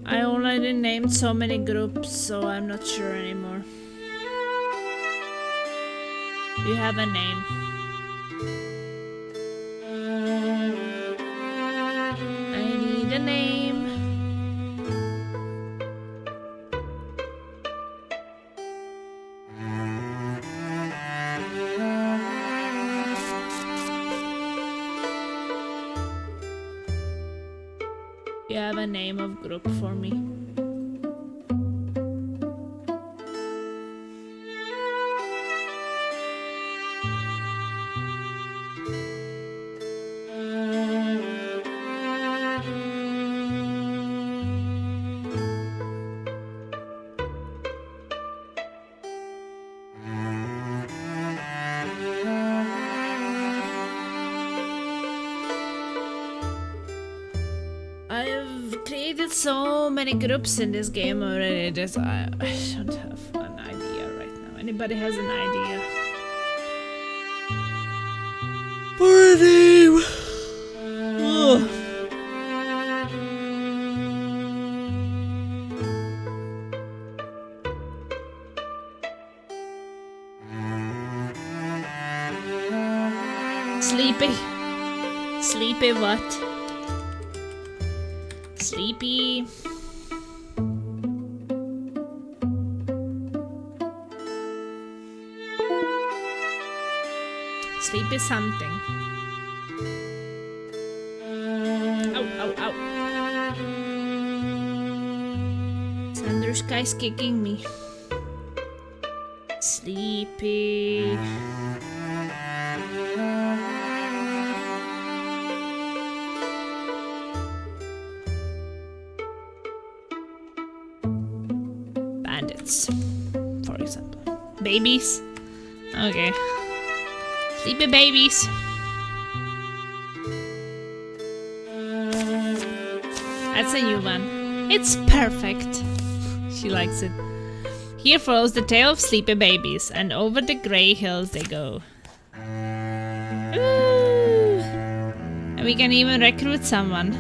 I already named so many groups, so I'm not sure anymore. You have a name. I need a name. You have a name of group for me. I've created so many groups in this game already that I don't have an idea right now. Anybody has an idea? For a name! Ugh. Sleepy. Sleepy what? Sleepy. Sleepy something. Ow, ow, ow. Thunder Sky's kicking me. Sleepy. Bandits, for example. Babies? Okay. Sleepy babies. That's a new one. It's perfect. She likes it. Here follows the tale of sleepy babies, and over the grey hills they go. Ooh. And we can even recruit someone.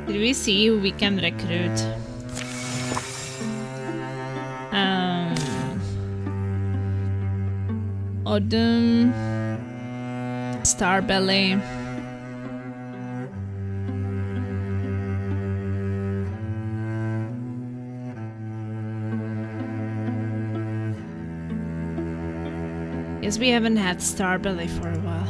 Did we see who we can recruit? Autumn, Starbelly. Yes, we haven't had Starbelly for a while.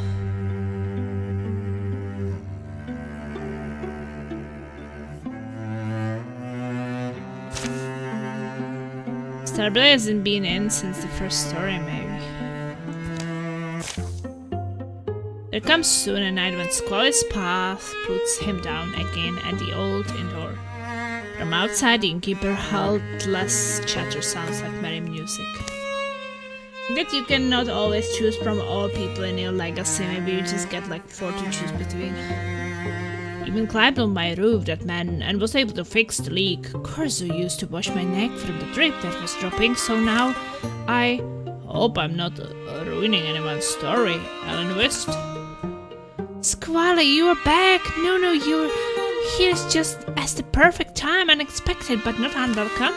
Starbelly hasn't been in since the first story, maybe. There comes soon a night when Squally's path puts him down again at the old inn door. From outside, the innkeeper helpless chatter sounds like merry music. That you cannot always choose from all people in your legacy, maybe you just get like 4 to choose between. Even climbed on my roof, that man, and was able to fix the leak. Corso used to wash my neck from the drip that was dropping, so now I Hope I'm not ruining anyone's story. Ellen West. Squally, you are back! No, you're here just as the perfect time, unexpected but not unwelcome.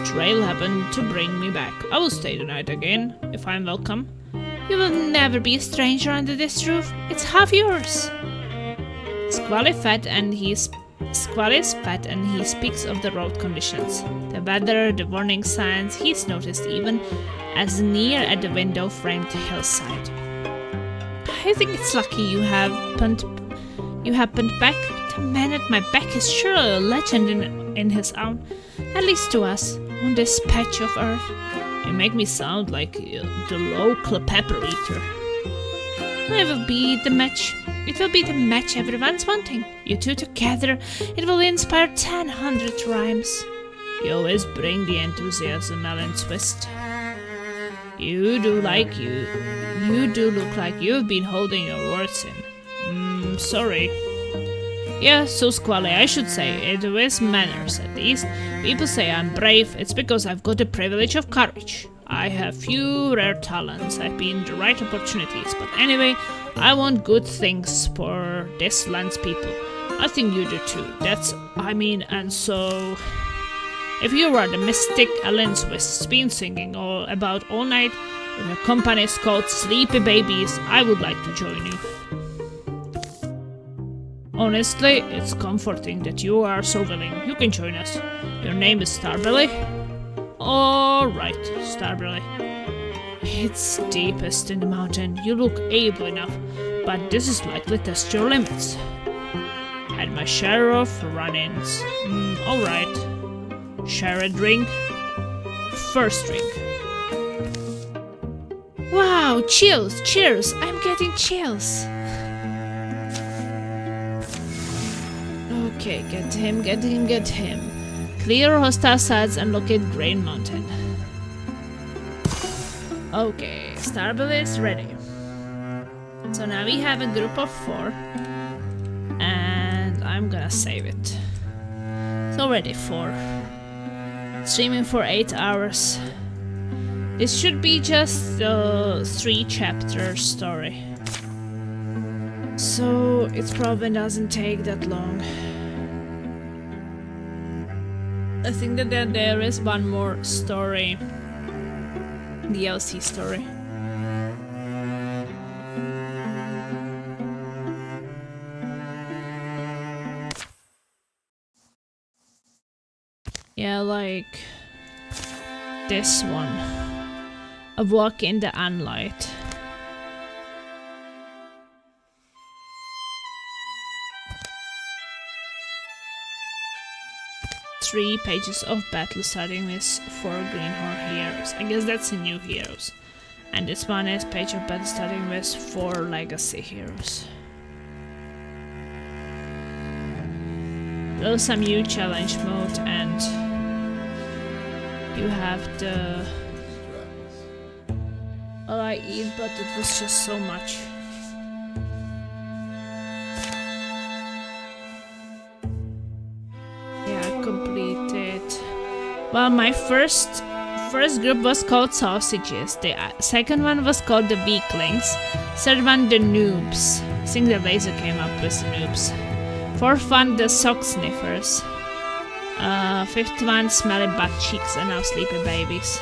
Trail happened to bring me back. I will stay the night again, if I'm welcome. You will never be a stranger under this roof. It's half yours. Squally is fat and he speaks of the road conditions. The weather, the warning signs, he's noticed even as near at the window-framed hillside. I think it's lucky you happened back. The man at my back is surely a legend in his own, at least to us, on this patch of earth. You make me sound like the local pepper eater. It will be the match. It will be the match everyone's wanting. You two together, it will inspire 100 rhymes. You always bring the enthusiasm, Ellen Twist. You do look like you've been holding your words in. Sorry. Yeah, so Squally, I should say, it with manners at least. People say I'm brave, it's because I've got the privilege of courage. I have few rare talents, I've been the right opportunities, but anyway, I want good things for this land's people. I think you do too, and so... If you are the mystic Ellen Swist's been singing about all night, with her company is called Sleepy Babies, I would like to join you. Honestly, it's comforting that you are so willing. You can join us. Your name is Starbelly? Alright, Starbelly. It's deepest in the mountain. You look able enough, but this is likely to test your limits. Had my share of run-ins. Alright. Share a drink? First drink. Wow, chills! Cheers! I'm getting chills! Okay, get him. Clear hostile sides and locate Grain Mountain. Okay, Starbelly is ready. So now we have a group of 4. And I'm gonna save it. It's already 4. Streaming for 8 hours. This should be just a 3-chapter story. So it probably doesn't take that long. I think that there is one more story. DLC story. Yeah, like this one. A walk in the unlight. 3 pages of battle starting with 4 greenhorn heroes. I guess that's the new heroes. And this one is page of battle starting with 4 legacy heroes. There's some new challenge mode and you have the... Well, I eat, but it was just so much. Completed. Well, my first group was called Sausages. The second one was called the Weaklings. Third one the Noobs. I think the laser came up with the Noobs. Fourth one the Sock Sniffers. Fifth one Smelly Butt Cheeks and now Sleepy Babies.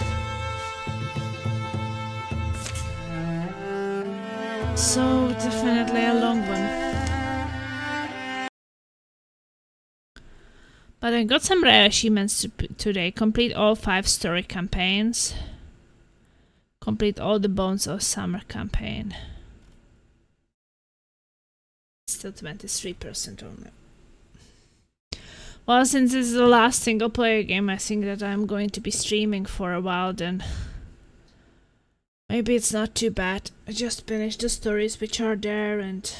So definitely a long one. But I got some rare achievements today. Complete all 5 story campaigns. Complete all the Bones of Summer campaign. Still 23% only. Well, since this is the last single player game, I think that I'm going to be streaming for a while then. Maybe it's not too bad. I just finished the stories which are there and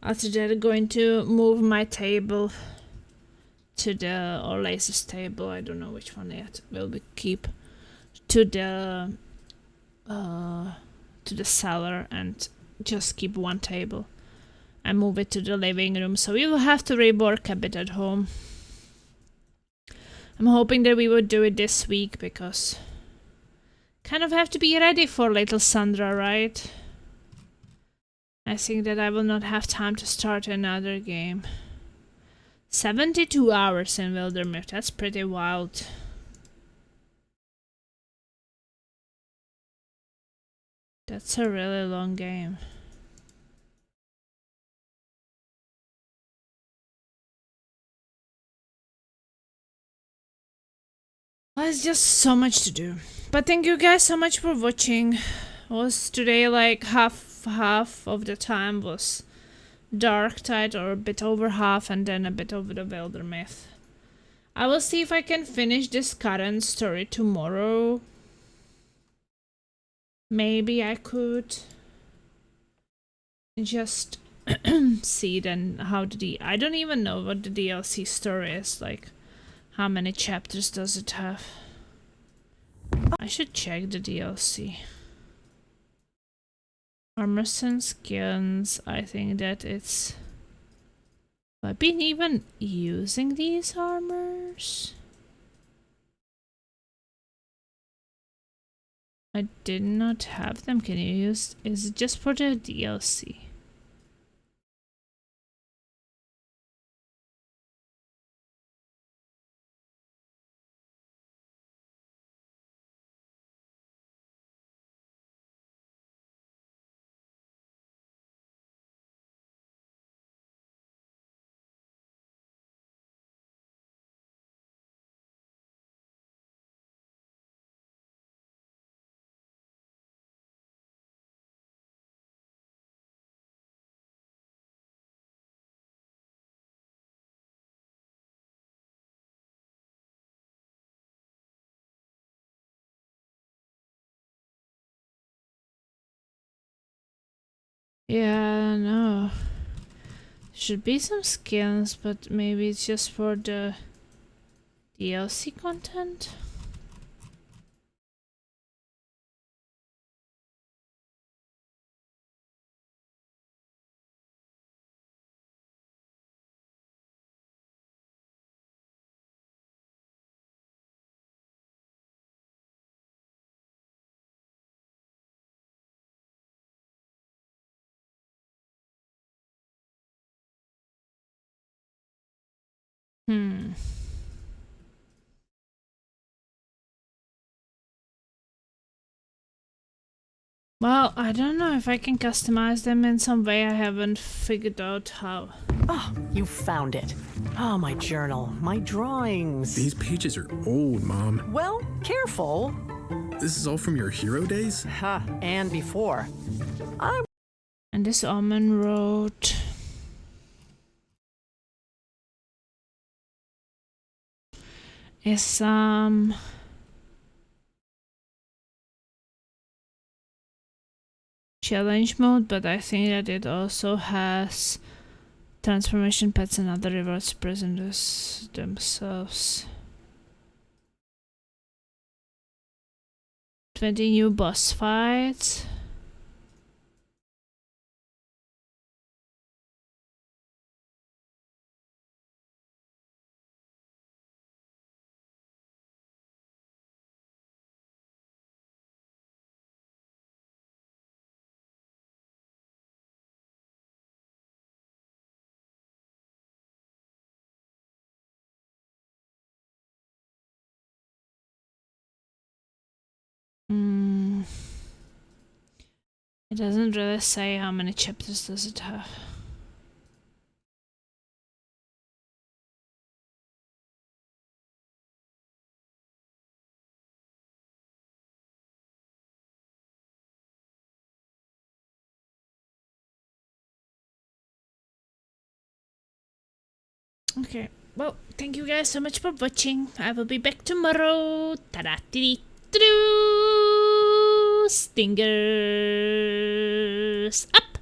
after that I'm going to move my table to the, or Laser's table, I don't know which one yet, will we keep to the cellar and just keep one table and move it to the living room, so we will have to rework a bit at home. I'm hoping that we would do it this week because kind of have to be ready for little Sandra, right? I think that I will not have time to start another game. 72 hours in Wildermyth, that's pretty wild. That's a really long game. There's just so much to do. But thank you guys so much for watching. Was today like half of the time was Darktide, or a bit over half, and then a bit over the Wildermyth. I will see if I can finish this current story tomorrow. Maybe I could just see then how I don't even know what the DLC story is, like how many chapters does it have? I should check the DLC. Armors and skins, I think that it's... Have I been even using these armors? I did not have them. Can you use... Is it just for the DLC? Yeah, no. Should be some skins, but maybe it's just for the DLC content. Well, I don't know if I can customize them in some way. I haven't figured out how. Oh, you found it. Oh, my journal, my drawings. These pages are old, Mom. Well, careful. This is all from your hero days? Ha, and before. And this Almond wrote... is some... challenge mode, but I think that it also has transformation pets and other rewards present themselves. 20 new boss fights. It doesn't really say how many chapters does it have. Okay, well, thank you guys so much for watching. I will be back tomorrow. Ta-da-dee-dee-doo! Stingers up!